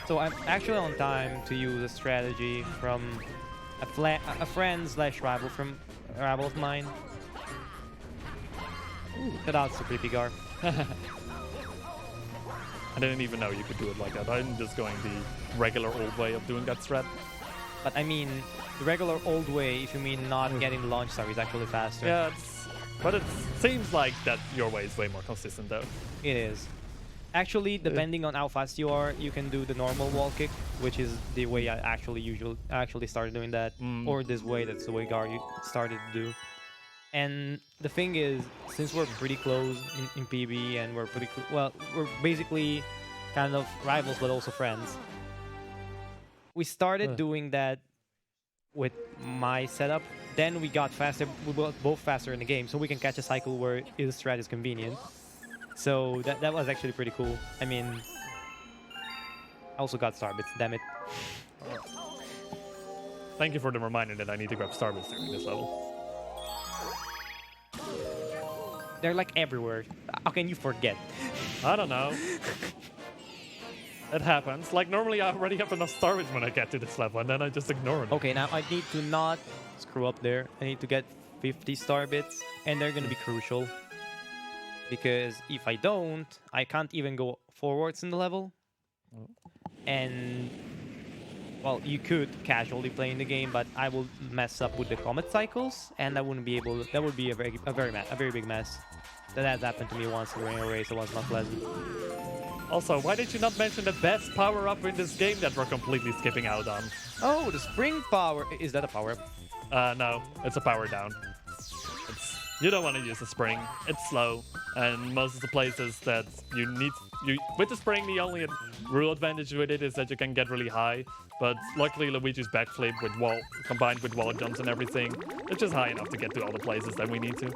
So I'm actually on time to use a strategy from a friend slash rival of mine. Shout out to Creepy Gar. I didn't even know you could do it like that. I'm just going the regular old way of doing that strat. But I mean, the regular old way, if you mean not getting the launch star, is actually faster. Yeah, but it seems like that your way is way more consistent though. It is. Actually, depending on how fast you are, you can do the normal wall kick, which is the way I actually started doing that, or this way. That's the way Gar started to do. And the thing is, since we're pretty close in PB and we're pretty well, we're basically kind of rivals but also friends. We started doing that with my setup. Then we got faster. We were both faster in the game, so we can catch a cycle where his strat is convenient. So that was actually pretty cool. I mean, I also got star bits. Damn it. Thank you for the reminder that I need to grab Starbits during this level. They're like everywhere. How can you forget? I don't know. It happens. Like normally I already have enough Starbits when I get to this level, and then I just ignore it. Okay, now I need to not screw up there. I need to get 50 star bits, and they're gonna be crucial. Because if I don't, I can't even go forwards in the level. And, well, you could casually play in the game, but I will mess up with the comet cycles, and I wouldn't be able. That would be a very big mess. That has happened to me once during a race. It was not pleasant. Also, why did you not mention the best power-up in this game that we're completely skipping out on? Oh, the spring power. Is that a power up? No, it's a power down. you don't want to use the spring. It's slow, and most of the places that you need with the spring, the only real advantage with it is that you can get really high. But luckily, Luigi's backflip with combined with wall jumps and everything, it's just high enough to get to all the places that we need to.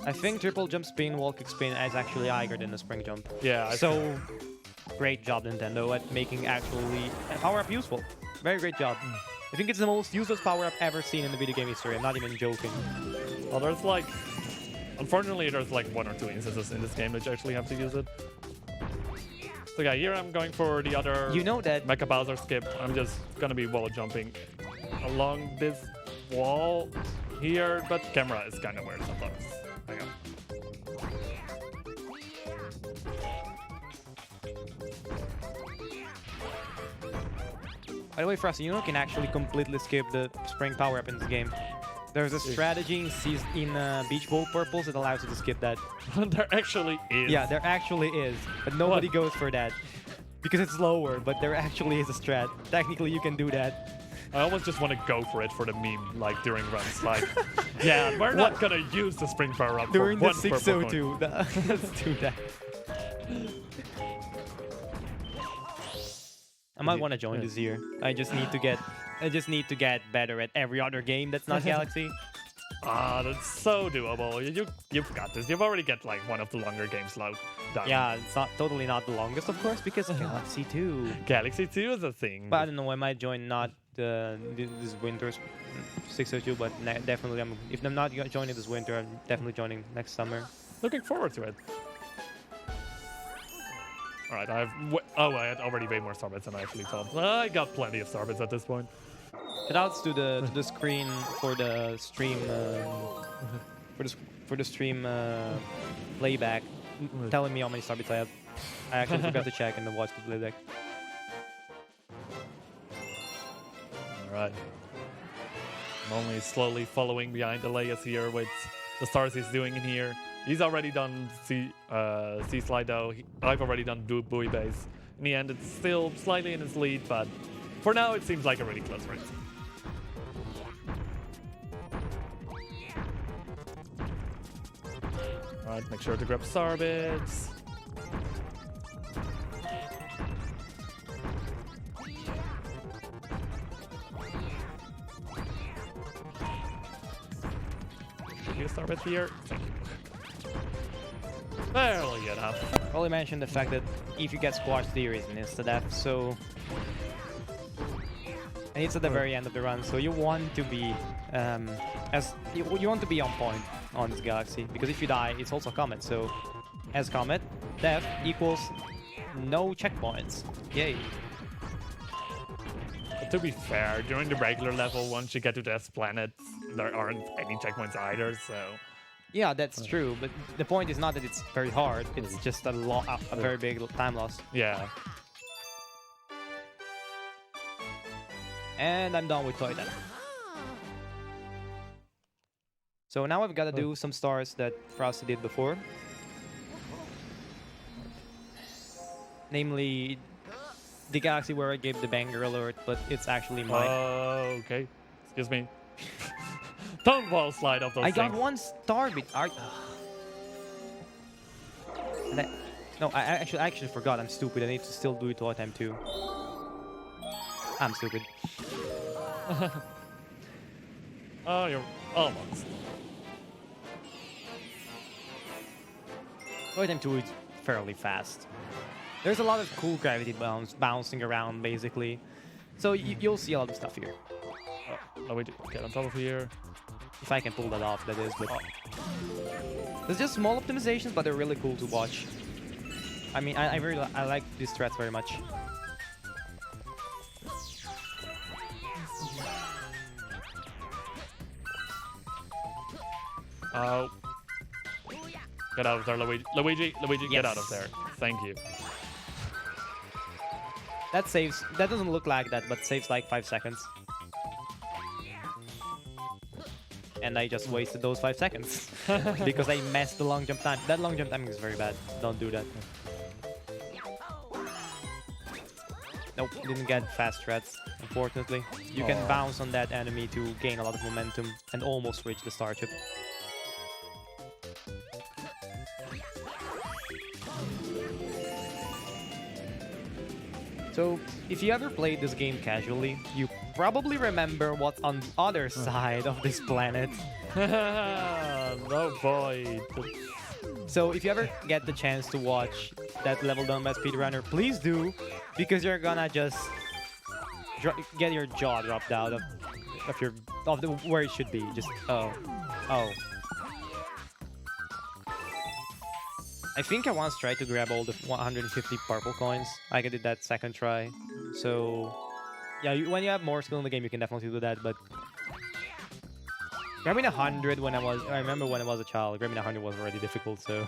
I think triple jump spin, wall kick spin is actually higher than the spring jump. Yeah. So great job, Nintendo, at making actually a power-up useful. Very great job. I think it's the most useless power-up ever seen in the video game history. I'm not even joking. Well, there's like, unfortunately, there's like 1 or 2 instances in this game that you actually have to use it. So yeah, here I'm going for the other. You know that. Mecha Bowser skip. I'm just gonna be wall jumping along this wall here, but camera is kind of weird sometimes. Hang on. By the way, Frosty, you can actually completely skip the spring power-up in this game. There's a strategy in Beach Ball Purples that allows you to skip that. There actually is. Yeah, there actually is, but nobody goes for that. Because it's slower, but there actually is a strat. Technically, you can do that. I almost just want to go for it for the meme, like during runs. Like, yeah, we're not gonna use the spring power up During for the one purple coin. 602. Let's do that. I might want to join this year. I just need to get better at every other game that's not Galaxy. Ah, that's so doable. You've got this. You've already got like one of the longer games done. Yeah, it's totally not the longest, of course, because Galaxy 2. Galaxy 2 is a thing. But I don't know. I might join not this winter's 602, but definitely if I'm not joining this winter, I'm definitely joining next summer. Looking forward to it. All right, I had already way more starbits than I actually thought. I got plenty of starbits at this point. Shoutouts to the screen for the stream for the stream playback, telling me how many starbits I have. I actually forgot to check and watch the playback. All right. I'm only slowly following behind Elias here with the stars he's doing in here. He's already done C-Slide though. I've already done Buoy Base. In the end, it's still slightly in his lead, but for now, it seems like a really close race. Alright, make sure to grab starbits. Give you a starbit here. Thank you. Barely enough. Probably mentioned the fact that if you get squashed, there is an insta-death, so... And it's at the very end of the run, so you want to be you want to be on point on this Galaxy, because if you die, it's also Comet, so as Comet, death equals no checkpoints. Yay. But to be fair, during the regular level, once you get to Death's Planet, there aren't any checkpoints either, so... Yeah, that's true, but the point is not that it's very hard, it's just a very big time loss. Yeah. And I'm done with Toy then. So now I've got to do some stars that Frosty did before. Namely, the Galaxy where I gave the banger alert, but it's actually mine. Oh, okay. Excuse me. Don't wall slide off those I things. got one star bit. No, I actually forgot. I'm stupid. I need to still do it all time too. I'm stupid. Oh, you're almost. All time 2 is fairly fast. There's a lot of cool gravity bouncing around, basically. So you'll see a lot of stuff here. Oh, wait, get on top of here. If I can pull that off, that is. But there's just small optimizations, but they're really cool to watch. I mean, I like these threats very much. Oh. Get out of there, Luigi. Luigi, Yes. get out of there. Thank you. That saves. That doesn't look like that, but saves like 5 seconds. And I just wasted those 5 seconds because I messed the long jump time. That long jump timing is very bad. Don't do that. Nope, didn't get fast threats, unfortunately. You can bounce on that enemy to gain a lot of momentum and almost reach the star chip. So, if you ever played this game casually, you probably remember what's on the other side of this planet. No boy. So, if you ever get the chance to watch that level done by a speedrunner, please do, because you're gonna just get your jaw dropped out of where it should be. Just oh. I think I once tried to grab all the 150 purple coins. I did that second try. So, yeah, when you have more skill in the game, you can definitely do that. But grabbing 100 I remember when I was a child, grabbing 100 was already difficult. So.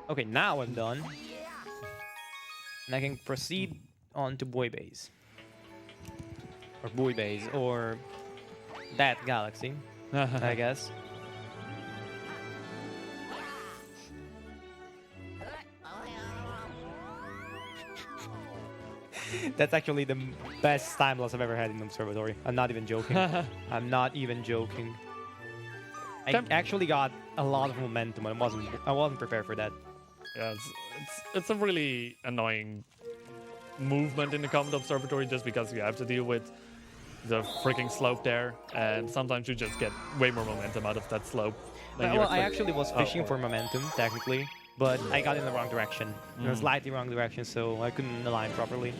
Okay, now I'm done. And I can proceed on to Boy Base. Or Boy Base, or that galaxy, I guess. That's actually the best time loss I've ever had in Observatory. I'm not even joking. I'm not even joking. I actually got a lot of momentum, and I wasn't prepared for that. Yeah, it's a really annoying movement in the Comet Observatory just because you have to deal with the freaking slope there, and sometimes you just get way more momentum out of that slope. Well, I actually was fishing for momentum, technically, but I got in the wrong direction. In a slightly wrong direction, so I couldn't align properly.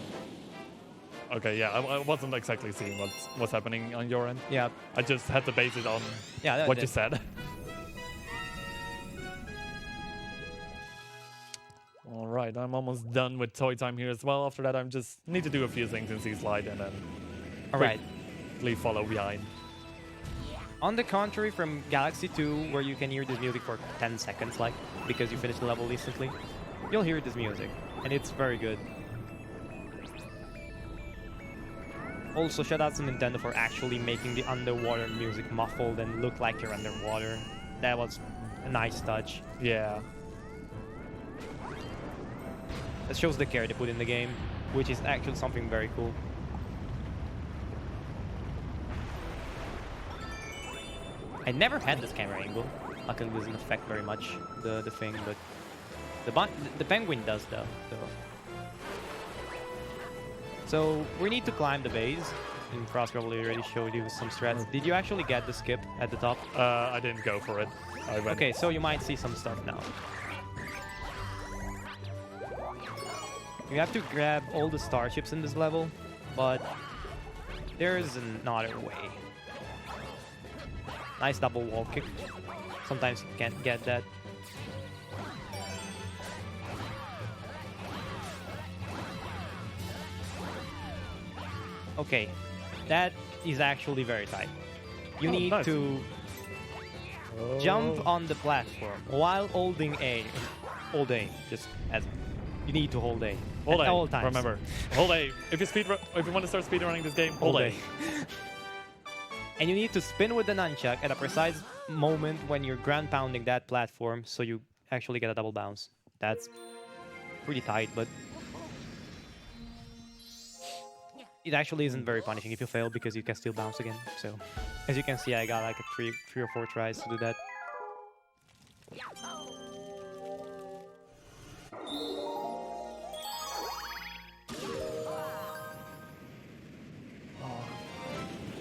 Okay, yeah, I wasn't exactly seeing what's happening on your end. Yeah. I just had to base it on what you said. All right, I'm almost done with toy time here as well. After that, I just need to do a few things in C-Slide and then quickly follow behind. On the contrary from Galaxy 2, where you can hear this music for 10 seconds, like, because you finish the level instantly, you'll hear this music, and it's very good. Also, shout out to Nintendo for actually making the underwater music muffled and look like you're underwater. That was a nice touch. Yeah. That shows the care they put in the game, which is actually something very cool. I never had this camera angle. Luckily, it doesn't affect very much the thing, but the penguin does though. So we need to climb the base. And Frost probably already showed you some strats. Did you actually get the skip at the top? I didn't go for it. Okay, so you might see some stuff now. You have to grab all the starships in this level, but there's another way. Nice double wall kick. Sometimes you can't get that. Okay, that is actually very tight. You need to jump on the platform while holding A. Hold A, just as you need to hold A. Hold at A, all times. remember. Hold A. If you want to start speedrunning this game, hold A. And you need to spin with the nunchuck at a precise moment when you're ground pounding that platform, so you actually get a double bounce. That's pretty tight, but it actually isn't very punishing if you fail because you can still bounce again. So, as you can see, I got like three or four tries to do that.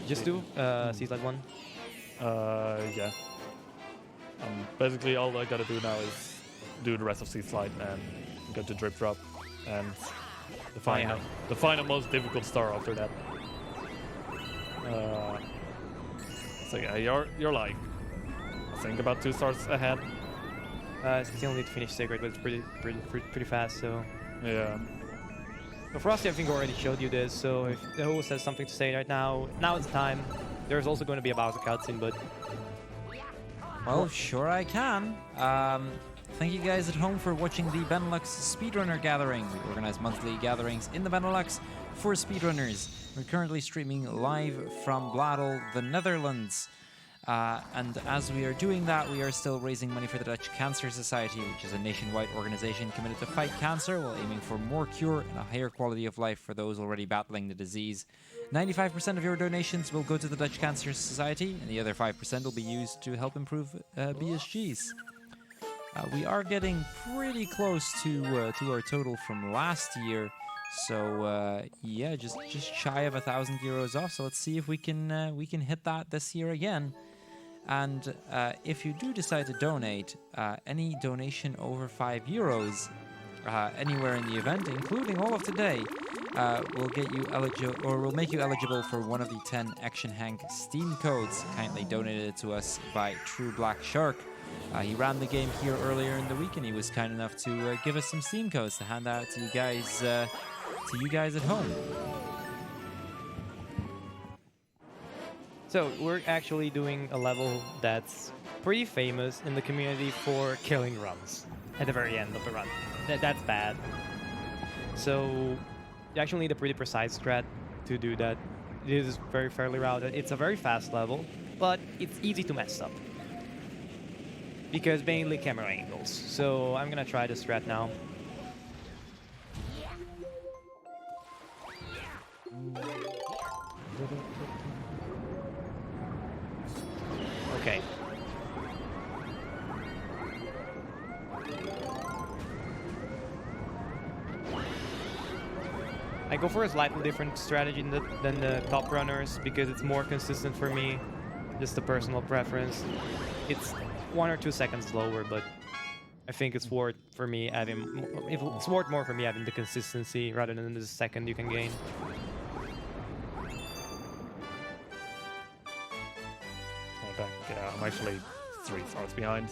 Just do C-Slide 1. Yeah. Basically, all I gotta do now is do the rest of C-Slide and go to Drip Drop, and the final most difficult star after that. So yeah, you're like, I think about 2 stars ahead. Still need to finish Sacred, but it's pretty fast. So yeah. So Frosty, I think already showed you this. So if the host has something to say right now, it's the time. There's also going to be a Bowser cutscene, but well, sure I can. Thank you guys at home for watching the Benelux Speedrunner Gathering. We organize monthly gatherings in the Benelux for speedrunners. We're currently streaming live from Bladel, the Netherlands. And as we are doing that, we are still raising money for the Dutch Cancer Society, which is a nationwide organization committed to fight cancer while aiming for more cure and a higher quality of life for those already battling the disease. 95% of your donations will go to the Dutch Cancer Society, and the other 5% will be used to help improve BSGs. We are getting pretty close to our total from last year, so yeah, just shy of 1,000 euros off. So let's see if we can hit that this year again. And if you do decide to donate, any donation over 5 euros anywhere in the event, including all of today, will get you eligible, or will make you eligible for one of the 10 Action Hank Steam codes kindly donated to us by True Black Shark. He ran the game here earlier in the week, and he was kind enough to give us some Steam codes to hand out to you guys at home. So we're actually doing a level that's pretty famous in the community for killing runs at the very end of the run. That's bad. So you actually need a pretty precise strat to do that. It is very fairly routed. It's a very fast level, but it's easy to mess up because mainly camera angles. So I'm gonna try this strat now. Okay. I go for a slightly different strategy than the top runners because it's more consistent for me. Just a personal preference. It's 1 or 2 seconds slower, but I think it's worth for me having. It's worth more for me having the consistency rather than the second you can gain. Yeah, I'm actually 3 stars behind.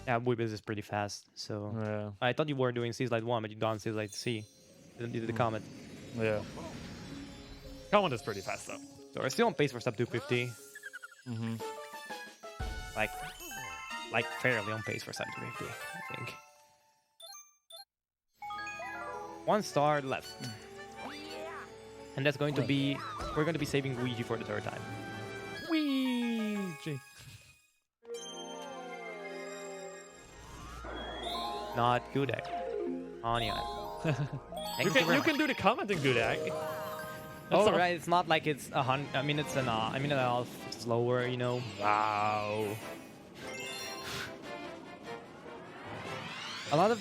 Yeah, Weebiz is pretty fast, so... Yeah. I thought you were doing C-Slide 1, but you done C-Slide C. You did the Comet. Yeah. Comet is pretty fast, though. So we're still on pace for sub 250. Mm-hmm. Like fairly on pace for sub 250, I think. 1 star left. And that's going to be... We're going to be saving Ouija for the 3rd time. Ouija! Not good egg. Anya. You can do the comment in good egg. Oh right, it's not like it's 100. I mean it's an half slower, you know. Wow. A lot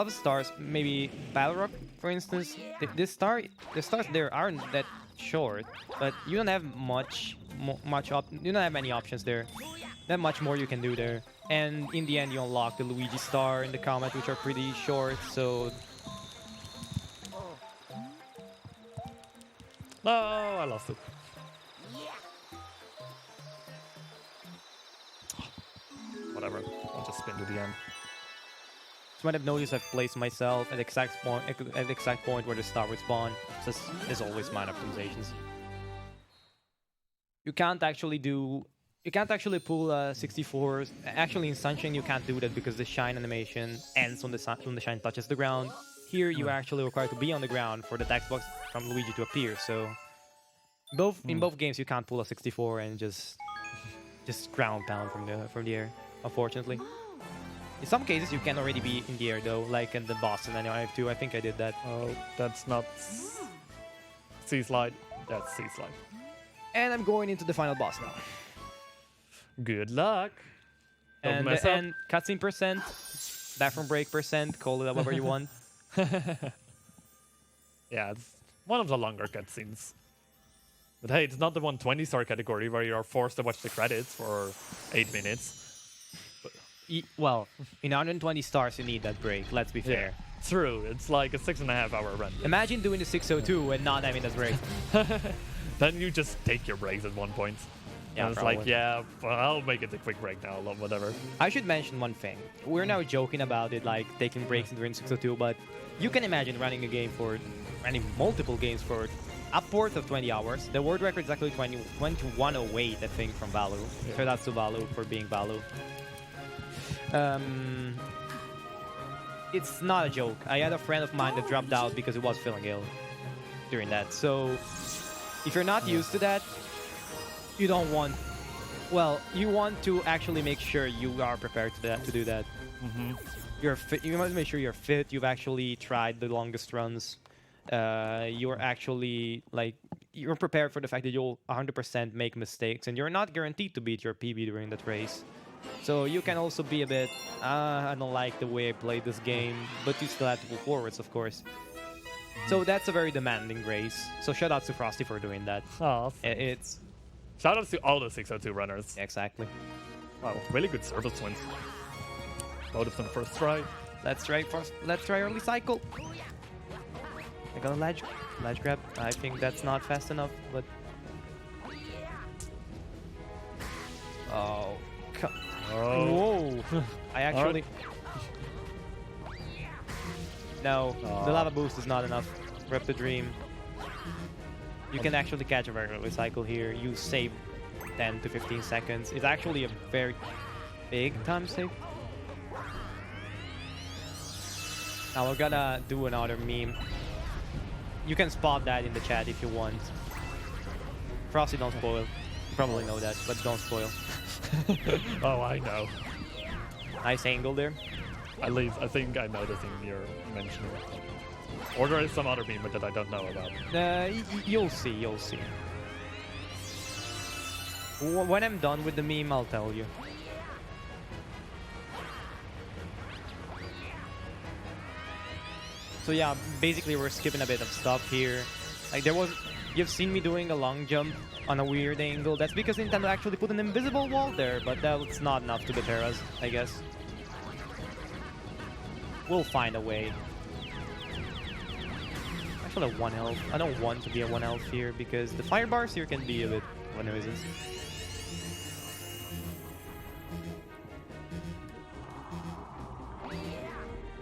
of stars, maybe Balrog, for instance. The stars there aren't that short, but you don't have you don't have many options there. Not much more you can do there. And in the end, you unlock the Luigi star and the Comet, which are pretty short, so... No, I lost it. Whatever, I'll just spin to the end. So when I've noticed, I've placed myself at the exact point where the star would spawn. Just as always, minor optimizations. You can't actually pull 64. Actually, in Sunshine, you can't do that because the shine animation ends when the shine touches the ground. Here, you are actually required to be on the ground for the text box from Luigi to appear. So, in both games, you can't pull a 64 and just ground pound from the air. Unfortunately, in some cases, you can already be in the air though, like in the boss and I have 2. I think I did that. Oh, that's not C-Slide. That's C-Slide. And I'm going into the final boss now. Good luck. And cutscene percent, bathroom break percent, call it whatever you want. Yeah, it's one of the longer cutscenes. But hey, it's not the 120-star category where you are forced to watch the credits for 8 minutes. Well, in 120 stars, you need that break, let's be fair. Yeah, true, it's like a 6.5-hour run. Imagine doing the 602 and not having that break. Then you just take your breaks at one point. Yeah, and it's probably. like, yeah, well, I'll make it a quick break now, whatever. I should mention one thing. We're now joking about it, like taking breaks during 602, but you can imagine running multiple games for upwards of 20 hours. The world record is actually 2108, I think, from Valu. Yeah. So that's to Valu for being Valu. It's not a joke. I had a friend of mine that dropped out because he was feeling ill during that. So if you're not used to that, you don't want Well, you want to actually make sure you are prepared to do that. You're fit. You must make sure you're fit. You've actually tried the longest runs. You're actually like you're prepared for the fact that you'll 100% make mistakes, and you're not guaranteed to beat your PB during that race. So you can also be a bit, I don't like the way I played this game, but you still have to move forwards, of course. So that's a very demanding race. So shout out to Frosty for doing that. Oh, It's shout out to all the 602 runners. exactly. Wow, really good service twins. Both of them first try. Let's try first. Let's try early cycle. I got a ledge grab. I think that's not fast enough, but oh, whoa! I actually no. The lava boost is not enough. Rip the dream. You can actually catch a very early cycle here. You save 10 to 15 seconds. It's actually a very big time save. Now we're gonna do another meme. You can spot that in the chat if you want. Frosty, don't spoil. You probably know that, but don't spoil. Oh, I know. Nice angle there. At least I think I know the thing you're mentioning. Or there is some other meme that I don't know about. You'll see, you'll see. When I'm done with the meme, I'll tell you. So yeah, basically we're skipping a bit of stuff here. Like you've seen me doing a long jump on a weird angle. That's because Nintendo actually put an invisible wall there, but that's not enough to deter us, I guess. We'll find a way. Actually, a 1 health. I don't want to be a 1 health here because the fire bars here can be a bit of a nuisance.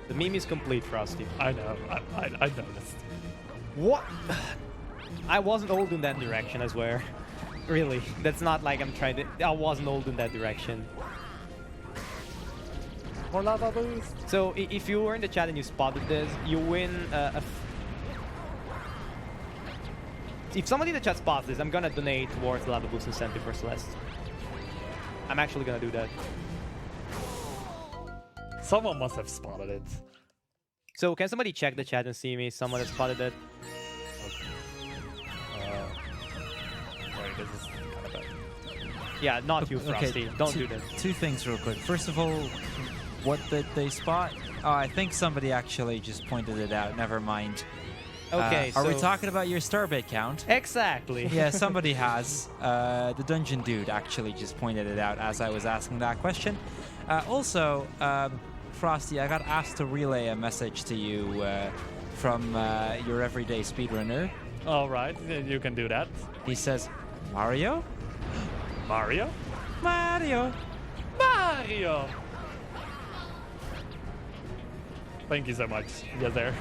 The meme is complete, Frosty. I know. I noticed. What? I wasn't old in that direction, I swear. Really. That's not like I'm trying to... I wasn't old in that direction. More lava boost. So, if you were in the chat and you spotted this, you win if somebody in the chat spots this, I'm gonna donate towards the lava boost incentive for Celeste. I'm actually gonna do that. Someone must have spotted it. So, can somebody check the chat and see me? Someone has spotted it. Wait, this is kind of bad. Yeah, not you, Frosty. Don't do that. Two things real quick. First of all, what did they spot? Oh, I think somebody actually just pointed it out. Never mind. Okay, Are we so- talking about your Starbait count? Exactly. Yeah, somebody has. The Dungeon Dude actually just pointed it out as I was asking that question. Also, Frosty, I got asked to relay a message to you from your everyday speedrunner. All right, you can do that. He says, Mario? Mario? Mario! Mario! Thank you so much. Get there.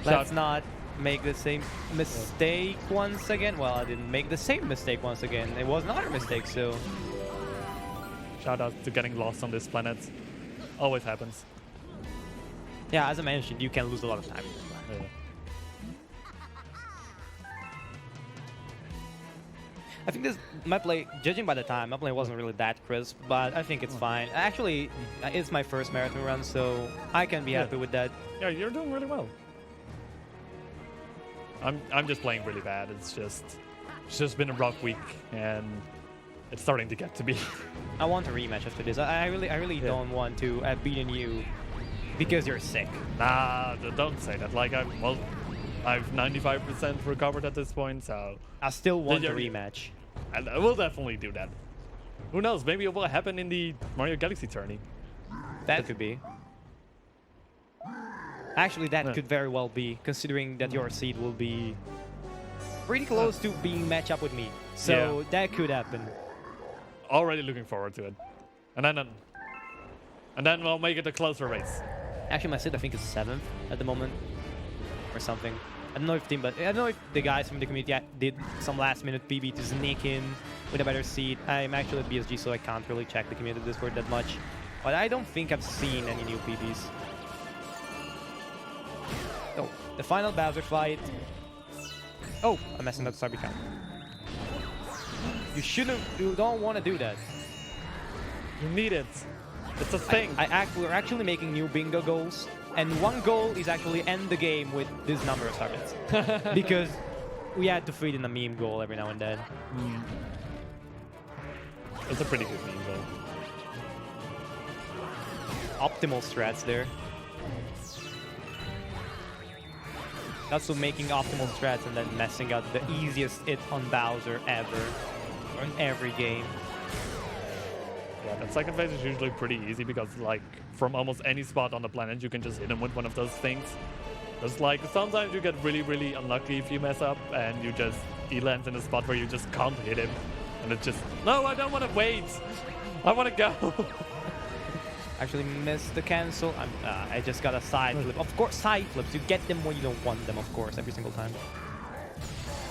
Let's not make the same mistake once again. Well, I didn't make the same mistake once again. It was not a mistake, so... Shout out to getting lost on this planet. Always happens. Yeah, as I mentioned, you can lose a lot of time. Yeah. I think my play, judging by the time, my play wasn't really that crisp, but I think it's fine. Actually, it's my first marathon run, so I can be happy with that. Yeah, you're doing really well. I'm just playing really bad. It's just been a rough week, and it's starting to get to be. I want a rematch after this. I really don't want to have beaten you because you're sick. Nah, don't say that. Like I've 95% recovered at this point, so I still want a Did you- rematch. and I will definitely do that. Who knows? Maybe it will happen in the Mario Galaxy tourney. That could be. Actually, that Yeah. could very well be, considering that your seed will be pretty close to being matched up with me. So that could happen. Already looking forward to it, and then we'll make it a closer race. Actually, my seed I think is 7th at the moment, or something. I don't know if the guys from the community did some last-minute PB to sneak in with a better seed. I'm actually at BSG, so I can't really check the community Discord that much. But I don't think I've seen any new PBs. Oh, the final Bowser fight. Oh, I'm messing up the Starbait count. You don't want to do that. You need it. It's a thing. We're actually making new bingo goals, and one goal is actually end the game with this number of targets because we had to feed in a meme goal every now and then. It's a pretty good meme goal. Optimal strats there. Also making optimal strats and then messing up the easiest hit on Bowser ever, or in every game. Yeah, that second phase is usually pretty easy because, like, from almost any spot on the planet, you can just hit him with one of those things. It's like, sometimes you get really, really unlucky if you mess up and he lands in a spot where you just can't hit him. And it's just, no, I don't want to wait. I want to go. Actually missed the cancel. I just got a side flip. Of course, side flips. You get them when you don't want them, of course, every single time.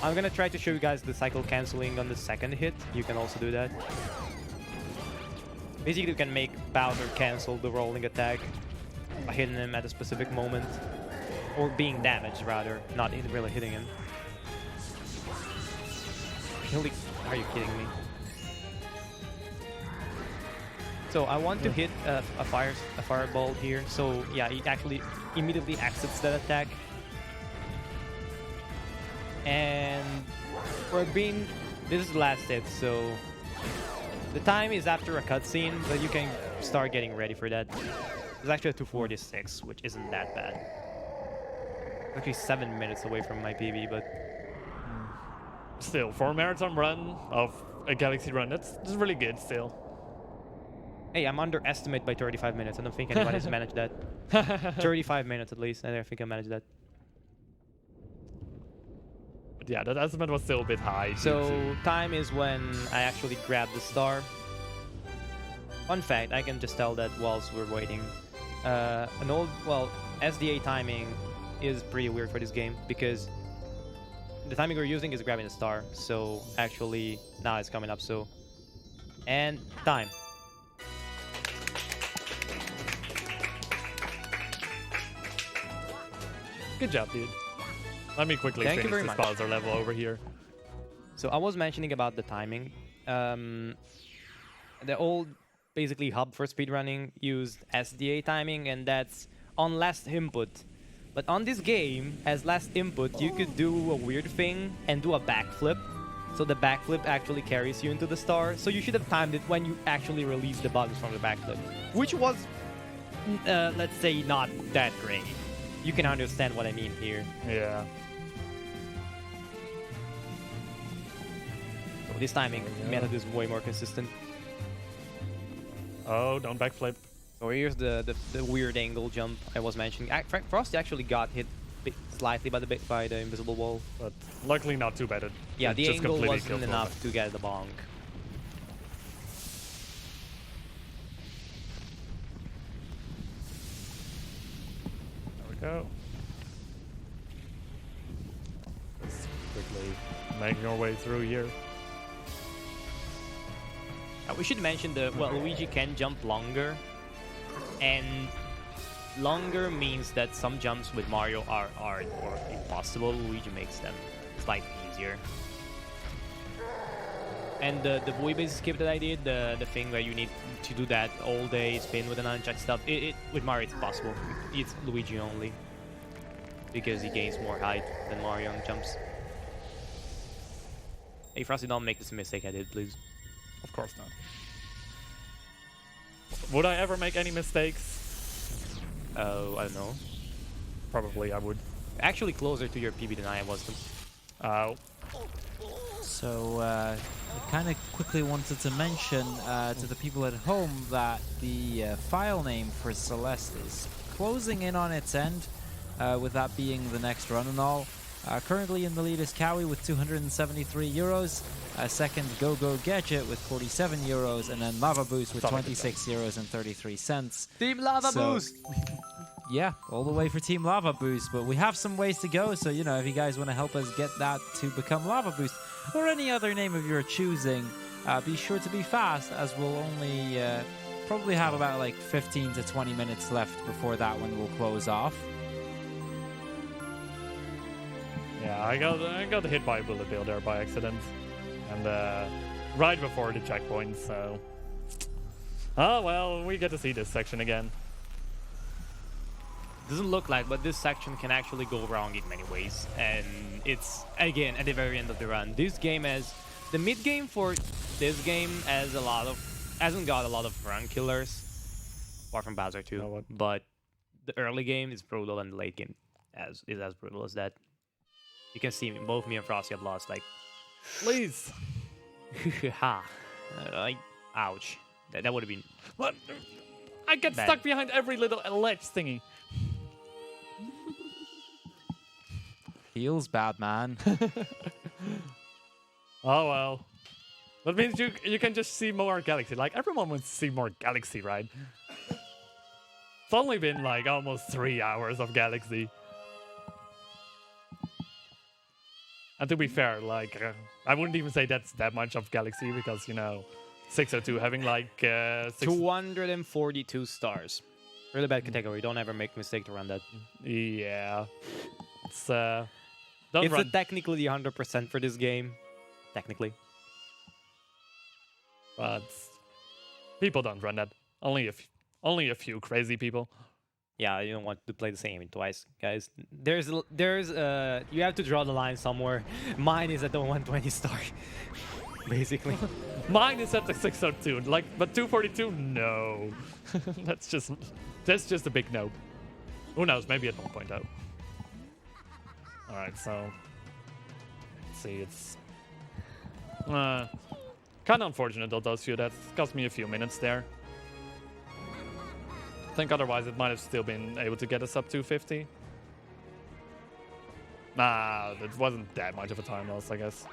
I'm gonna try to show you guys the cycle canceling on the second hit. You can also do that. Basically, you can make Bowser cancel the rolling attack by hitting him at a specific moment. Or being damaged, rather. Not really hitting him. Really? Are you kidding me? So I want to hit a fireball here. So yeah, he actually immediately exits that attack. And this is the last hit, so the time is after a cutscene, but you can start getting ready for that. It's actually a 246, which isn't that bad. Actually 7 minutes away from my PB, but Still, for a marathon run of a Galaxy run, that's really good still. hey, I'm underestimated by 35 minutes. I don't think anybody's managed that. 35 minutes at least. I don't think I managed that. But yeah, that estimate was still a bit high. So time is when I actually grab the star. Fun fact, I can just tell that whilst we're waiting. SDA timing is pretty weird for this game because the timing we're using is grabbing the star. So actually, now it's coming up. So, and time. Good job, dude. Let me quickly Thank you finish very this much. Bowser level over here. So I was mentioning about the timing. The old, basically, hub for speedrunning used SDA timing, and that's on last input. But on this game, as last input, you could do a weird thing and do a backflip. So the backflip actually carries you into the star. So you should have timed it when you actually release the bugs from the backflip, which was, let's say, not that great. You can understand what I mean here. Yeah. So this timing method is way more consistent. Oh, don't backflip. So here's the weird angle jump I was mentioning. Frosty actually got hit slightly by the invisible wall. But luckily not too bad. Yeah, It the just angle completely wasn't killed enough to get the bonk. There we go. Just quickly making our way through here. We should mention Luigi can jump longer, and longer means that some jumps with Mario are hard or impossible. Luigi makes them slightly easier. And the buoy-based skip that I did, the thing where you need to do that all day, spin with an unchecked stuff, with Mario it's possible. It's Luigi only, because he gains more height than Mario on jumps. Hey Frosty, don't make this mistake I did, please. Of course not. Would I ever make any mistakes? Oh, I don't know. Probably I would. Actually closer to your PB than I was. Oh. So I kind of quickly wanted to mention to the people at home that the file name for Celeste is closing in on its end, with that being the next run and all. Currently in the lead is Cowie with 273 euros. Second, Go Go Gadget with 47 euros, and then Lava Boost with 26 euros and 33 cents. Team Lava Boost! Yeah, all the way for Team Lava Boost, but we have some ways to go, so, you know, if you guys want to help us get that to become Lava Boost, or any other name of your choosing, be sure to be fast, as we'll only probably have about like 15 to 20 minutes left before that one will close off. Yeah, I got hit by a bullet bill there by accident. And right before the checkpoint, so... Oh, well, we get to see this section again. Doesn't look like, but this section can actually go wrong in many ways. And it's, again, at the very end of the run. This game has... The mid-game for this game has hasn't got a lot of run killers. Apart from Bowser 2. But the early game is brutal and the late game is as brutal as that. You can see both me and Frosty have lost, like... Please! Ha. Ouch. That would have been... What? I get bad. stuck behind every little ledge thingy. Feels bad, man. Oh well. That means you can just see more Galaxy. Like, everyone wants to see more Galaxy, right? It's only been like almost 3 hours of Galaxy. And to be fair, like, I wouldn't even say that's that much of Galaxy because, you know, 602 having like 242 stars. Really bad category. Don't ever make a mistake to run that. Yeah. It's It's technically 100% for this game. Technically. But people don't run that. Only a few crazy people. Yeah, you don't want to play the same twice, guys. There's you have to draw the line somewhere. Mine is at the 120 star, basically. Mine is at the 602. Like, but 242, no. that's just a big no. Who knows? Maybe at 1.0. All right, so let's see. It's kind of unfortunate though. Those few that cost me a few minutes there. I think otherwise it might have still been able to get us up 250. Nah, it wasn't that much of a time loss, I guess.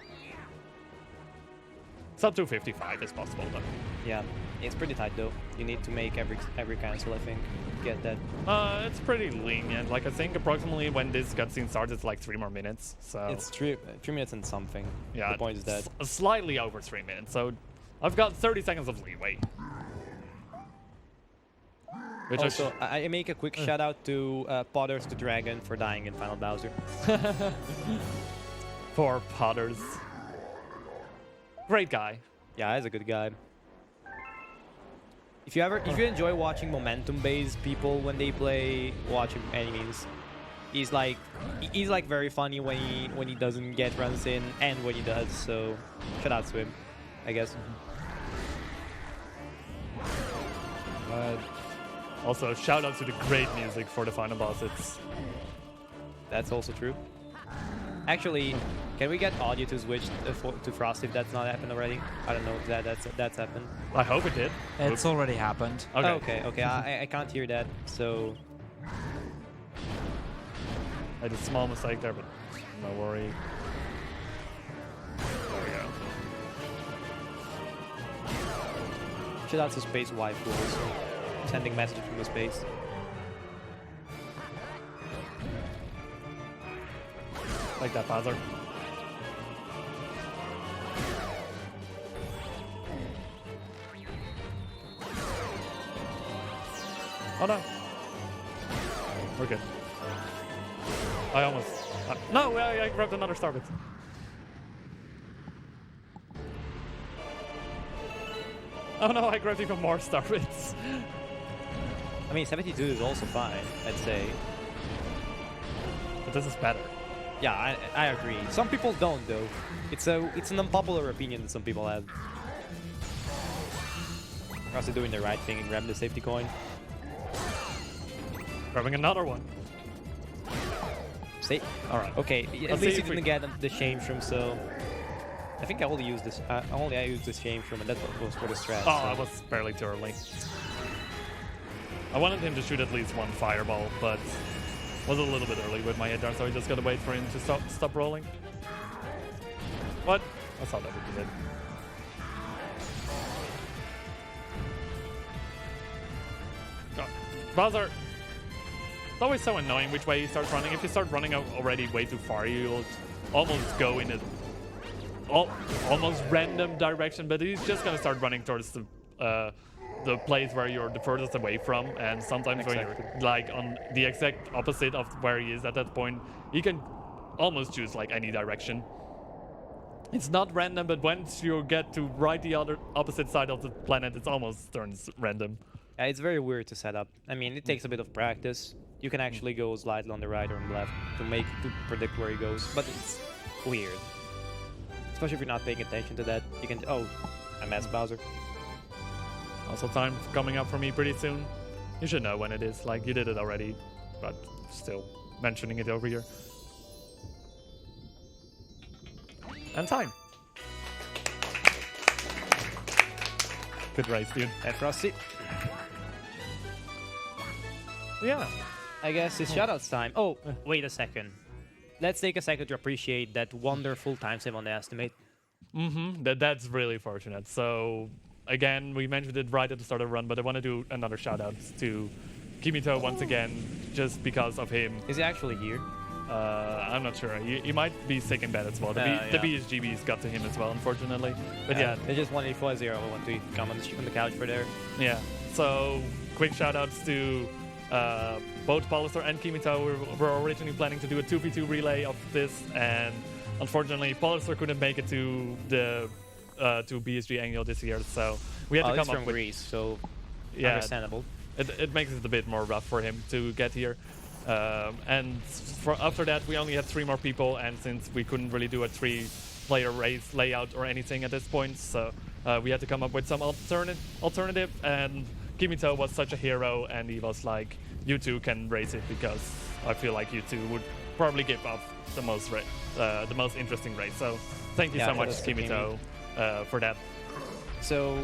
Sub 255 is possible though. Yeah, it's pretty tight though. You need to make every cancel, I think, get that. It's pretty lenient. Like, I think approximately when this cutscene starts, it's like 3 more minutes. So It's 3 minutes and something. yeah, The point is that. slightly over 3 minutes. So I've got 30 seconds of leeway. Which Also, I make a quick shout out to Potters the Dragon for dying in Final Bowser. Poor Potters. Great guy. Yeah, he's a good guy. If you enjoy watching momentum-based people when they play, watching enemies, he's like very funny when he doesn't get runs in and when he does. So shout out to him, I guess. Also, shout out to the great music for the final boss. That's also true. Actually, can we get audio to switch to Frost if that's not happened already? I don't know if that's happened. I hope it did. It's already happened. Okay. Okay. I can't hear that, so... I did a small mistake there, but no worry. There we go. Shout out to Space Waifu also. Sending message from the space. Like that, Bowser. Oh no. We're good. I almost... no, I grabbed another star bit. Oh no, I grabbed even more star bits. I mean, 72 is also fine, I'd say. But this is better. Yeah, I agree. Some people don't, though. It's an unpopular opinion that some people have. Frosty doing the right thing and grabbing the safety coin. Grabbing another one. See? Alright. Okay, at Let's least see you if we- didn't get the shame shroom, so... I think I only used this. I used this shame shroom, and that was for the strat. Oh, so. I was barely too early. I wanted him to shoot at least one fireball, but was a little bit early with my hit dart, so I just gotta wait for him to stop rolling. What? I saw that would be it. God. Bowser! It's always so annoying which way he starts running. If you start running already way too far, you'll almost go in a almost random direction, but he's just gonna start running towards the place where you're the furthest away from, and sometimes when you're like on the exact opposite of where he is at that point, he can almost choose like any direction. It's not random, but once you get to right the other opposite side of the planet, it almost turns random. It's very weird to set up. I mean, it takes a bit of practice. You can actually go slightly on the right or on the left to predict where he goes, but it's weird. Especially if you're not paying attention to that. You can I messed Bowser. Also, time coming up for me pretty soon. You should know when it is. Like, you did it already, but still mentioning it over here. And time. Good race, dude. And Frosty. Yeah. I guess it's shoutouts time. Oh, wait a second. Let's take a second to appreciate that wonderful time save on the estimate. That's really fortunate. So, again, we mentioned it right at the start of the run, but I want to do another shout out to Kimito once again, just because of him. Is he actually here? I'm not sure. He might be sick in bed as well. The Yeah. BSGBs got to him as well, unfortunately. But yeah, They just wanted 4-0. I want to come on the couch for there. yeah. So, quick shout outs to both Polistar and Kimito. We were originally planning to do a 2v2 relay of this, and unfortunately, Polistar couldn't make it to the to BSG annual this year, so we had to He's come from up with. Greece, so Yeah, understandable. it makes it a bit more rough for him to get here. And after that, we only had 3 more people, and since we couldn't really do a 3-player race layout or anything at this point, so we had to come up with some alternative. And Kimito was such a hero, and he was like, "You two can race it because I feel like you two would probably give off the most interesting race." So thank you Yeah, so much, kudos to Kimito, for that. So,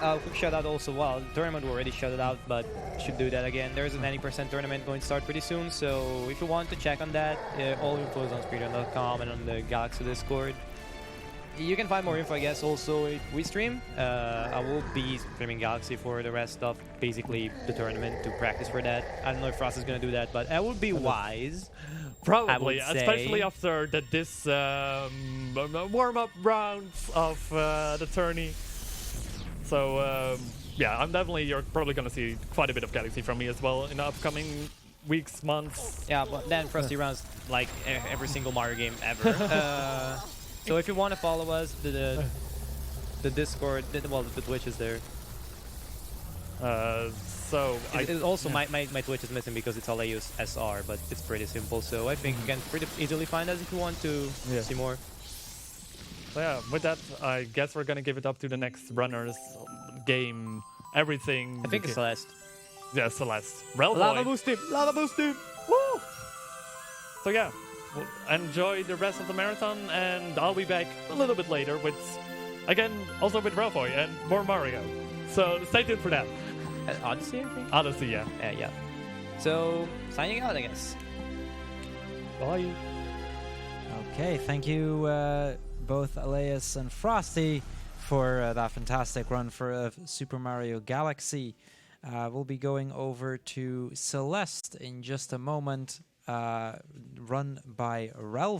quick shout out also. Well, the tournament we already shouted out, but should do that again. There's an 90% tournament going to start pretty soon, so if you want to check on that, all info is on speedrun.com and on the Galaxy Discord. You can find more info, I guess, also if we stream. I will be streaming Galaxy for the rest of basically the tournament to practice for that. I don't know if Frost is going to do that, but I would be wise. Probably, I would especially say. after this warm-up rounds of the tourney. So yeah, you're probably gonna see quite a bit of Galaxy from me as well in the upcoming weeks, months. Yeah, but then Frosty runs like every single Mario game ever. So if you want to follow us, the Discord, the Twitch is there. So My Twitch is missing because it's all I use SR, but it's pretty simple. So I think you can pretty easily find us if you want to see more. So yeah, with that, I guess we're gonna give it up to the next runners, game, everything. I think it's Celeste. Yeah, Celeste. Relboy. Lava boost him! Lava boost him! Woo! So yeah, well, enjoy the rest of the marathon, and I'll be back a little bit later with, again, also with Relboy and more Mario. So stay tuned for that. Odyssey, I think? Odyssey, yeah. Yeah. So, signing out, I guess. Bye. Okay, thank you both Elias and Frosty for that fantastic run for Super Mario Galaxy. We'll be going over to Celeste in just a moment, run by Ralph.